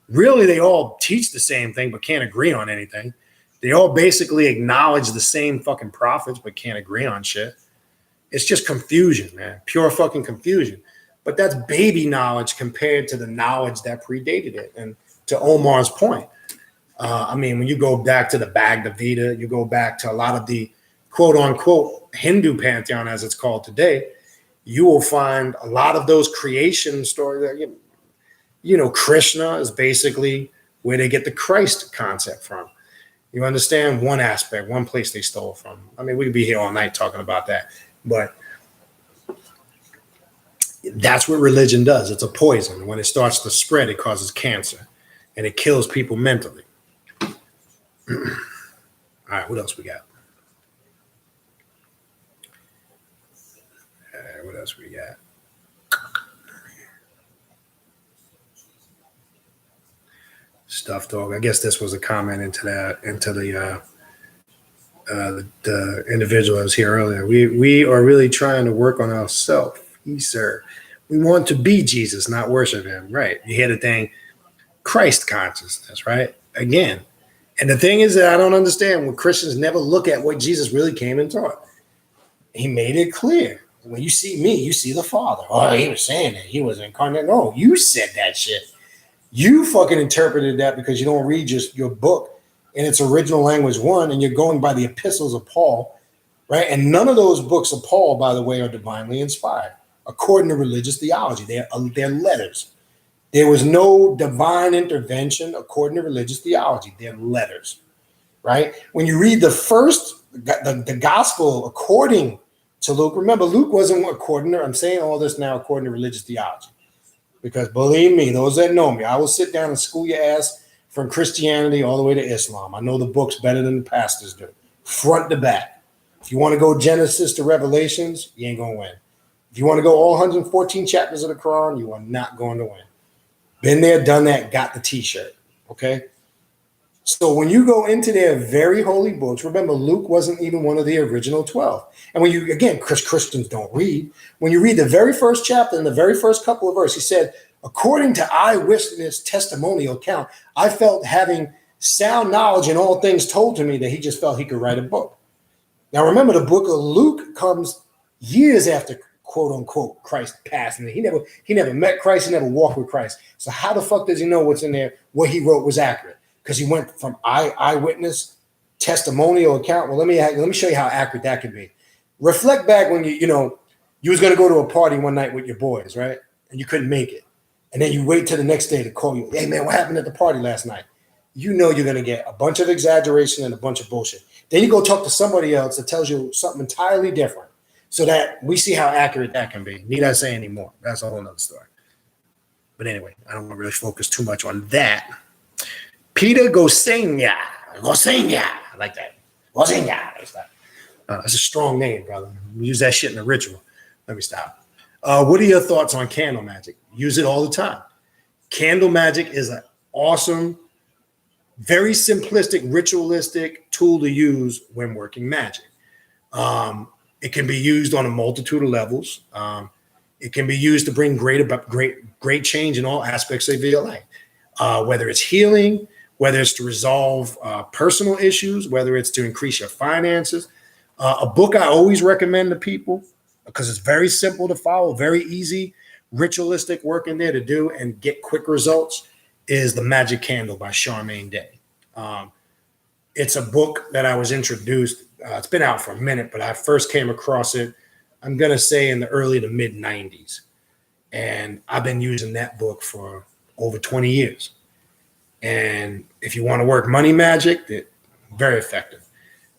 Really, they all teach the same thing, but can't agree on anything. They all basically acknowledge the same fucking prophets, but can't agree on shit. It's just confusion, man. Pure fucking confusion. But that's baby knowledge compared to the knowledge that predated it. And to Omar's point, when you go back to the Bhagavad Gita, you go back to a lot of the quote unquote Hindu pantheon, as it's called today, you will find a lot of those creation stories. Krishna is basically where they get the Christ concept from. You understand? One aspect, one place they stole from. We could be here all night talking about that. But that's what religion does. It's a poison. When it starts to spread, it causes cancer. And it kills people mentally. All right, what else we got? What else we got? Stuff dog. I guess this was a comment into the individual that was here earlier. We are really trying to work on ourselves. Sir, we want to be Jesus, not worship him. Right. You hear the thing, Christ consciousness, right? Again. And the thing is that I don't understand when Christians never look at what Jesus really came and taught. He made it clear. When you see me, you see the Father. Oh, he was saying that he was incarnate. No, you said that shit. You fucking interpreted that because you don't read your book in its original language, one, and you're going by the epistles of Paul, right? And none of those books of Paul, by the way, are divinely inspired, according to religious theology. They're letters. There was no divine intervention according to religious theology. They're letters, right? When you read the gospel according to Luke, remember, Luke wasn't I'm saying all this now according to religious theology. Because believe me, those that know me, I will sit down and school your ass from Christianity all the way to Islam. I know the books better than the pastors do, front to back. If you want to go Genesis to Revelations, you ain't going to win. If you want to go all 114 chapters of the Quran, you are not going to win. Been there, done that, got the t-shirt, okay? So when you go into their very holy books, remember, Luke wasn't even one of the original 12. And when you, again, Christians don't read, when you read the very first chapter and the very first couple of verses, he said, according to eyewitness testimonial account, I felt having sound knowledge in all things told to me that he just felt he could write a book. Now, remember, the book of Luke comes years after, quote unquote, Christ passed. And he never met Christ. He never walked with Christ. So how the fuck does he know what's in there? What he wrote was accurate. Because he went from eyewitness testimonial account. Well, let me show you how accurate that could be. Reflect back when you was going to go to a party one night with your boys, right? And you couldn't make it. And then you wait till the next day to call you. Hey, man, what happened at the party last night? You know you're going to get a bunch of exaggeration and a bunch of bullshit. Then you go talk to somebody else that tells you something entirely different so that we see how accurate that can be. Need I say any more? That's a whole nother story. But anyway, I don't want to really focus too much on that. Peter Gosenia. I like that. Gosenia. That's a strong name, brother. We use that shit in the ritual. Let me stop. What are your thoughts on candle magic? Use it all the time. Candle magic is an awesome, very simplistic, ritualistic tool to use when working magic. It can be used on a multitude of levels. It can be used to bring great change in all aspects of your life, whether it's healing, whether it's to resolve personal issues, whether it's to increase your finances. A book I always recommend to people, because it's very simple to follow, very easy ritualistic work in there to do and get quick results, is The Magic Candle by Charmaine Day. It's a book that I was introduced. It's been out for a minute, but I first came across it, I'm going to say in the early to mid 90s. And I've been using that book for over 20 years. And if you want to work money magic, it's very effective.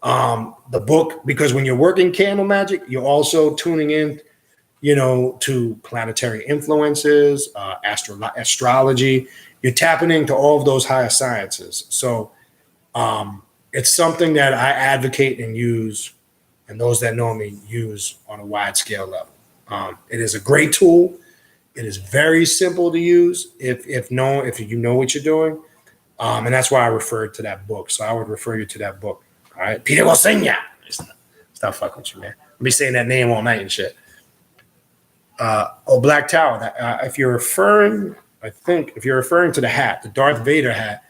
The book, because when you're working candle magic, you're also tuning in, to planetary influences, astrology. You're tapping into all of those higher sciences. So it's something that I advocate and use, and those that know me use on a wide scale level. It is a great tool. It is very simple to use if you know what you're doing. And that's why I referred to that book. So I would refer you to that book. All right. Peter will sing ya. Stop fucking with you, man. I'll be saying that name all night and shit. Black Tower. If you're referring to the hat, the Darth Vader hat,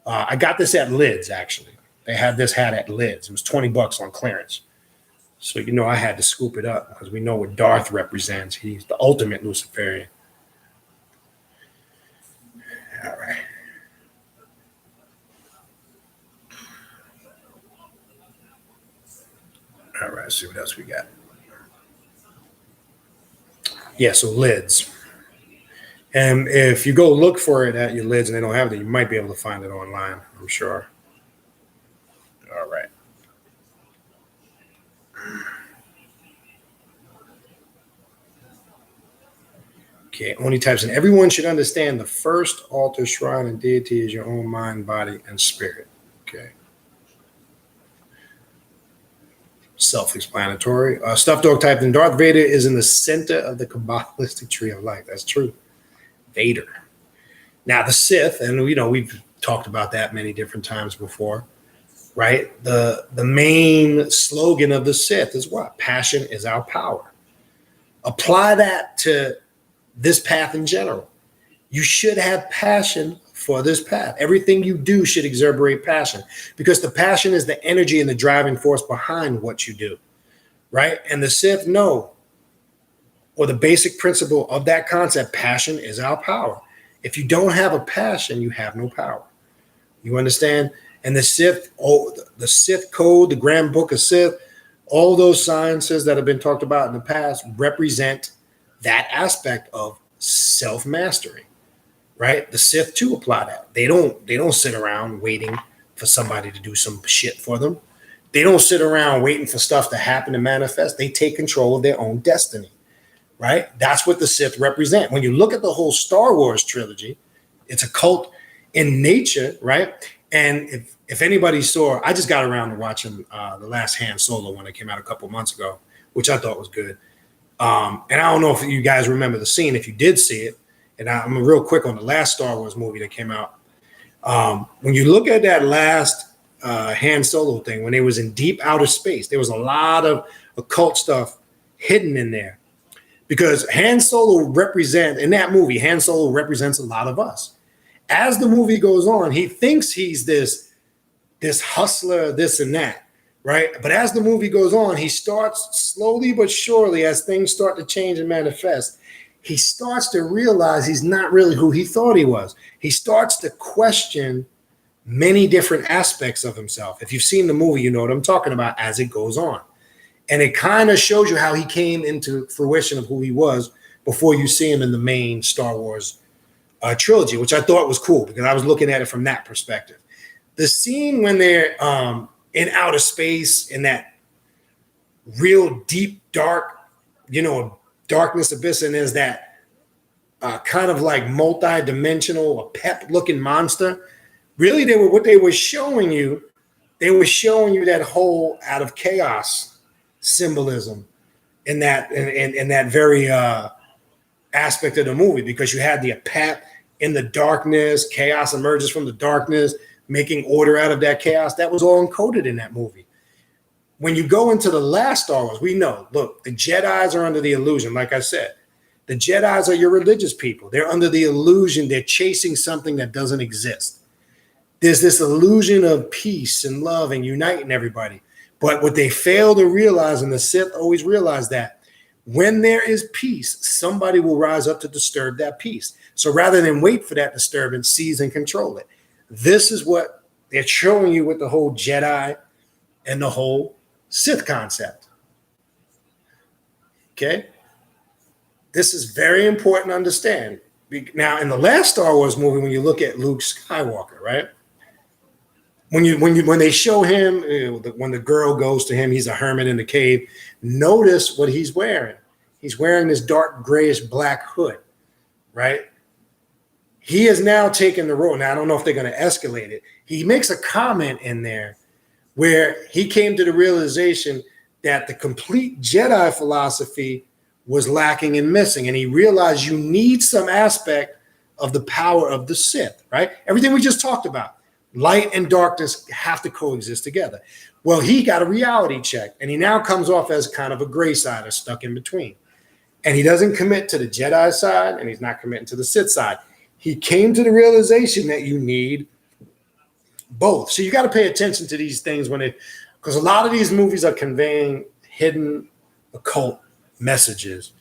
I got this at Lids, actually. They had this hat at Lids. It was $20 on clearance. So, I had to scoop it up because we know what Darth represents. He's the ultimate Luciferian. All right. All right, let's see what else we got. Yeah, so Lids. And if you go look for it at your Lids and they don't have it, you might be able to find it online, I'm sure. All right. Okay, only types in. Everyone should understand the first altar, shrine, and deity is your own mind, body, and spirit. Okay. Self-explanatory. Stuffed dog type in. Darth Vader is in the center of the Kabbalistic tree of life. That's true. Vader. Now the Sith, and we've talked about that many different times before, right? The main slogan of the Sith is what? Passion is our power. Apply that to this path in general. You should have passion for this path. Everything you do should exuberate passion, because the passion is the energy and the driving force behind what you do, right? And the Sith know, or the basic principle of that concept, passion is our power. If you don't have a passion, you have no power. You understand? And the Sith code, the Grand Book of Sith, all those sciences that have been talked about in the past represent that aspect of self-mastery. Right? The Sith too apply that. They don't sit around waiting for somebody to do some shit for them. They don't sit around waiting for stuff to happen and manifest. They take control of their own destiny. Right? That's what the Sith represent. When you look at the whole Star Wars trilogy, it's a cult in nature, right? And if anybody saw, I just got around to watching the last Han Solo when it came out a couple months ago, which I thought was good. And I don't know if you guys remember the scene. If you did see it, and I'm real quick on the last Star Wars movie that came out. When you look at that last Han Solo thing, when they was in deep outer space, there was a lot of occult stuff hidden in there. Because Han Solo in that movie, Han Solo represents a lot of us. As the movie goes on, he thinks he's this hustler, this and that, right? But as the movie goes on, he starts slowly but surely, as things start to change and manifest, he starts to realize he's not really who he thought he was. He starts to question many different aspects of himself. If you've seen the movie, you know what I'm talking about as it goes on. And it kind of shows you how he came into fruition of who he was before you see him in the main Star Wars trilogy, which I thought was cool because I was looking at it from that perspective. The scene when they're in outer space in that real deep, dark, darkness abyss, and there's that kind of like multi-dimensional, a pep-looking monster. Really, what they were showing you that whole out of chaos symbolism in that very aspect of the movie, because you had the pep in the darkness, chaos emerges from the darkness, making order out of that chaos. That was all encoded in that movie. When you go into the last Star Wars, we know, look, the Jedis are under the illusion. Like I said, the Jedis are your religious people. They're under the illusion. They're chasing something that doesn't exist. There's this illusion of peace and love and uniting everybody. But what they fail to realize, and the Sith always realize that, When there is peace, somebody will rise up to disturb that peace. So rather than wait for that disturbance, seize and control it. This is what they're showing you with the whole Jedi and the whole Sith concept. Okay? This is very important to understand. Now, in the last Star Wars movie, when you look at Luke Skywalker, right? When they show him, when the girl goes to him, he's a hermit in the cave. Notice what he's wearing. He's wearing this dark grayish black hood, right? He has now taken the role. Now, I don't know if they're going to escalate it. He makes a comment in there where he came to the realization that the complete Jedi philosophy was lacking and missing. And he realized you need some aspect of the power of the Sith, right? Everything we just talked about. Light and darkness have to coexist together. Well, he got a reality check, and he now comes off as kind of a gray side or stuck in between. And he doesn't commit to the Jedi side, and he's not committing to the Sith side. He came to the realization that you need both. So you got to pay attention to these things because a lot of these movies are conveying hidden occult messages.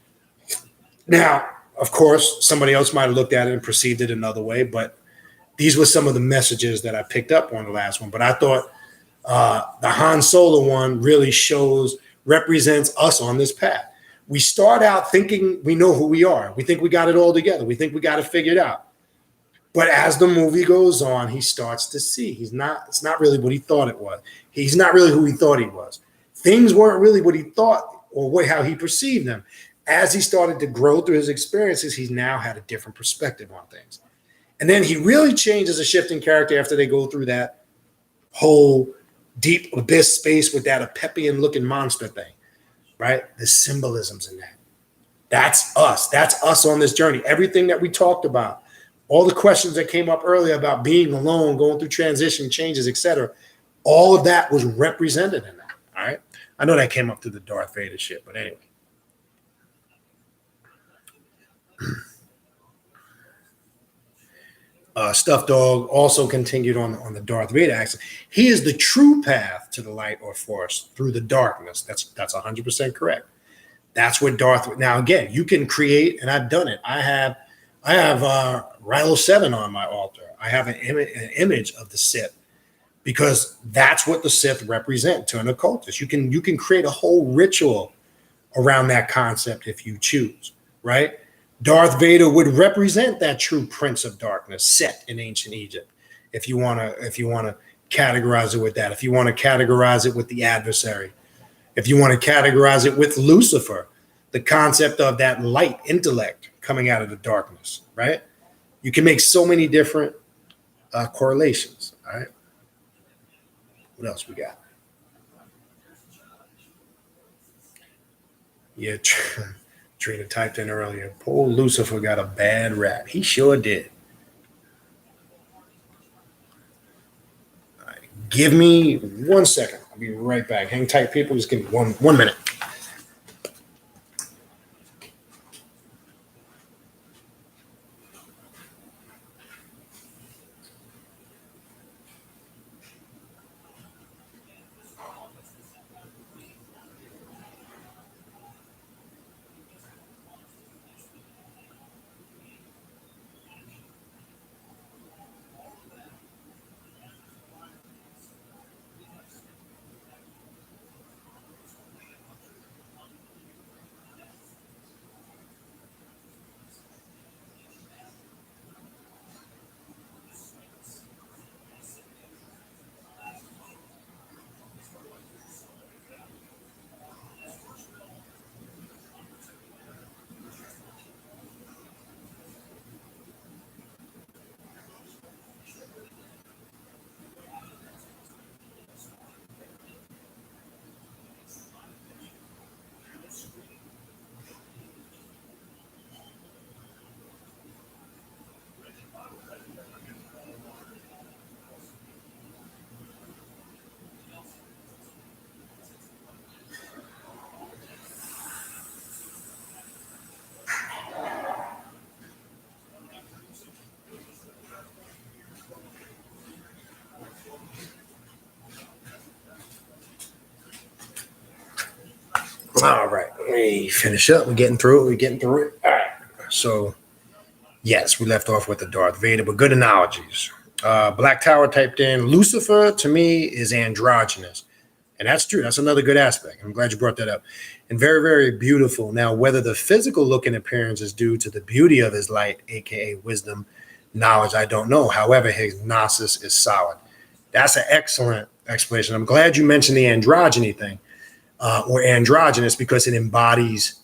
Now, of course, somebody else might have looked at it and perceived it another way, but these were some of the messages that I picked up on the last one. But I thought the Han Solo one really represents us on this path. We start out thinking we know who we are. We think we got it all together. We think we got it figured out. But as the movie goes on, he starts to see it's not really what he thought it was. He's not really who he thought he was. Things weren't really what he thought or how he perceived them. As he started to grow through his experiences, he's now had a different perspective on things. And then he really changes a shifting character after they go through that whole deep abyss space with that Apepian looking monster thing, right? The symbolisms in that. That's us. That's us on this journey. Everything that we talked about, all the questions that came up earlier about being alone, going through transition, changes, etc. All of that was represented in that. All right. I know that came up through the Darth Vader shit, but anyway. Stuffed Dog also continued on the Darth Vader axis. He is the true path to the light or force through the darkness. That's 100% correct. That's what Darth. Now again, you can create, and I've done it. I have Rilo 7 on my altar. I have an image of the Sith because that's what the Sith represent to an occultist. You can create a whole ritual around that concept if you choose, right? Darth Vader would represent that true Prince of Darkness set in ancient Egypt. If you want to categorize it with that, if you want to categorize it with the Adversary, if you want to categorize it with Lucifer, the concept of that light intellect coming out of the darkness, right? You can make so many different correlations. All right. What else we got? Yeah. Trina typed in earlier, poor Lucifer got a bad rap. He sure did. All right, give me 1 second. I'll be right back. Hang tight, people. Just give me one minute. All right, let me finish up. We're getting through it. All right. So, yes, we left off with the Darth Vader, but good analogies. Black Tower typed in, Lucifer to me is androgynous. And that's true. That's another good aspect. I'm glad you brought that up. And very, very beautiful. Now, whether the physical look and appearance is due to the beauty of his light, aka wisdom, knowledge, I don't know. However, his gnosis is solid. That's an excellent explanation. I'm glad you mentioned the androgyny thing, or androgynous, because it embodies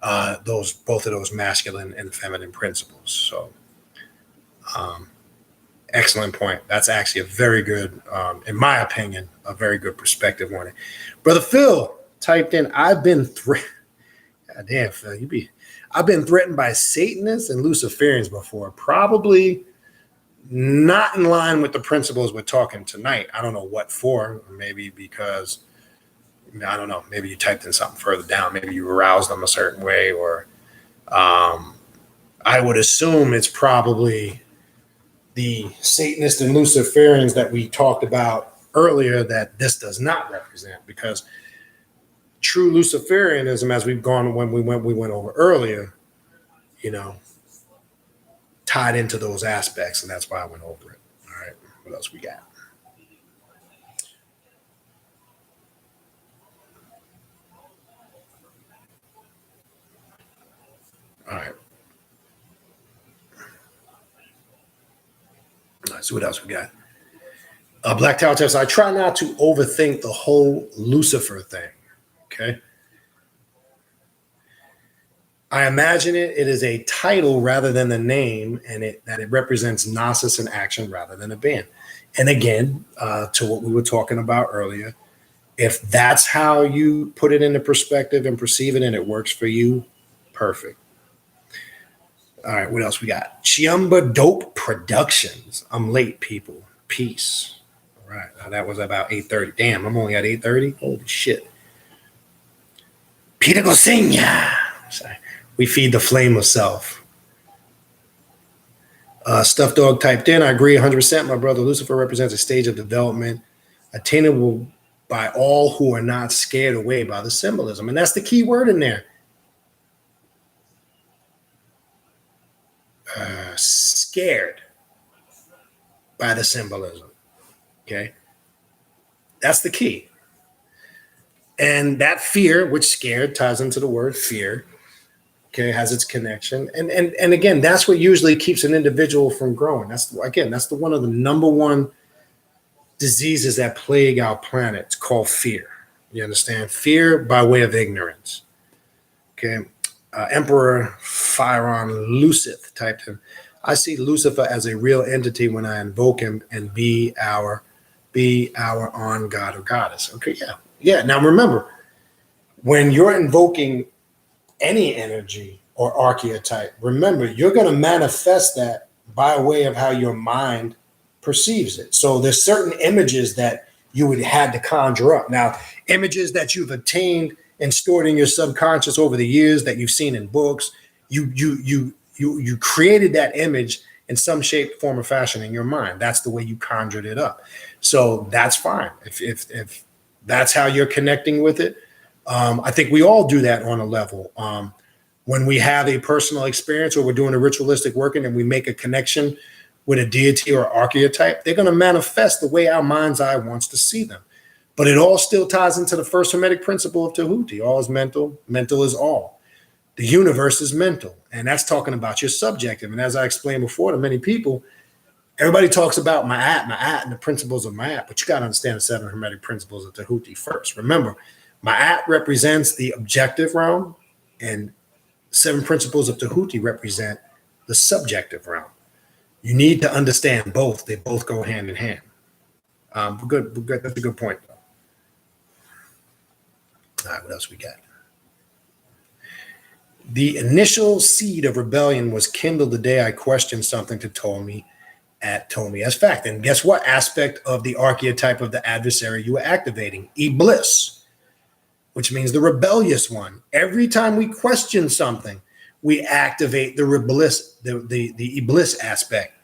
both of those masculine and feminine principles. So, excellent point. That's actually a very good, in my opinion, a very good perspective on it. Brother Phil typed in, I've been threatened. God damn, Phil, I've been threatened by Satanists and Luciferians before. Probably not in line with the principles we're talking tonight. I don't know what for. Maybe because, I don't know, maybe you typed in something further down. Maybe you aroused them a certain way, or I would assume it's probably the Satanists and Luciferians that we talked about earlier that this does not represent, because true Luciferianism, as we went over earlier, tied into those aspects, and that's why I went over it. All right, what else we got? All right. Let's see what else we got. Black Tower test. I try not to overthink the whole Lucifer thing. Okay. I imagine it is a title rather than the name, and that it represents gnosis in action rather than a band. And again, to what we were talking about earlier, if that's how you put it into perspective and perceive it and it works for you, perfect. All right, what else we got? Chiumba Dope Productions. I'm late, people. Peace. All right, that was about 8:30. Damn, I'm only at 8:30? Holy shit. Peter Gosenya. Sorry. We feed the flame of self. Stuffed Dog typed in, I agree 100%. My brother Lucifer represents a stage of development attainable by all who are not scared away by the symbolism. And that's the key word in there. Scared by the symbolism. Okay. That's the key. And that fear, which scared ties into the word fear, okay, has its connection. And again, that's what usually keeps an individual from growing. That's the one of the number one diseases that plague our planet. It's called fear. You understand? Fear by way of ignorance. Okay. Emperor Phiron Lucif typed in, I see Lucifer as a real entity when I invoke him and be our on god or goddess. Okay, yeah. Yeah. Now remember, when you're invoking any energy or archetype, remember, you're going to manifest that by way of how your mind perceives it. So there's certain images that you would have to conjure up. Now, images that you've obtained and stored in your subconscious over the years that you've seen in books, you created that image in some shape, form, or fashion in your mind. That's the way you conjured it up. So that's fine. If that's how you're connecting with it, I think we all do that on a level. When we have a personal experience or we're doing a ritualistic working and we make a connection with a deity or archetype, they're going to manifest the way our mind's eye wants to see them. But it all still ties into the first Hermetic principle of Tahuti. All is mental. Mental is all. The universe is mental. And that's talking about your subjective. And as I explained before to many people, everybody talks about Ma'at, and the principles of Ma'at. But you got to understand the 7 Hermetic principles of Tahuti first. Remember, Ma'at represents the objective realm, and 7 principles of Tahuti represent the subjective realm. You need to understand both. They both go hand in hand. We're good. That's a good point, though. All right, what else we got? The initial seed of rebellion was kindled the day I questioned something to told me as fact. And guess what aspect of the archetype of the adversary you were activating? Iblis, which means the rebellious one. Every time we question something, we activate the Iblis aspect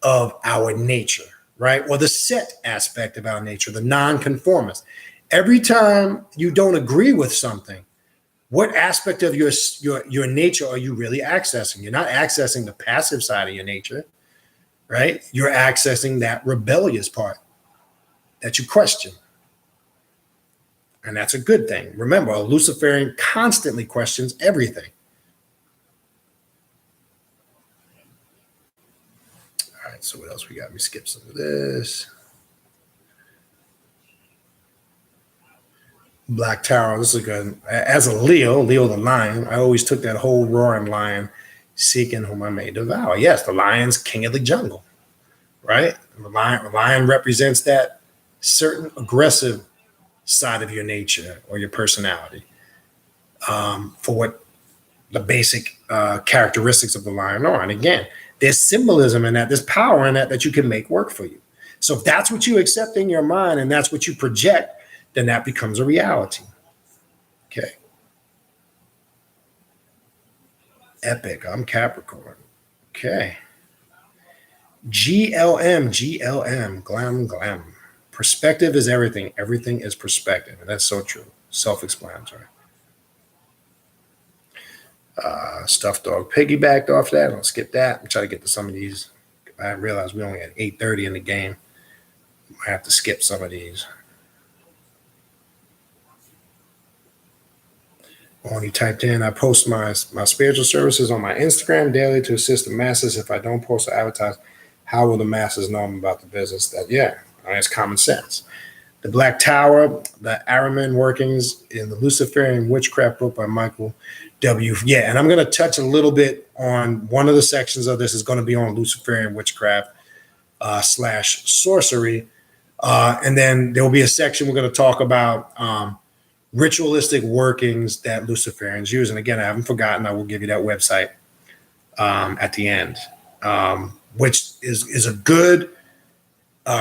of our nature, right? Or the set aspect of our nature, the nonconformist. Every time you don't agree with something, What aspect of your nature are you really accessing? You're not accessing the passive side of your nature, right? You're accessing that rebellious part that you question. And that's a good thing. Remember, a Luciferian constantly questions everything. All right, so what else we got? Let me skip some of this. Black Tower, this is good. As a Leo the lion, I always took that whole roaring lion, seeking whom I may devour. Yes, the lion's king of the jungle, right? The lion represents that certain aggressive side of your nature or your personality, for what the basic characteristics of the lion are. And again, there's symbolism in that, there's power in that you can make work for you. So if that's what you accept in your mind and that's what you project, then that becomes a reality. Okay. Epic. I'm Capricorn. Okay. GLM, glam. Perspective is everything. Everything is perspective. And that's so true. Self-explanatory. Stuffed dog piggybacked off that. I'll skip that. I'm trying to get to some of these. I realized we only had 8:30 in the game. I have to skip some of these. When you typed in, I post my spiritual services on my Instagram daily to assist the masses. If I don't post or advertise, how will the masses know about the business? That's common sense. The Black Tower, the Araman workings in the Luciferian witchcraft book by Michael W. Yeah, and I'm going to touch a little bit on one of the sections of this is going to be on Luciferian witchcraft / sorcery. And then there will be a section we're going to talk about ritualistic workings that Luciferians use. And again, I haven't forgotten. I will give you that website at the end, which is a good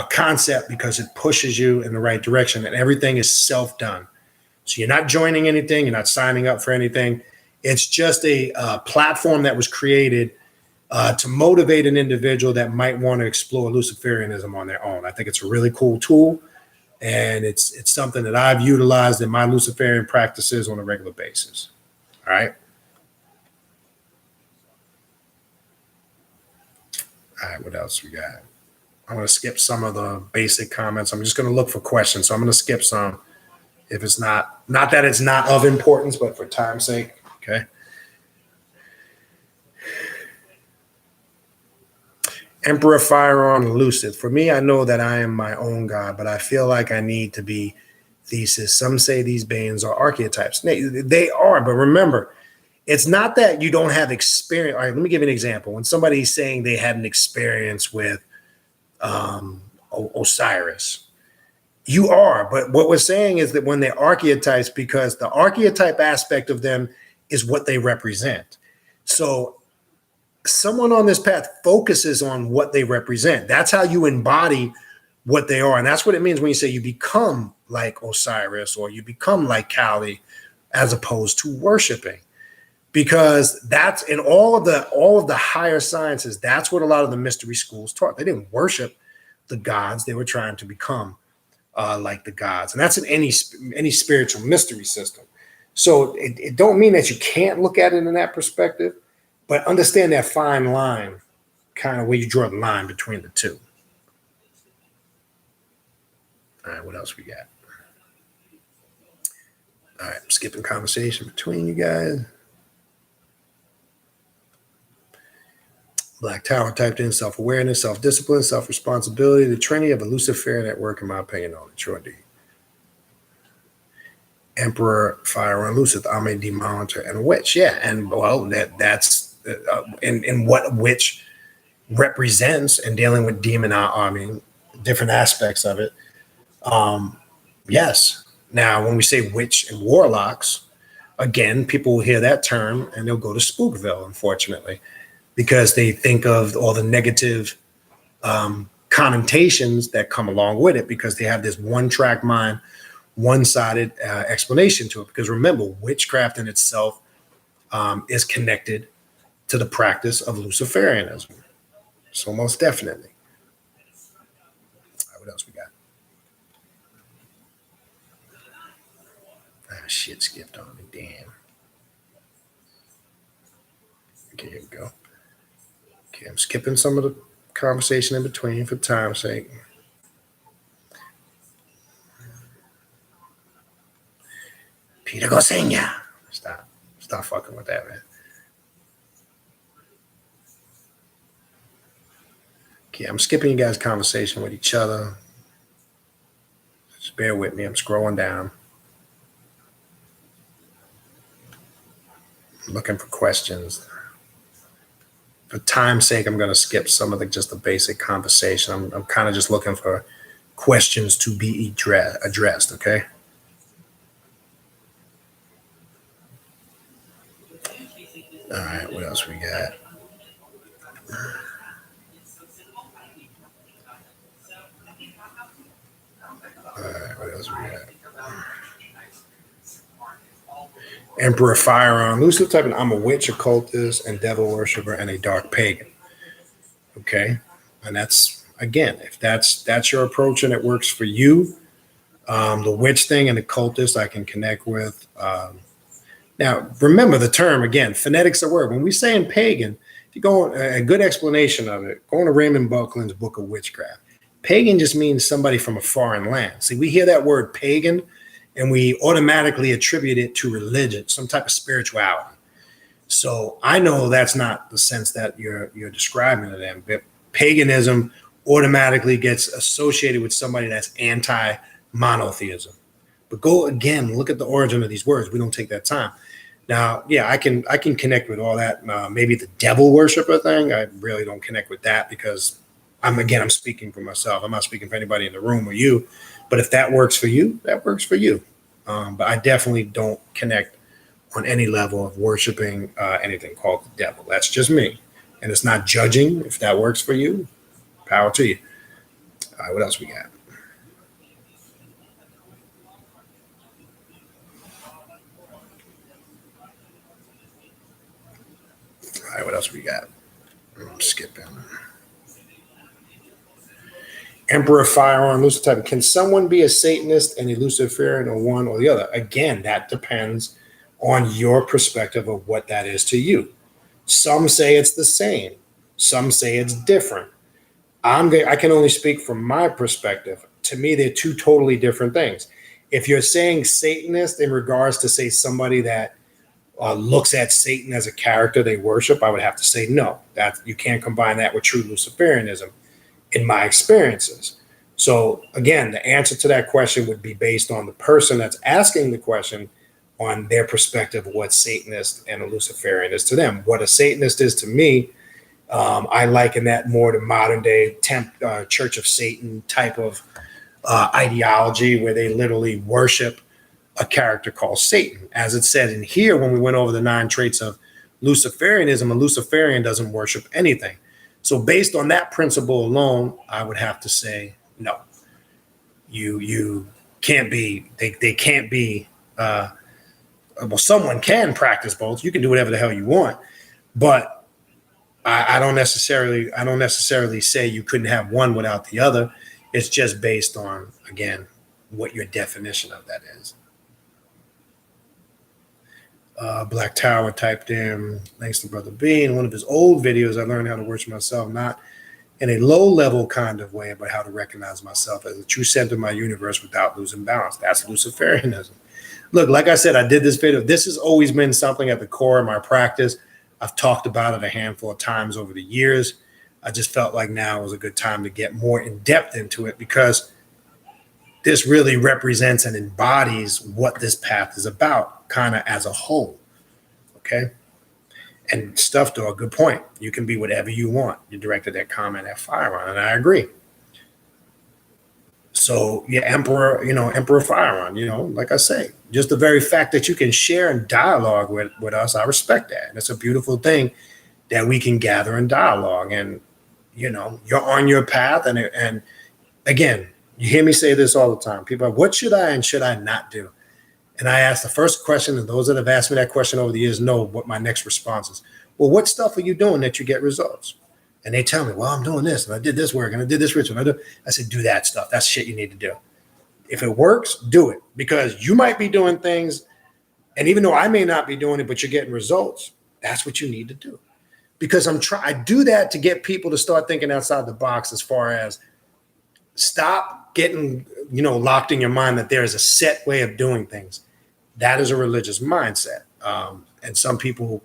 concept because it pushes you in the right direction and everything is self-done. So you're not joining anything. You're not signing up for anything. It's just a platform that was created to motivate an individual that might want to explore Luciferianism on their own. I think it's a really cool tool. And it's something that I've utilized in my Luciferian practices on a regular basis. All right. All right. What else we got? I'm going to skip some of the basic comments. I'm just going to look for questions. So I'm going to skip some. If it's not that it's not of importance, but for time's sake. Okay. Emperor Firearm Lucid. For me, I know that I am my own God, but I feel like I need to be thesis. Some say these beings are archetypes. They are, but remember, it's not that you don't have experience. All right, let me give you an example. When somebody's saying they had an experience with Osiris, you are. But what we're saying is that when they're archetypes, because the archetype aspect of them is what they represent. So someone on this path focuses on what they represent. That's how you embody what they are. And that's what it means when you say you become like Osiris or you become like Kali, as opposed to worshiping. Because that's in all of the higher sciences, that's what a lot of the mystery schools taught. They didn't worship the gods. They were trying to become like the gods. And that's in any spiritual mystery system. So it don't mean that you can't look at it in that perspective, but understand that fine line, kind of where you draw the line between the two. All right, what else we got? All right, I'm skipping conversation between you guys. Black Tower typed in self-awareness, self-discipline, self-responsibility, the trinity of a Luciferian at work, in my opinion, on the Trinity. Emperor, Fire, and Lucid, I'm a demonitor and a witch. Yeah, and well, that's in what witch represents and dealing with demon, different aspects of it. Yes. Now, when we say witch and warlocks, again, people will hear that term and they'll go to Spookville, unfortunately, because they think of all the negative connotations that come along with it because they have this one-track mind, one-sided explanation to it. Because remember, witchcraft in itself is connected to the practice of Luciferianism. So most definitely. All right, what else we got? Shit skipped on me, damn. Here you go. Okay, I'm skipping some of the conversation in between for time's sake. Peter Gosenga. Stop fucking with that, man. Okay, I'm skipping you guys' conversation with each other. Just bear with me. I'm scrolling down. I'm looking for questions. For time's sake, I'm going to skip some of the basic conversation. I'm kind of just looking for questions to be addressed, okay? All right, what else we got? All right, what else we got? Emperor Firearm. Lucifer typing, I'm a witch, occultist, and devil worshiper, and a dark pagan. Okay? And that's, again, if that's your approach and it works for you, the witch thing and the cultist I can connect with. Now, remember the term, again, phonetics of word. When we say in pagan, if you go a good explanation of it, go to Raymond Buckland's Book of Witchcraft. Pagan just means somebody from a foreign land. See, we hear that word pagan, and we automatically attribute it to religion, some type of spirituality. So I know that's not the sense that you're describing to them. But paganism automatically gets associated with somebody that's anti-monotheism. But go again, look at the origin of these words. We don't take that time. Now, yeah, I can connect with all that. Maybe the devil worshiper thing. I really don't connect with that because I'm speaking for myself. I'm not speaking for anybody in the room or you. But if that works for you, that works for you. But I definitely don't connect on any level of worshiping anything called the devil. That's just me. And it's not judging. If that works for you, power to you. All right, what else we got? All right, what else we got? I'm skipping. Emperor Firearm, Lucifer type. Can someone be a Satanist and a Luciferian or one or the other? Again, that depends on your perspective of what that is to you. Some say it's the same. Some say it's different. I can only speak from my perspective. To me, they're two totally different things. If you're saying Satanist in regards to, say, somebody that looks at Satan as a character they worship, I would have to say no. That you can't combine that with true Luciferianism in my experiences. So again, the answer to that question would be based on the person that's asking the question, on their perspective of what Satanist and a Luciferian is to them. What a Satanist is to me, I liken that more to modern day Church of Satan type of ideology where they literally worship a character called Satan. As it said in here, when we went over the 9 traits of Luciferianism, a Luciferian doesn't worship anything. So based on that principle alone, I would have to say, no, you can't be, they can't be, well, someone can practice both. You can do whatever the hell you want, but I don't necessarily say you couldn't have one without the other. It's just based on, again, what your definition of that is. Black Tower typed in, thanks to Brother B. In one of his old videos, I learned how to worship myself, not in a low-level kind of way, but how to recognize myself as a true center of my universe without losing balance. That's Luciferianism. Look, like I said, I did this video. This has always been something at the core of my practice. I've talked about it a handful of times over the years. I just felt like now was a good time to get more in depth into it because this really represents and embodies what this path is about, kind of as a whole. Okay? And Stuff Dog, good point. You can be whatever you want. You directed that comment at Firearm, and I agree. So, yeah, Emperor Firearm, like I say, just the very fact that you can share and dialogue with us, I respect that. And it's a beautiful thing that we can gather and dialogue. And, you're on your path. And again, you hear me say this all the time. People are, what should I and should I not do? And I ask the first question, and those that have asked me that question over the years know what my next response is. Well, what stuff are you doing that you get results? And they tell me, well, I'm doing this, and I did this work, and I did this ritual. I said, do that stuff. That's shit you need to do. If it works, do it. Because you might be doing things, and even though I may not be doing it, but you're getting results, that's what you need to do. because I do that to get people to start thinking outside the box, as far as stop getting, locked in your mind that there is a set way of doing things. That is a religious mindset. And some people,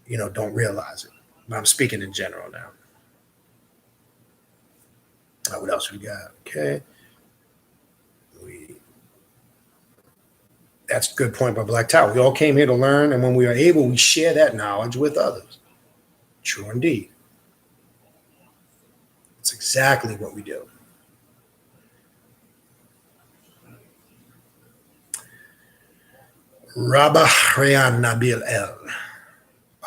don't realize it. But I'm speaking in general now. What else we got? Okay. That's a good point by Black Tower. We all came here to learn, and when we are able, we share that knowledge with others. True indeed. That's exactly what we do. Rabah Rayan Nabil El.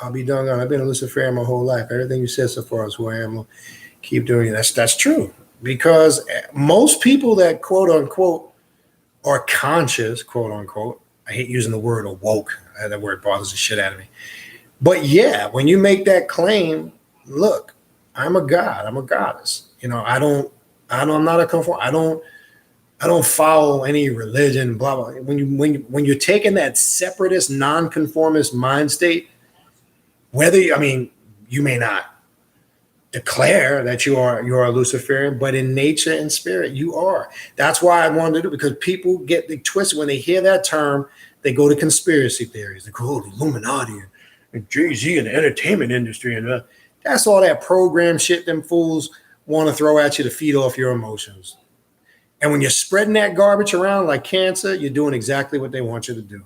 I'll be done. I've been a Luciferian my whole life. Everything you said so far is who I am. Keep doing it. That's true. Because most people that quote unquote are conscious, quote unquote, I hate using the word awoke. That word bothers the shit out of me. But yeah, when you make that claim, look, I'm a god. I'm a goddess. I'm not a conform. I don't follow any religion. Blah blah. When you're taking that separatist, nonconformist mind state, you may not declare that you are a Luciferian, but in nature and spirit, you are. That's why I wanted to do, because people get the twist when they hear that term. They go to conspiracy theories. They go, the Illuminati and Jay-Z and the entertainment industry, and that's all that program shit them fools want to throw at you to feed off your emotions. And when you're spreading that garbage around like cancer, you're doing exactly what they want you to do.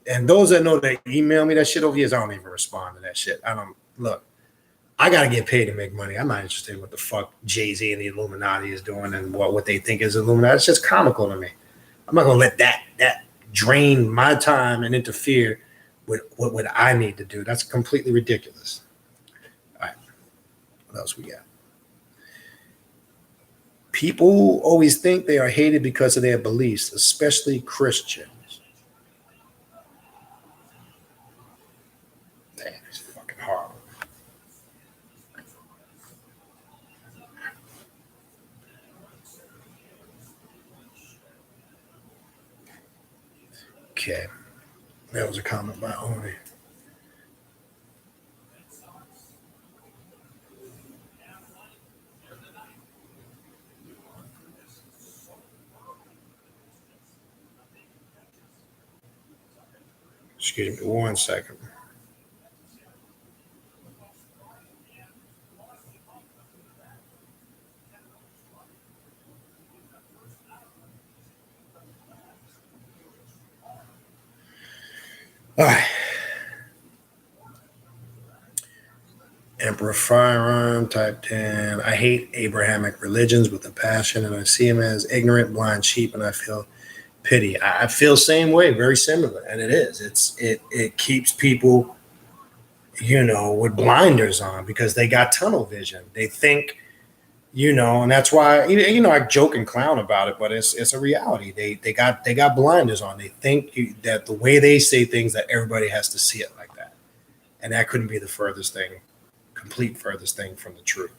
And those that know, that email me that shit over years, I don't even respond to that shit. I got to get paid to make money. I'm not interested in what the fuck Jay-Z and the Illuminati is doing and what they think is Illuminati. It's just comical to me. I'm not going to let that drain my time and interfere with what I need to do. That's completely ridiculous. All right. What else we got? People always think they are hated because of their beliefs, especially Christians. Damn, it's fucking horrible. Okay. That was a comment by Oni. Excuse me 1 second. All right. Emperor Firearm, type 10. I hate Abrahamic religions with a passion, and I see them as ignorant, blind sheep, and I feel pity. I feel the same way, very similar, and it is. It keeps people, with blinders on because they got tunnel vision. They think, and that's why, I joke and clown about it, but it's a reality. They got blinders on. They think that the way they say things, that everybody has to see it like that, and that couldn't be the complete furthest thing from the truth.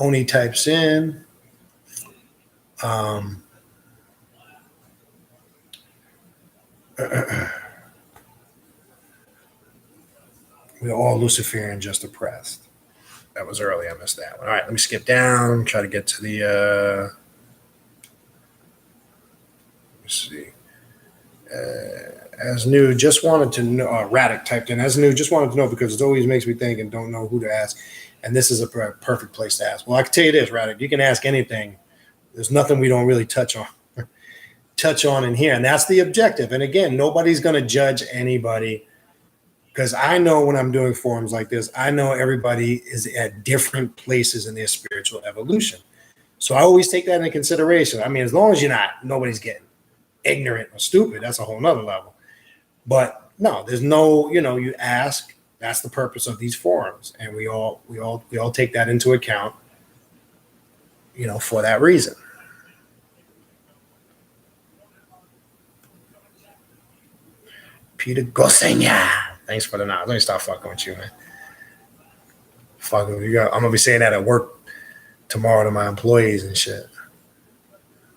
Oni types in. We're all Luciferian, just oppressed. That was early. I missed that one. All right, let me skip down. Try to get to the. Let me see. As new, just wanted to know. Radic typed in. As new, just wanted to know because it always makes me think and don't know who to ask. And this is a perfect place to ask. Well, I can tell you this, Radic. You can ask anything. There's nothing we don't really touch on in here, and that's the objective. And again, nobody's going to judge anybody. Because I know when I'm doing forums like this, I know everybody is at different places in their spiritual evolution. So I always take that into consideration. As long as nobody's getting ignorant or stupid, that's a whole nother level. But no, there's no, you ask, that's the purpose of these forums. And we all take that into account, for that reason. Peter Gosenya. Thanks for the knowledge. Let me stop fucking with you, man. Fucking with you. I'm gonna be saying that at work tomorrow to my employees and shit.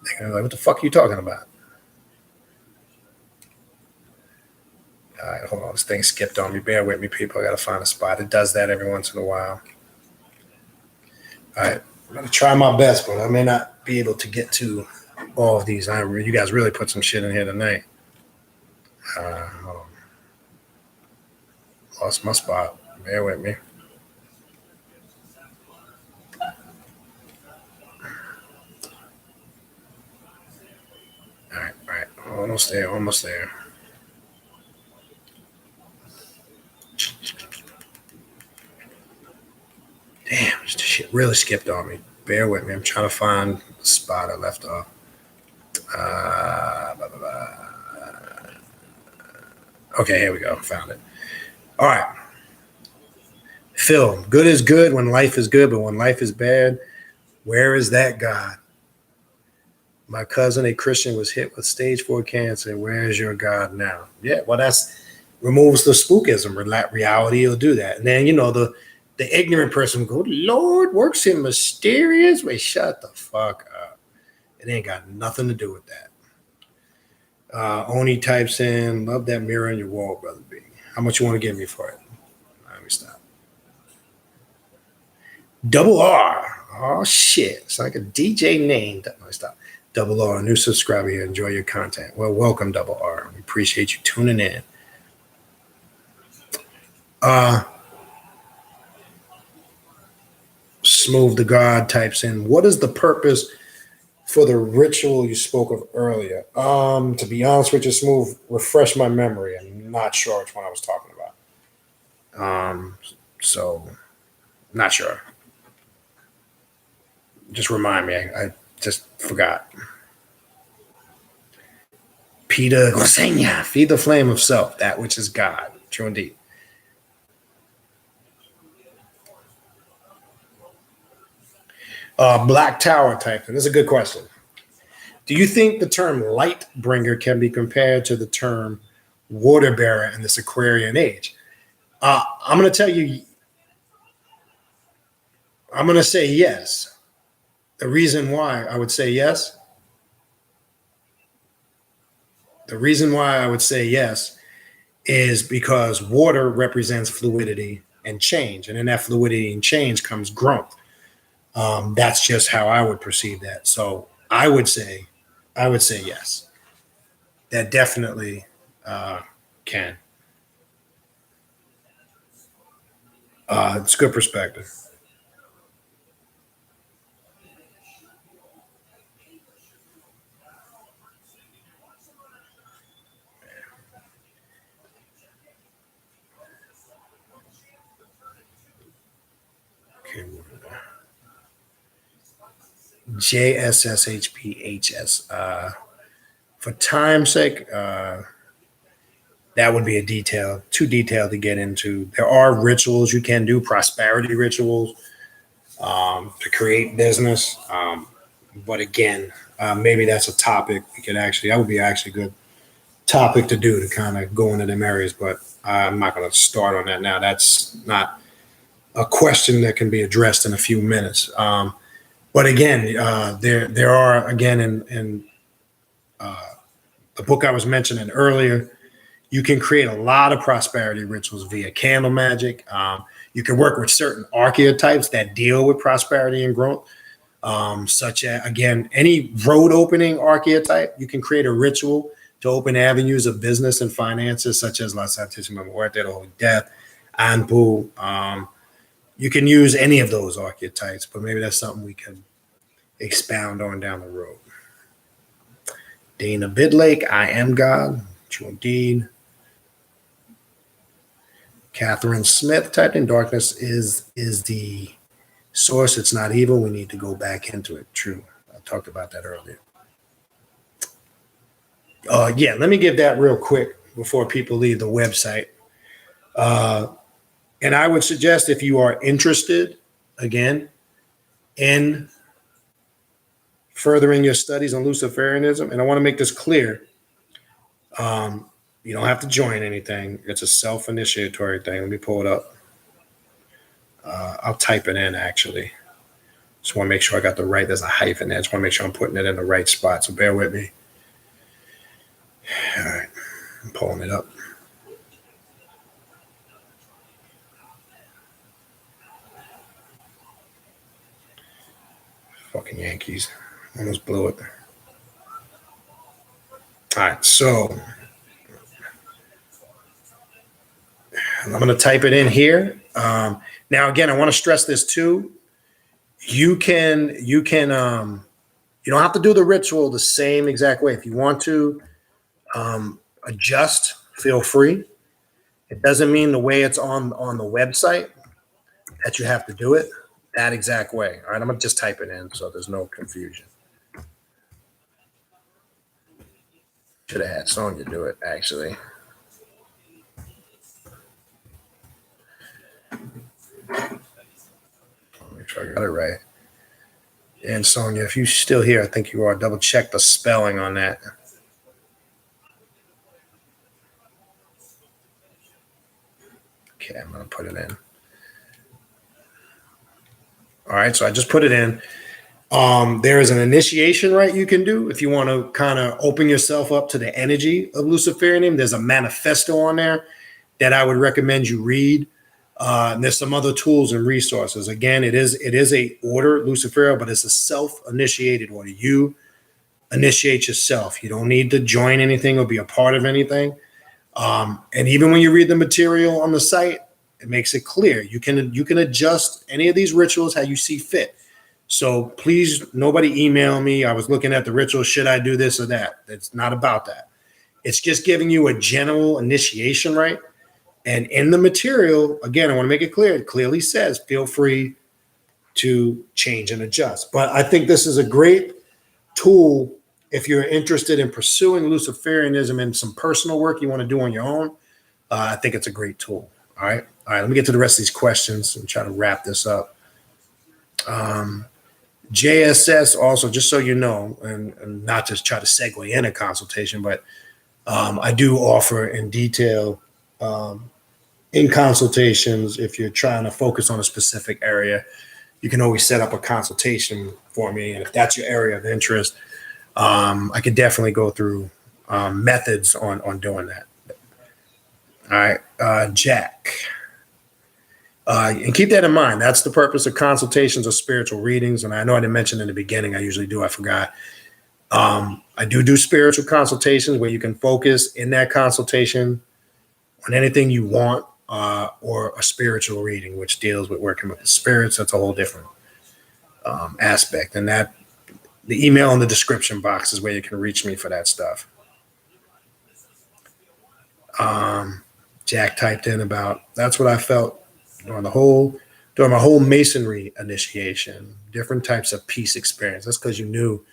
They're gonna be like, "What the fuck are you talking about?" All right, hold on. This thing skipped on me. Bear with me, people. I got to find a spot. It does that every once in a while. All right. I'm going to try my best, but I may not be able to get to all of these. You guys really put some shit in here tonight. Hold on. Lost my spot. Bear with me. All right. Almost there. Damn, this shit really skipped on me. Bear with me. I'm trying to find the spot I left off. Okay, here we go. Found it. All right. Phil, good is good when life is good, but when life is bad, where is that God? My cousin, a Christian, was hit with stage 4 cancer. Where is your God now? Yeah, well, that's removes the spookism. Reality will do that. And then, the ignorant person will go, Lord works in mysterious ways. Shut the fuck up. It ain't got nothing to do with that. Oni types in, love that mirror on your wall, Brother B. How much you want to give me for it? Let me stop. Double R. Oh, shit. It's like a DJ name. Let me stop. Double R, new subscriber here. Enjoy your content. Well, welcome, Double R. We appreciate you tuning in. Smooth the God types in, what is the purpose for the ritual you spoke of earlier? To be honest with you, Smooth, refresh my memory. I'm not sure which one I was talking about. So not sure. Just remind me. I just forgot. Peter Gosenya, feed the flame of self, that which is God. True indeed. Black Tower type. This is a good question. Do you think the term light bringer can be compared to the term water bearer in this Aquarian age? I'm going to tell you, I'm going to say yes. The reason why I would say yes is because water represents fluidity and change. And in that fluidity and change comes growth. That's just how I would perceive that. So I would say yes. That definitely can. It's good perspective. Okay. JSSHPHS. For time's sake, that would be too detailed to get into. There are rituals you can do, prosperity rituals, to create business. But again, maybe that's a topic that would be actually a good topic to do, to kind of go into them areas. But I'm not going to start on that now. That's not a question that can be addressed in a few minutes. But again, there are, again, in the book I was mentioning earlier, you can create a lot of prosperity rituals via candle magic. You can work with certain archetypes that deal with prosperity and growth, such as, again, any road opening archetype. You can create a ritual to open avenues of business and finances, such as La Santísima Muerte, the Holy Death, Anpu. You can use any of those archetypes, but maybe that's something we can expound on down the road. Dana Bidlake, I am God. True indeed. Catherine Smith typed in, darkness is the source. It's not evil. We need to go back into it. True. I talked about that earlier. Yeah, let me give that real quick before people leave the website. And I would suggest, if you are interested, again, in furthering your studies on Luciferianism, and I want to make this clear, you don't have to join anything. It's a self-initiatory thing. Let me pull it up. I'll type it in, actually. Just want to make sure I got the right, there's a hyphen there. Just want to make sure I'm putting it in the right spot, so bear with me. All right, I'm pulling it up. Fucking Yankees. Almost blew it. All right, so I'm going to type it in here. Now, again, I want to stress this too. You don't have to do the ritual the same exact way. If you want to adjust, feel free. It doesn't mean the way it's on the website that you have to do it that exact way. All right, I'm going to just type it in so there's no confusion. Should have had Sonya do it, actually. Make sure I got it right. And Sonya, if you're still here, I think you are. Double check the spelling on that. Okay, I'm going to put it in. All right, so I just put it in. There is an initiation rite you can do if you want to kind of open yourself up to the energy of Luciferianism. There's a manifesto on there that I would recommend you read. And there's some other tools and resources. Again, it is a order, Luciferian, but it's a self-initiated order. You initiate yourself. You don't need to join anything or be a part of anything. And even when you read the material on the site, it makes it clear. You can adjust any of these rituals how you see fit. So please, nobody email me. I was looking at the ritual. Should I do this or that? It's not about that. It's just giving you a general initiation, right? And in the material, again, I want to make it clear. It clearly says, feel free to change and adjust. But I think this is a great tool if you're interested in pursuing Luciferianism and some personal work you want to do on your own. I think it's a great tool. All right. Let me get to the rest of these questions and try to wrap this up. JSS also, just so you know, and not just try to segue in a consultation, but I do offer in detail in consultations. If you're trying to focus on a specific area, you can always set up a consultation for me. And if that's your area of interest, I could definitely go through methods on doing that. All right, Jack. And keep that in mind. That's the purpose of consultations or spiritual readings. And I know I didn't mention in the beginning, I usually do, I forgot. I do spiritual consultations where you can focus in that consultation on anything you want, or a spiritual reading, which deals with working with the spirits. That's a whole different aspect. And that the email in the description box is where you can reach me for that stuff. Jack typed in about, that's what I felt during my whole masonry initiation, different types of peace experience. That's because you knew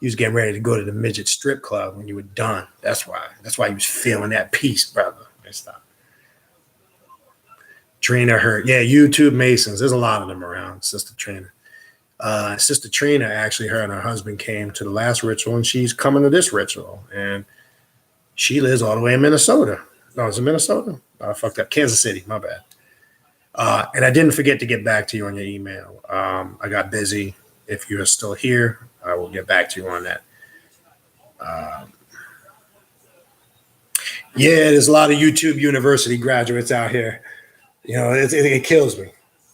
you was getting ready to go to the midget strip club when you were done. That's why you was feeling that peace, brother. Stop. Trina hurt. Yeah, YouTube Masons. There's a lot of them around, Sister Trina. Sister Trina, actually, her and her husband came to the last ritual, and she's coming to this ritual. And she lives all the way in Minnesota. No, is it Minnesota? I fucked up. Kansas City, my bad. And I didn't forget to get back to you on your email. I got busy. If you're still here, I will get back to you on that. Yeah, there's a lot of YouTube University graduates out here. You know, it kills me.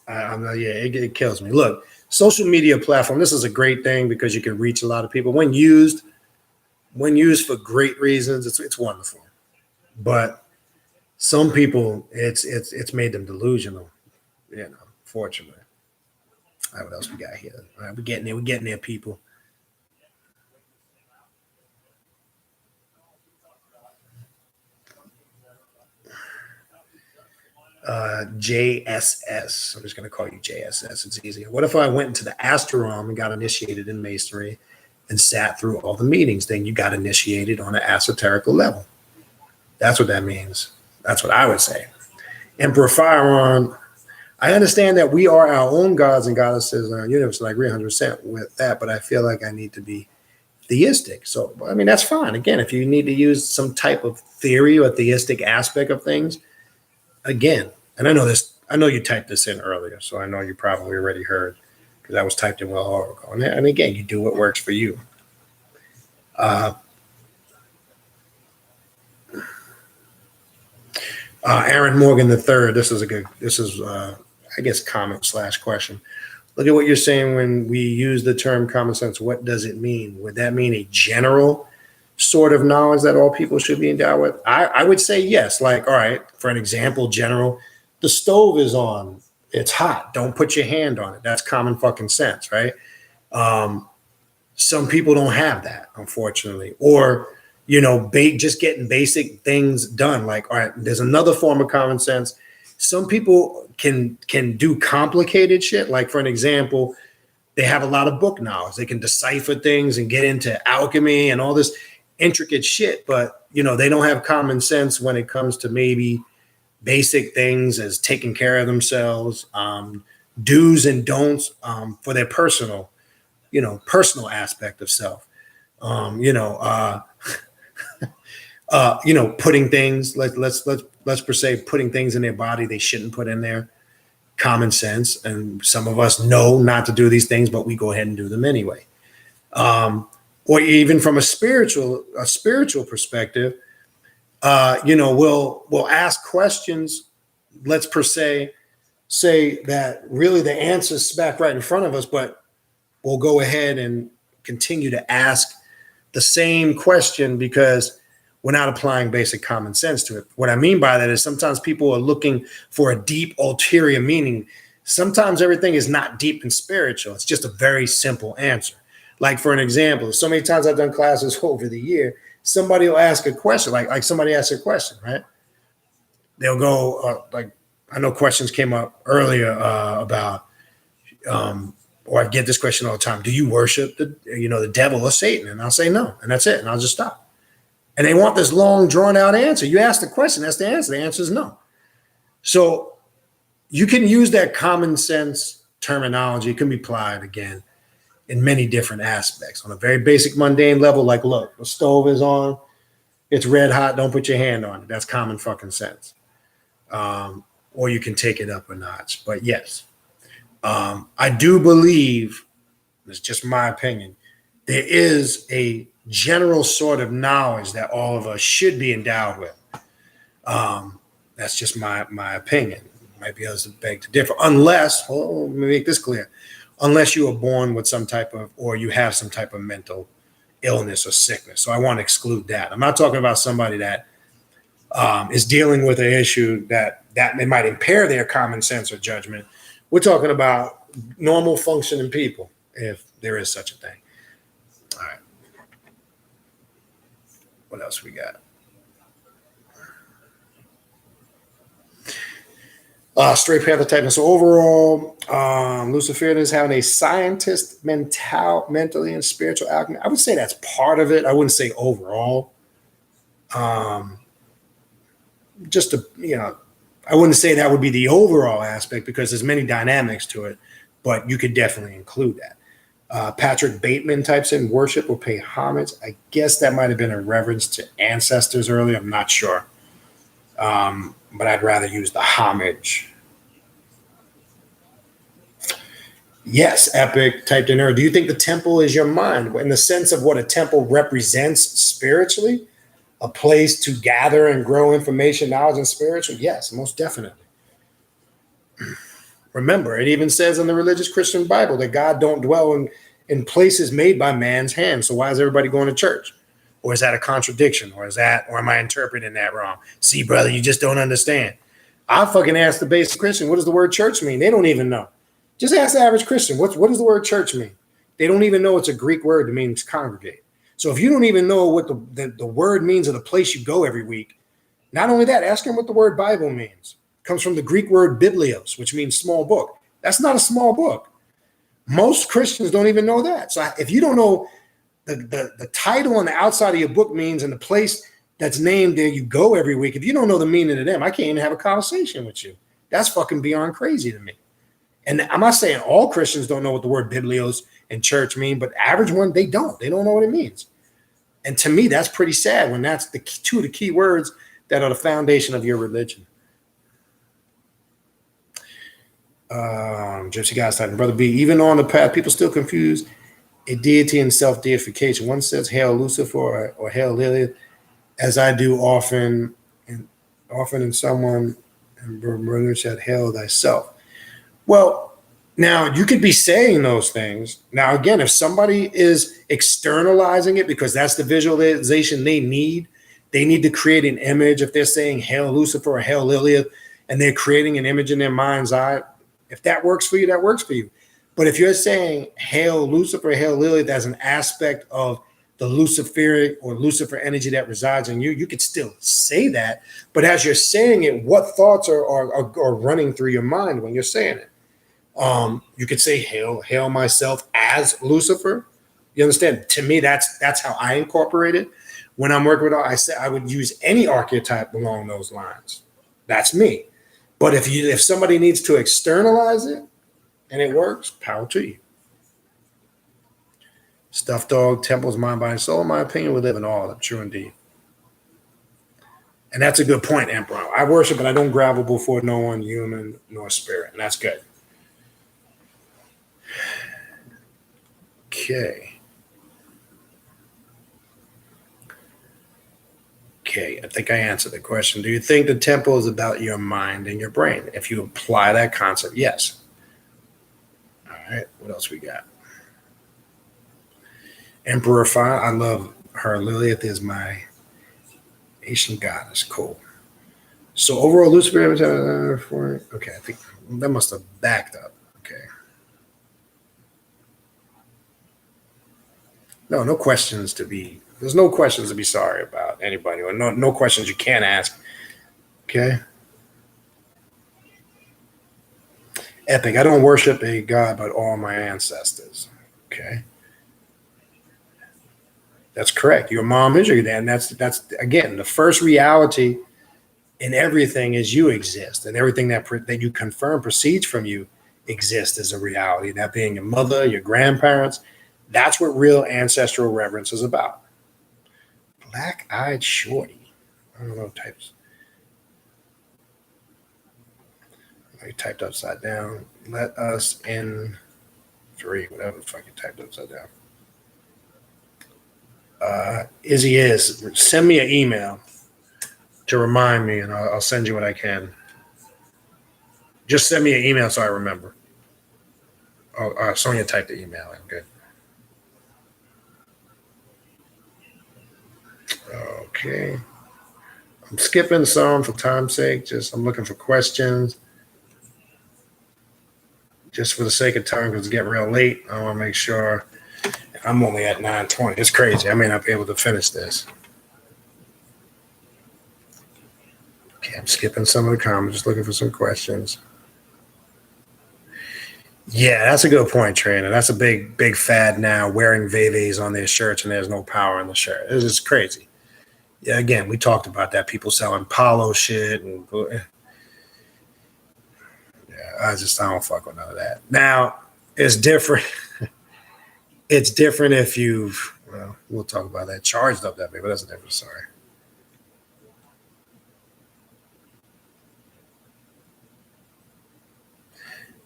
It kills me. Look, social media platform, this is a great thing because you can reach a lot of people. When used for great reasons, it's wonderful. But some people, it's made them delusional, you know, fortunately. All right, what else we got here? All right, we're getting there, people. JSS. I'm just going to call you JSS. It's easier. What if I went into the astral realm and got initiated in masonry and sat through all the meetings? Then you got initiated on an esoterical level. That's what that means. That's what I would say. Emperor Firearm, I understand that we are our own gods and goddesses in our universe, and I agree 100% with that, but I feel like I need to be theistic. So, I mean, that's fine. Again, if you need to use some type of theory or theistic aspect of things, again, and I know you typed this in earlier, so I know you probably already heard because that was typed in well ago. And again, you do what works for you. Aaron Morgan III, this is I guess, comment / question. look at what you're saying when we use the term common sense. What does it mean? Would that mean a general sort of knowledge that all people should be endowed with? I would say yes. Like, all right, for an example, general, the stove is on. It's hot. Don't put your hand on it. That's common fucking sense, right? Some people don't have that, unfortunately. Or, just getting basic things done. Like, all right, there's another form of common sense. Some people can do complicated shit. Like, for an example, they have a lot of book knowledge. They can decipher things and get into alchemy and all this intricate shit, but they don't have common sense when it comes to maybe basic things as taking care of themselves, do's and don'ts for their personal aspect of self. Putting things, let's per se, putting things in their body they shouldn't put in there. Common sense, and some of us know not to do these things, but we go ahead and do them anyway. Or even from a spiritual perspective, we'll ask questions. Let's per se say that really the answer's smack right in front of us, but we'll go ahead and continue to ask the same question because we're not applying basic common sense to it. What I mean by that is sometimes people are looking for a deep ulterior meaning. Sometimes everything is not deep and spiritual. It's just a very simple answer. Like, for an example, so many times I've done classes over the year, somebody will ask a question, like somebody asks a question, right? They'll go, I know questions came up earlier about, or I get this question all the time, do you worship the devil or Satan? And I'll say no, and that's it, and I'll just stop. And they want this long, drawn-out answer. You ask the question, that's the answer. The answer is no. So you can use that common sense terminology. It can be applied, again, in many different aspects. On a very basic, mundane level, like, look, the stove is on. It's red hot. Don't put your hand on it. That's common fucking sense. Or you can take it up a notch. But yes, I do believe, it's just my opinion, there is a general sort of knowledge that all of us should be endowed with. That's just my opinion. Might be others to beg to differ, unless, let me make this clear, unless you are born with some type of, or you have some type of mental illness or sickness. So I want to exclude that. I'm not talking about somebody that is dealing with an issue that it might impair their common sense or judgment. We're talking about normal functioning people, if there is such a thing. All right. What else we got? Straight Panther type. So overall, Luciferian is having a scientist mentally and spiritual alchemy. I would say that's part of it. I wouldn't say overall. I wouldn't say that would be the overall aspect because there's many dynamics to it, but you could definitely include that. Patrick Bateman types in worship or pay homage. I guess that might have been a reverence to ancestors earlier. I'm not sure. But I'd rather use the homage. Yes, Epic typed in her. Do you think the temple is your mind? In the sense of what a temple represents spiritually, a place to gather and grow information, knowledge, and spiritual? Yes, most definitely. Remember, it even says in the religious Christian Bible that God don't dwell in places made by man's hands. So why is everybody going to church? Or is that a contradiction? Or am I interpreting that wrong? See, brother, you just don't understand. I fucking ask the basic Christian, what does the word church mean? They don't even know. Just ask the average Christian, what does the word church mean? They don't even know it's a Greek word that means congregate. So if you don't even know what the word means of the place you go every week, not only that, ask them what the word Bible means. It comes from the Greek word biblios, which means small book. That's not a small book. Most Christians don't even know that. So if you don't know the title on the outside of your book means and the place that's named there you go every week, if you don't know the meaning of them, I can't even have a conversation with you. That's fucking beyond crazy to me. And I'm not saying all Christians don't know what the word biblios and church mean, but average one, they don't know what it means. And to me, that's pretty sad when that's two of the key words that are the foundation of your religion. Gypsy God's typing, Brother B, even on the path, people still confuse a deity and self-deification. One says, hail Lucifer or hail Lilith, as I do often in someone, and brother said, hail thyself. Well, Now, you could be saying those things. Now, again, if somebody is externalizing it because that's the visualization they need to create an image. If they're saying Hail Lucifer or Hail Lilith, and they're creating an image in their mind's eye, if that works for you, that works for you. But if you're saying Hail Lucifer, Hail Lilith as an aspect of the Luciferic or Lucifer energy that resides in you, you could still say that. But as you're saying it, what thoughts are running through your mind when you're saying it? You could say hail myself as Lucifer. You understand? To me, that's how I incorporate it. When I'm working with art, I would use any archetype along those lines. That's me. But if somebody needs to externalize it and it works, power to you. Stuffed dog, temples, mind, body, soul, in my opinion, we live in all of them. True indeed. And that's a good point, Emperor. I worship, but I don't grovel before no one, human nor spirit. And that's good. Okay, I think I answered the question. Do you think the temple is about your mind and your brain? If you apply that concept, yes. All right, what else we got? Emperor Fire, I love her. Lilith is my Asian goddess. Cool. So overall, Lucifer, okay, I think that must have backed up. Okay. No questions to be. There's no questions to be sorry about anybody, or no questions you can't ask. Okay. Epic. I don't worship a god, but all my ancestors. Okay. That's correct. Your mom is your dad, and that's again the first reality in everything is you exist, and everything that you confirm proceeds from you exists as a reality. That being your mother, your grandparents. That's what real ancestral reverence is about. Black-eyed shorty. I don't know types. I typed upside down. Let us in 3. Whatever the fuck you typed upside down. Izzy is. Send me an email to remind me, and I'll send you what I can. Just send me an email so I remember. Oh, Sonia typed the email. I'm good. Okay. I'm skipping some for time's sake. I'm looking for questions. Just for the sake of time, because it's getting real late. I want to make sure. I'm only at 9:20. It's crazy. I may not be able to finish this. Okay, I'm skipping some of the comments. Just looking for some questions. Yeah, that's a good point, Trainer. That's a big fad now, wearing Veves on their shirts and there's no power in the shirt. It's just crazy. Yeah, again, we talked about that. People selling Palo shit. And I don't fuck with none of that. Now, it's different. It's different if we'll talk about that. Charged up that way, but that's a different story.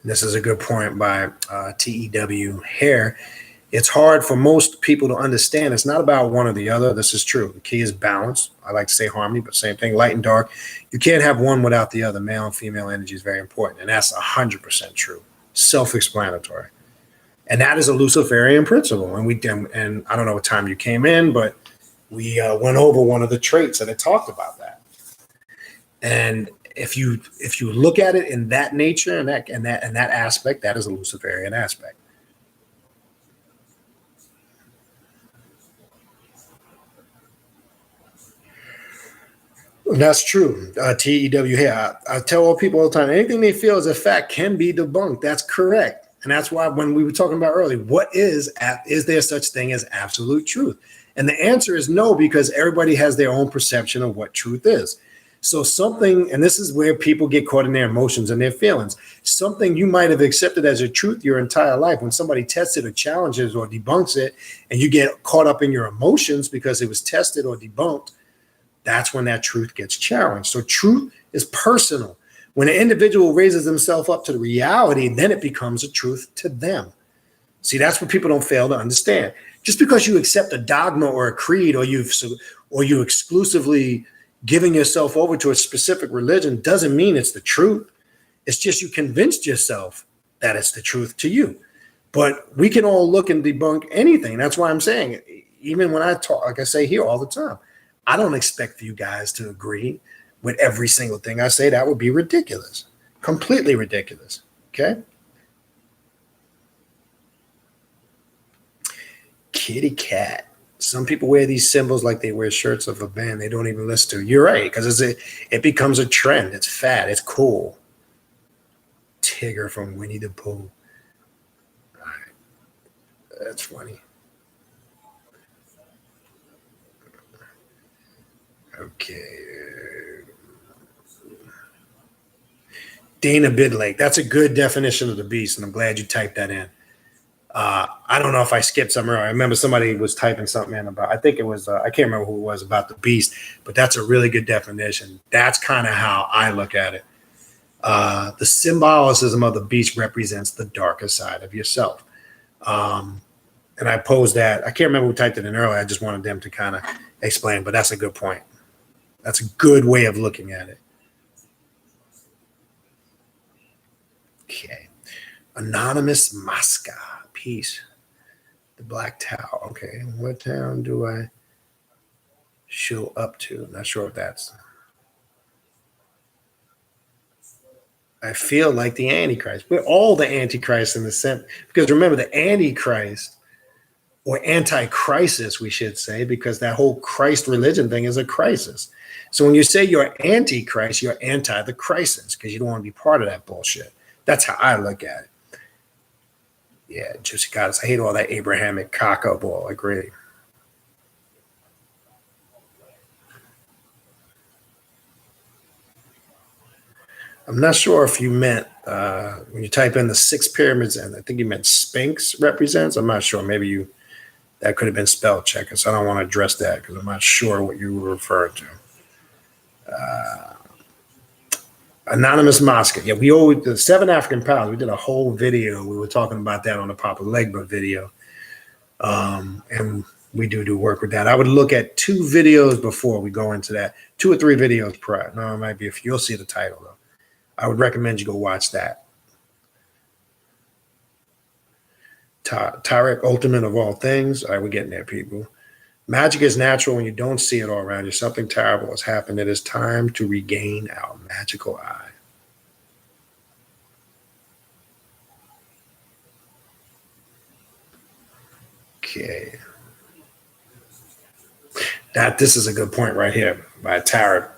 This is a good point by TEW Hare. It's hard for most people to understand. It's not about one or the other. This is true. The key is balance. I like to say harmony, but same thing, light and dark. You can't have one without the other. Male and female energy is very important, and that's 100% true. Self-explanatory. And that is a Luciferian principle. And I don't know what time you came in, but we went over one of the traits and it talked about that. And if you look at it in that nature and that aspect, that is a Luciferian aspect. That's true. TEW here. I tell all people all the time, anything they feel is a fact can be debunked. That's correct. And that's why when we were talking about earlier, is there such thing as absolute truth? And the answer is no, because everybody has their own perception of what truth is. So something, and this is where people get caught in their emotions and their feelings, something you might have accepted as a truth your entire life, when somebody tests it or challenges or debunks it, and you get caught up in your emotions because it was tested or debunked, that's when that truth gets challenged. So truth is personal. When an individual raises themselves up to the reality, then it becomes a truth to them. See, that's what people don't fail to understand. Just because you accept a dogma or a creed, or you exclusively giving yourself over to a specific religion, doesn't mean it's the truth. It's just you convinced yourself that it's the truth to you. But we can all look and debunk anything. That's why I'm saying, even when I talk, like I say here all the time, I don't expect you guys to agree with every single thing I say. That would be ridiculous, completely ridiculous. Okay. Kitty cat. Some people wear these symbols like they wear shirts of a band they don't even listen to. You're right, because it becomes a trend. It's fat. It's cool. Tigger from Winnie the Pooh. All right. That's funny. Okay. Dana Bidlake. That's a good definition of the beast, and I'm glad you typed that in. I don't know if I skipped something. I remember somebody was typing something in about, I think it was, I can't remember who it was, about the beast, but that's a really good definition. That's kind of how I look at it. The symbolicism of the beast represents the darker side of yourself. And I posed that. I can't remember who typed it in earlier. I just wanted them to kind of explain, but that's a good point. That's a good way of looking at it. Okay. Anonymous Mosca. Peace. The Black Tower. Okay. What town do I show up to? Not sure if that's. I feel like the Antichrist. We're all the Antichrist in the sense, because remember, the Antichrist, or anti-crisis, we should say, because that whole Christ religion thing is a crisis. So when you say you're anti-Christ, you're anti the crisis, because you don't want to be part of that bullshit. That's how I look at it. Yeah, Juicy Goddess. I hate all that Abrahamic cock-up ball. I agree. I'm not sure if you meant, when you type in the 6 pyramids, and I think you meant Sphinx represents. I'm not sure. Maybe that could have been spell checker, so I don't want to address that because I'm not sure what you were referring to. Anonymous Mosca. Yeah, the 7 African powers, we did a whole video. We were talking about that on the Papa Legba video. And we do work with that. I would look at 2 videos before we go into that. 2 or 3 videos prior. No, it might be a few. You'll see the title, though. I would recommend you go watch that. Tyrek, ultimate of all things. All right, we're getting there, people. Magic is natural when you don't see it all around you. Something terrible has happened. It is time to regain our magical eye. Okay. This is a good point right here by Tarot.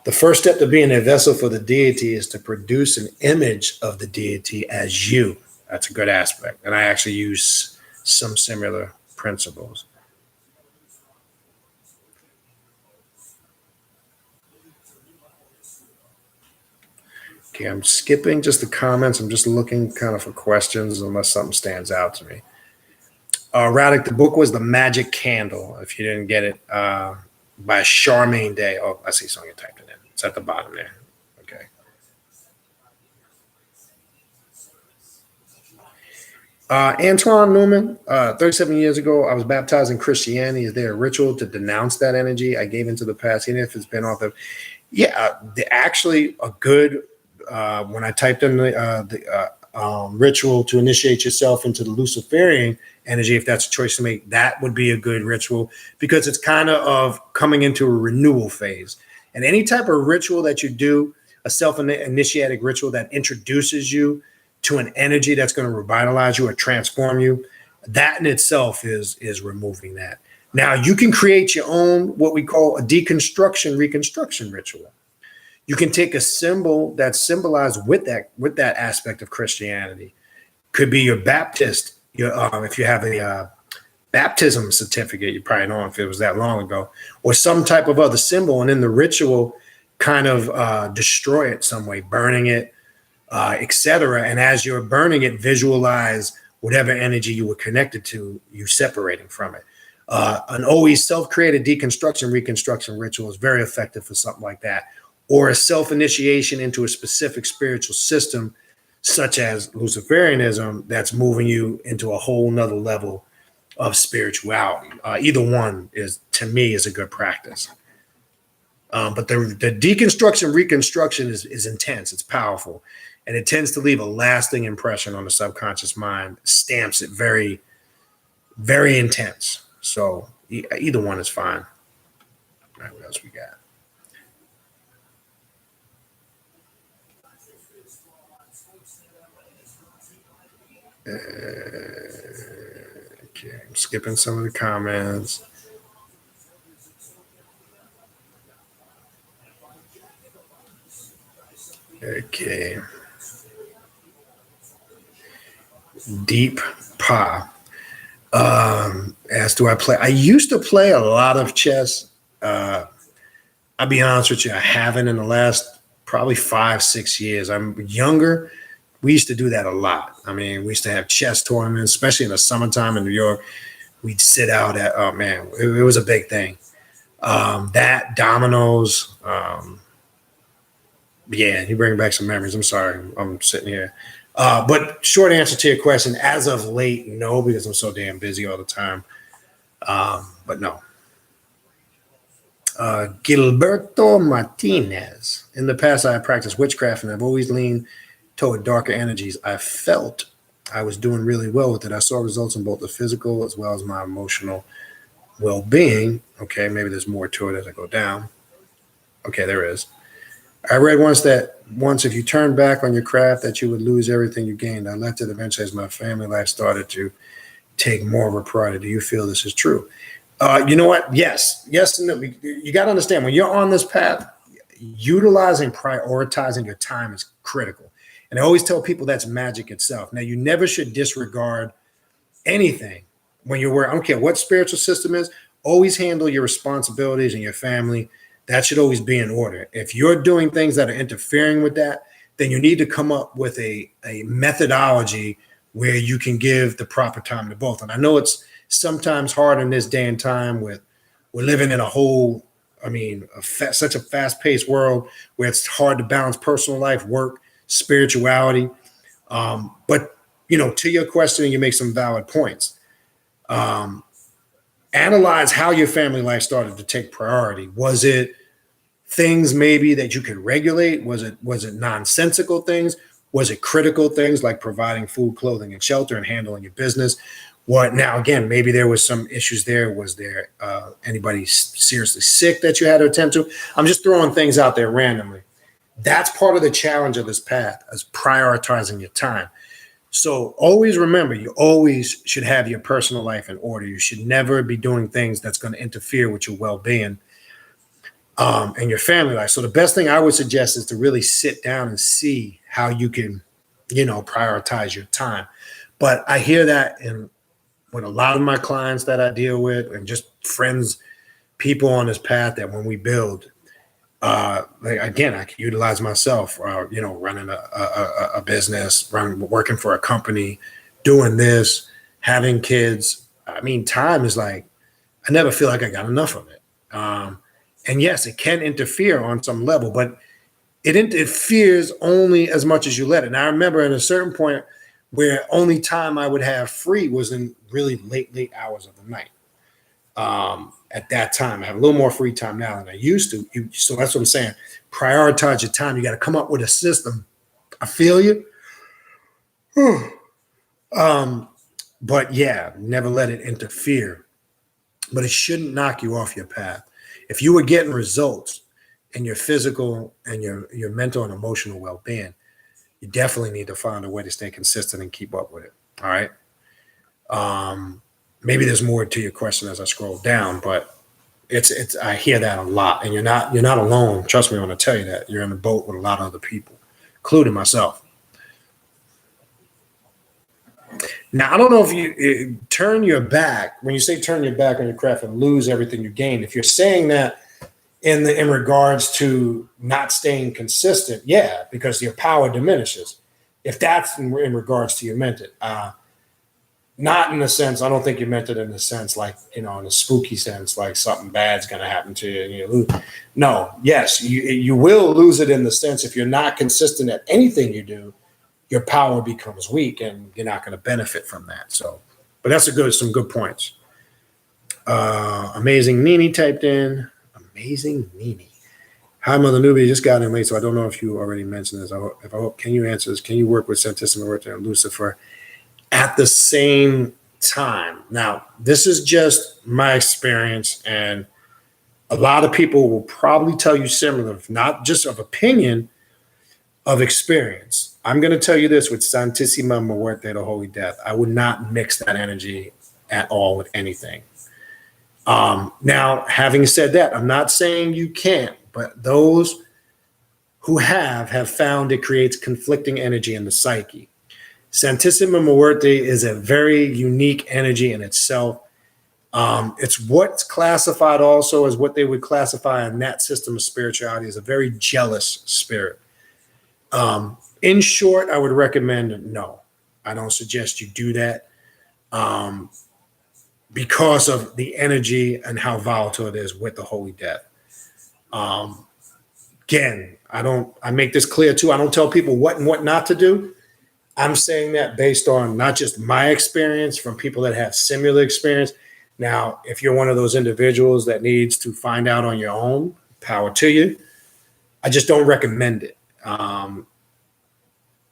The first step to being a vessel for the deity is to produce an image of the deity as you. That's a good aspect. And I actually use some similar principles. Okay, I'm skipping just the comments. I'm just looking kind of for questions unless something stands out to me. Radic, the book was The Magic Candle, if you didn't get it, by Charmaine Day. Oh, I see someone typed it in. It's at the bottom there. Okay. Antoine Newman, 37 years ago, I was baptized in Christianity. Is there a ritual to denounce that energy I gave into the past, even if it's been off of? Yeah, actually a good, when I typed in the ritual to initiate yourself into the Luciferian energy, if that's a choice to make, that would be a good ritual, because it's kind of coming into a renewal phase. And any type of ritual that you do, a self-initiatic ritual that introduces you to an energy that's going to revitalize you or transform you, that in itself is removing that. Now, you can create your own, what we call a deconstruction, reconstruction ritual. You can take a symbol that's symbolized with that aspect of Christianity. Could be your Baptist, if you have a baptism certificate, you probably know if it was that long ago, or some type of other symbol, and in the ritual, kind of destroy it some way, burning it, etc. And as you're burning it, visualize whatever energy you were connected to, you separating from it. An always self-created deconstruction, reconstruction ritual is very effective for something like that. Or a self-initiation into a specific spiritual system, such as Luciferianism, that's moving you into a whole nother level of spirituality. Either one is, to me, is a good practice. But the deconstruction, reconstruction is intense. It's powerful. and it tends to leave a lasting impression on the subconscious mind, stamps it very, very intense. So either one is fine. All right, what else we got? Okay, I'm skipping some of the comments. Okay. Deep Pa. As do I play? I used to play a lot of chess. I'll be honest with you, I haven't in the last probably 5-6 years. I'm younger. We used to do that a lot. I mean, we used to have chess tournaments, especially in the summertime in New York. We'd sit out at, oh man, it was a big thing. That, dominoes. Yeah, you bring back some memories. I'm sorry, I'm sitting here. But short answer to your question, as of late, no, because I'm so damn busy all the time. But no. Gilberto Martinez. In the past, I have practiced witchcraft and I've always leaned toward darker energies. I felt I was doing really well with it. I saw results in both the physical as well as my emotional well-being. Okay, maybe there's more to it as I go down. Okay, there is. I read once that if you turn back on your craft, that you would lose everything you gained. I left it eventually as my family life started to take more of a priority. Do you feel this is true? You know what? Yes. And no. You got to understand, when you're on this path, utilizing, prioritizing your time is critical. And I always tell people that's magic itself. Now, you never should disregard anything when you're working. I don't care what spiritual system is. Always handle your responsibilities and your family. That should always be in order. If you're doing things that are interfering with that, then you need to come up with a methodology where you can give the proper time to both. And I know it's sometimes hard in this day and time with we're living in such a fast-paced world where it's hard to balance personal life, work, spirituality. But, to your question, you make some valid points. Analyze how your family life started to take priority. Was it things maybe that you could regulate? Was it nonsensical things? Was it critical things like providing food, clothing, and shelter and handling your business? Now, again, maybe there was some issues there. Was there anybody seriously sick that you had to attend to? I'm just throwing things out there randomly. That's part of the challenge of this path, is prioritizing your time. So always remember, you always should have your personal life in order. You should never be doing things that's going to interfere with your well-being and your family life. So the best thing I would suggest is to really sit down and see how you can, prioritize your time. But I hear that with a lot of my clients that I deal with, and just friends, people on this path, that when we build, I can utilize myself, running a business, working for a company, doing this, having kids. I mean, time is I never feel like I got enough of it. And yes, it can interfere on some level, but it interferes only as much as you let it. And I remember at a certain point where only time I would have free was in really late hours of the night. At that time, I have a little more free time now than I used to. So that's what I'm saying. Prioritize your time. You got to come up with a system. I feel you. But yeah, never let it interfere. But it shouldn't knock you off your path. If you were getting results in your physical and your mental and emotional well-being, you definitely need to find a way to stay consistent and keep up with it. All right. Maybe there's more to your question as I scroll down, but it's I hear that a lot, and you're not alone. Trust me when I tell you that. You're in a boat with a lot of other people, including myself. Now, I don't know if you turn your back, when you say turn your back on your craft and lose everything you gained, if you're saying that in regards to not staying consistent, yeah, because your power diminishes. If that's in regards to you meant it. Not in the sense, I don't think you meant it in the sense in a spooky sense, like something bad's going to happen to you and you lose. No, yes, you will lose it in the sense if you're not consistent at anything you do, your power becomes weak and you're not going to benefit from that. So, but that's some good points. Amazing Nini typed in. Amazing Nini. Hi, Mother Newbie. Just got in late, so I don't know if you already mentioned this. I hope, can you answer this? Can you work with Santisima and Lucifer at the same time? Now, this is just my experience, and a lot of people will probably tell you similar, not just of opinion, of experience. I'm going to tell you this with Santissima Muerte, the Holy Death. I would not mix that energy at all with anything. Now, having said that, I'm not saying you can't, but those who have found it creates conflicting energy in the psyche. Santissima Muerte is a very unique energy in itself. It's what's classified also as what they would classify in that system of spirituality as a very jealous spirit. In short, I would recommend no. I don't suggest you do that because of the energy and how volatile it is with the Holy Death. Again, I make this clear too. I don't tell people what and what not to do. I'm saying that based on not just my experience from people that have similar experience. Now, if you're one of those individuals that needs to find out on your own, power to you. I just don't recommend it.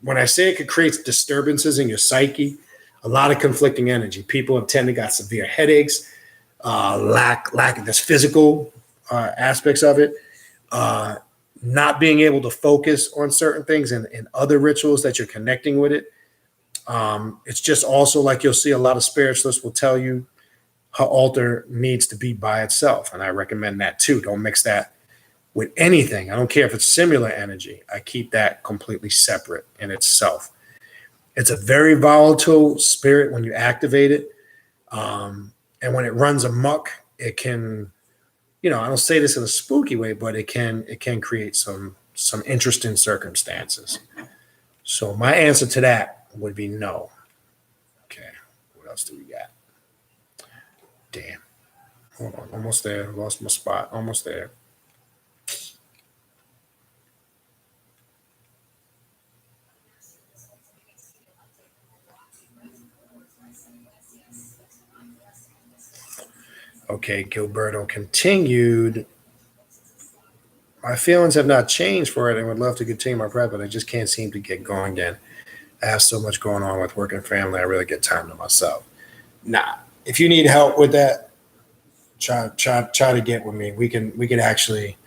When I say it could create disturbances in your psyche, a lot of conflicting energy. People have tended to got severe headaches, lack of this physical aspects of it, not being able to focus on certain things and other rituals that you're connecting with it. It's just also like you'll see a lot of spiritualists will tell you her altar needs to be by itself. And I recommend that too. Don't mix that with anything. I don't care if it's similar energy. I keep that completely separate in itself. It's a very volatile spirit when you activate it. And when it runs amok, it can, I don't say this in a spooky way, but it can create some interesting circumstances. So my answer to that would be no. Okay. What else do we got? Damn. Hold on. Almost there. Lost my spot. Almost there. Okay, Gilberto continued. My feelings have not changed for it and would love to continue my prep, but I just can't seem to get going again. I have so much going on with work and family. I really get time to myself. Nah, if you need help with that, try to get with me. We can actually.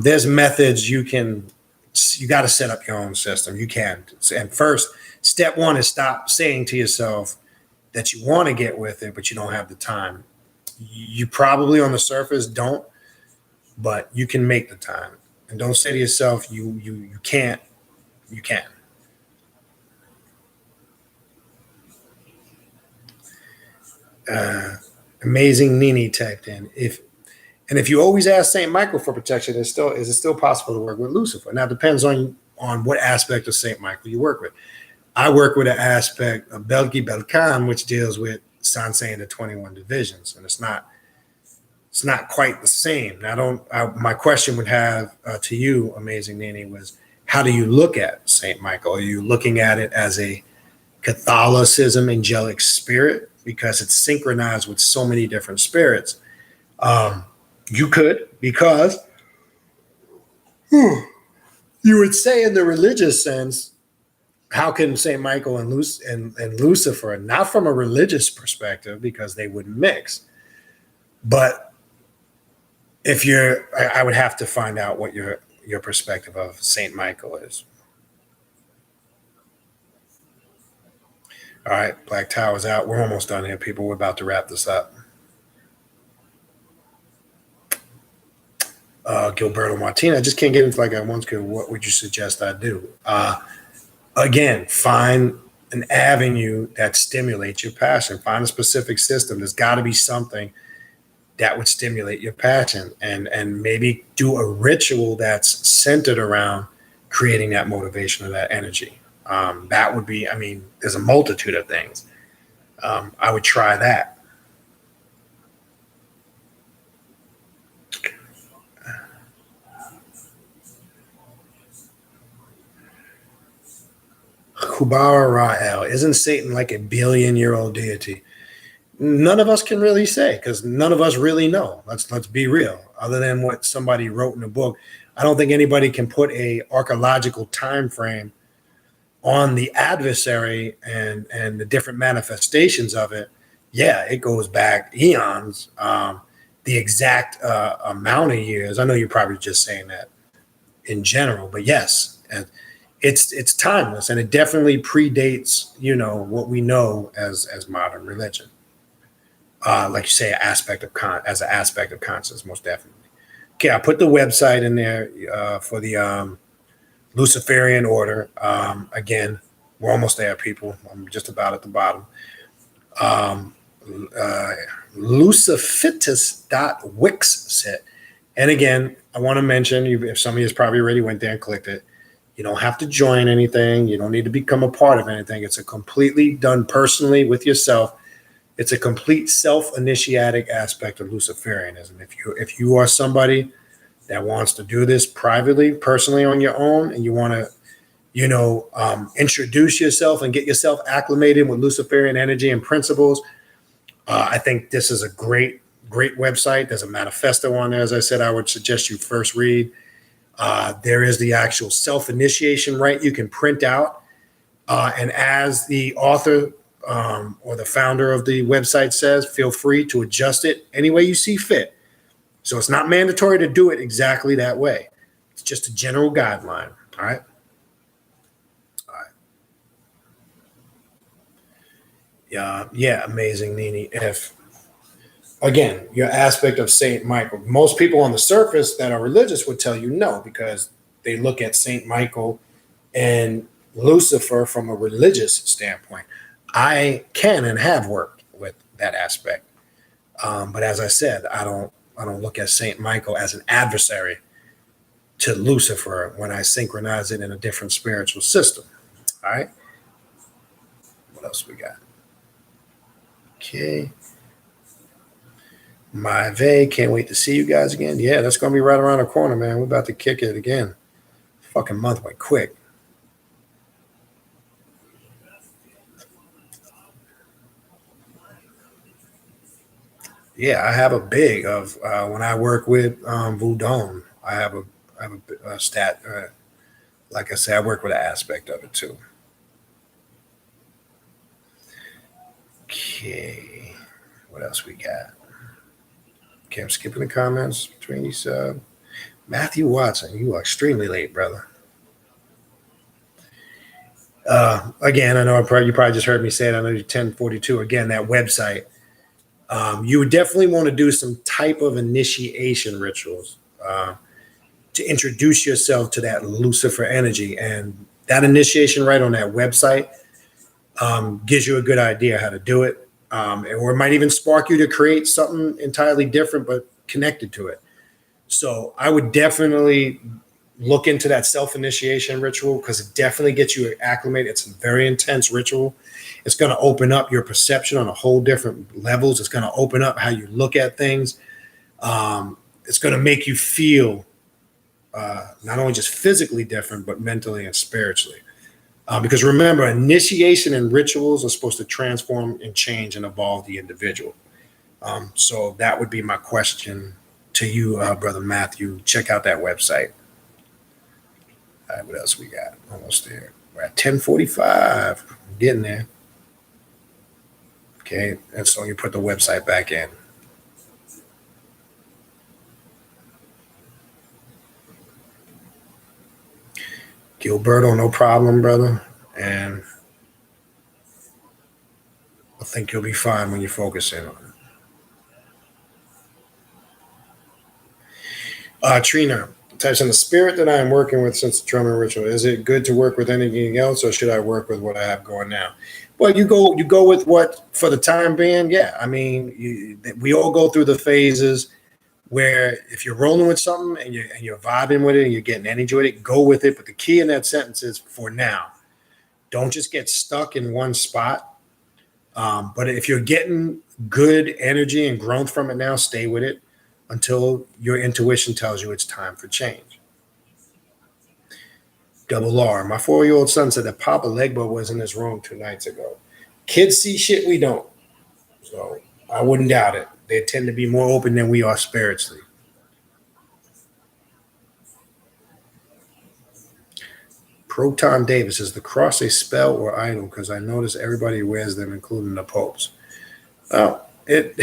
There's methods you got to set up your own system. You can. And first, step one is stop saying to yourself that you want to get with it, but you don't have the time. You probably on the surface don't, but you can make the time. And don't say to yourself you can't. You can. Amazing Nini typed in. If you always ask Saint Michael for protection, is it still possible to work with Lucifer? Now it depends on what aspect of Saint Michael you work with. I work with an aspect of Belgi Belkan, which deals with Sansei and the 21 divisions, and it's not quite the same. Now, my question would have to you, Amazing Nini, was how do you look at Saint Michael? Are you looking at it as a Catholicism angelic spirit because it's synchronized with so many different spirits? You could, because you would say in the religious sense, how can St. Michael and Lucifer, not from a religious perspective, because they wouldn't mix, but I would have to find out what your perspective of St. Michael is. All right, Black Tower's out. We're almost done here, people. We're about to wrap this up. Gilberto Martina, I just can't get into like I once could. What would you suggest I do? Again, find an avenue that stimulates your passion. Find a specific system. There's got to be something that would stimulate your passion, and maybe do a ritual that's centered around creating that motivation or that energy. That would be, there's a multitude of things. I would try that. Kubara Ra'el, isn't Satan like a billion-year-old deity? None of us can really say, because none of us really know. Let's be real. Other than what somebody wrote in a book, I don't think anybody can put a archaeological time frame on the adversary and the different manifestations of it. Yeah, it goes back eons. The exact amount of years, I know you're probably just saying that in general, but yes, and it's timeless, and it definitely predates, what we know as modern religion. Like you say, as an aspect of conscience, most definitely. Okay, I put the website in there for the Luciferian order. Again, we're almost there, people. I'm just about at the bottom. Lucifitus.wixsite. And again, I want to mention, if some of you probably already went there and clicked it, you don't have to join anything. You don't need to become a part of anything. It's a completely done personally with yourself. It's a complete self-initiatic aspect of Luciferianism. If you are somebody that wants to do this privately, personally on your own, and you want to, introduce yourself and get yourself acclimated with Luciferian energy and principles, I think this is a great website. There's a manifesto on there. As I said, I would suggest you first read. There is the actual self-initiation rite you can print out. And as the author or the founder of the website says, feel free to adjust it any way you see fit. So it's not mandatory to do it exactly that way. It's just a general guideline. All right. Yeah, amazing, Nini. If, again, your aspect of Saint Michael, most people on the surface that are religious would tell you no, because they look at Saint Michael and Lucifer from a religious standpoint. I can and have worked with that aspect, but as I said, I don't look at Saint Michael as an adversary to Lucifer when I synchronize it in a different spiritual system. All right. What else we got? Okay. My Vey, can't wait to see you guys again. Yeah, that's going to be right around the corner, man. We're about to kick it again. Fucking month went quick. Yeah, I have a big of when I work with Voodoo. I have a stat. Like I said, I work with an aspect of it too. Okay, what else we got? Okay, I'm skipping the comments between these. Matthew Watson, you are extremely late, brother. Again, I know you probably just heard me say it. I know you're 1042. Again, that website. You would definitely want to do some type of initiation rituals to introduce yourself to that Lucifer energy. And that initiation right on that website gives you a good idea how to do it. Or it might even spark you to create something entirely different, but connected to it. So I would definitely look into that self-initiation ritual, because it definitely gets you acclimated. It's a very intense ritual. It's going to open up your perception on a whole different levels. It's going to open up how you look at things. It's going to make you feel not only just physically different, but mentally and spiritually. Because remember, initiation and rituals are supposed to transform and change and evolve the individual. So that would be my question to you, Brother Matthew. Check out that website. All right, what else we got? Almost there. We're at 10:45. Getting there. Okay, and so you put the website back in. Gilberto, no problem, brother. And I think you'll be fine when you focus in on it. Trina types in the spirit that I am working with since the trauma ritual. Is it good to work with anything else, or should I work with what I have going now? Well, you go with what for the time being. Yeah, I mean, we all go through the phases where if you're rolling with something and you're vibing with it and you're getting energy with it, go with it. But the key in that sentence is for now. Don't just get stuck in one spot. But if you're getting good energy and growth from it now, stay with it until your intuition tells you it's time for change. Double R. My 4-year-old son said that Papa Legba was in his room 2 nights ago. Kids see shit we don't. So I wouldn't doubt it. They tend to be more open than we are spiritually. Proton Davis, is the cross a spell or idol? Because I notice everybody wears them, including the popes. Well, it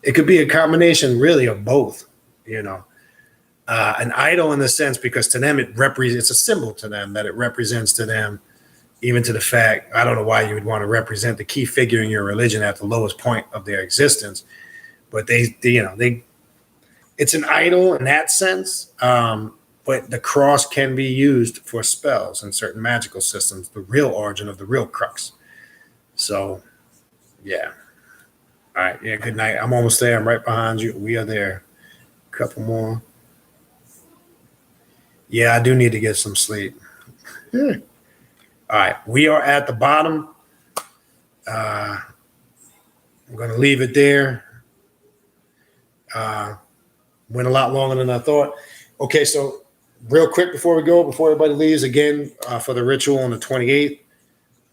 it could be a combination, really, of both. You know, an idol in the sense because to them it represents. It's a symbol to them that it represents to them, even to the fact. I don't know why you would want to represent the key figure in your religion at the lowest point of their existence, but they it's an idol in that sense. But the cross can be used for spells in certain magical systems, the real origin of the real crux. So, yeah. All right. Yeah, good night. I'm almost there. I'm right behind you. We are there. A couple more. Yeah, I do need to get some sleep. All right. We are at the bottom. I'm going to leave it there. Went a lot longer than I thought. Okay, so real quick before we go, before everybody leaves, again, for the ritual on the 28th,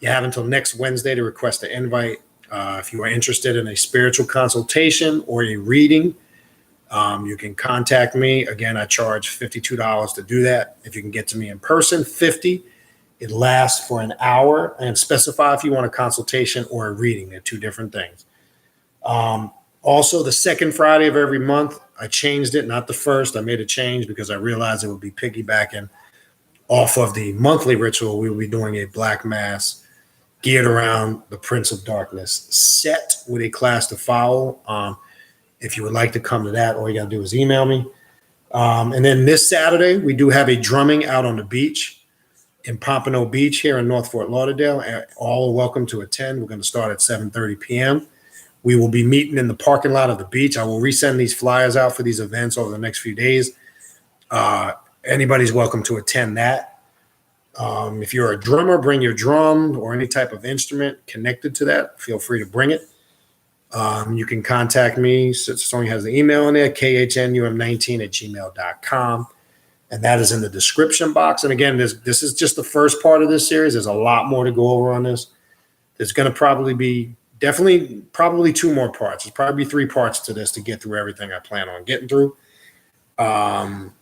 you have until next Wednesday to request an invite. If you are interested in a spiritual consultation or a reading, you can contact me. Again, I charge $52 to do that. If you can get to me in person, $50. It lasts for an hour, and specify if you want a consultation or a reading. They're two different things. Also, the second Friday of every month, I changed it, not the first. I made a change because I realized it would be piggybacking off of the monthly ritual. We will be doing a black mass geared around the Prince of Darkness, set with a class to follow. If you would like to come to that, all you got to do is email me. And then this Saturday, we do have a drumming out on the beach in Pompano Beach here in North Fort Lauderdale. All are welcome to attend. We're going to start at 7:30 p.m. We will be meeting in the parking lot of the beach. I will resend these flyers out for these events over the next few days. Anybody's welcome to attend that. If you're a drummer, bring your drum or any type of instrument connected to that. Feel free to bring it. You can contact me. Sony has the email in there, khnum19@gmail.com. And that is in the description box. And again, this is just the first part of this series. There's a lot more to go over on this. There's going to probably be probably two more parts. There's probably 3 parts to this to get through everything I plan on getting through. And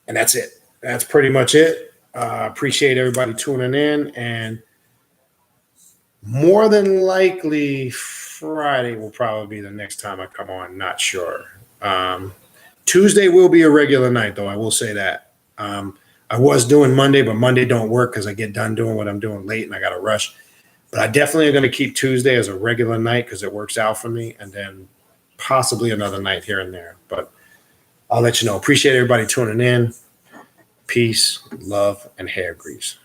that's it. That's pretty much it. Appreciate everybody tuning in. And more than likely, Friday will probably be the next time I come on. Not sure. Tuesday will be a regular night, though. I will say that. I was doing Monday, but Monday don't work because I get done doing what I'm doing late and I got to rush. But I definitely am going to keep Tuesday as a regular night because it works out for me, and then possibly another night here and there. But I'll let you know. Appreciate everybody tuning in. Peace, love, and hair grease.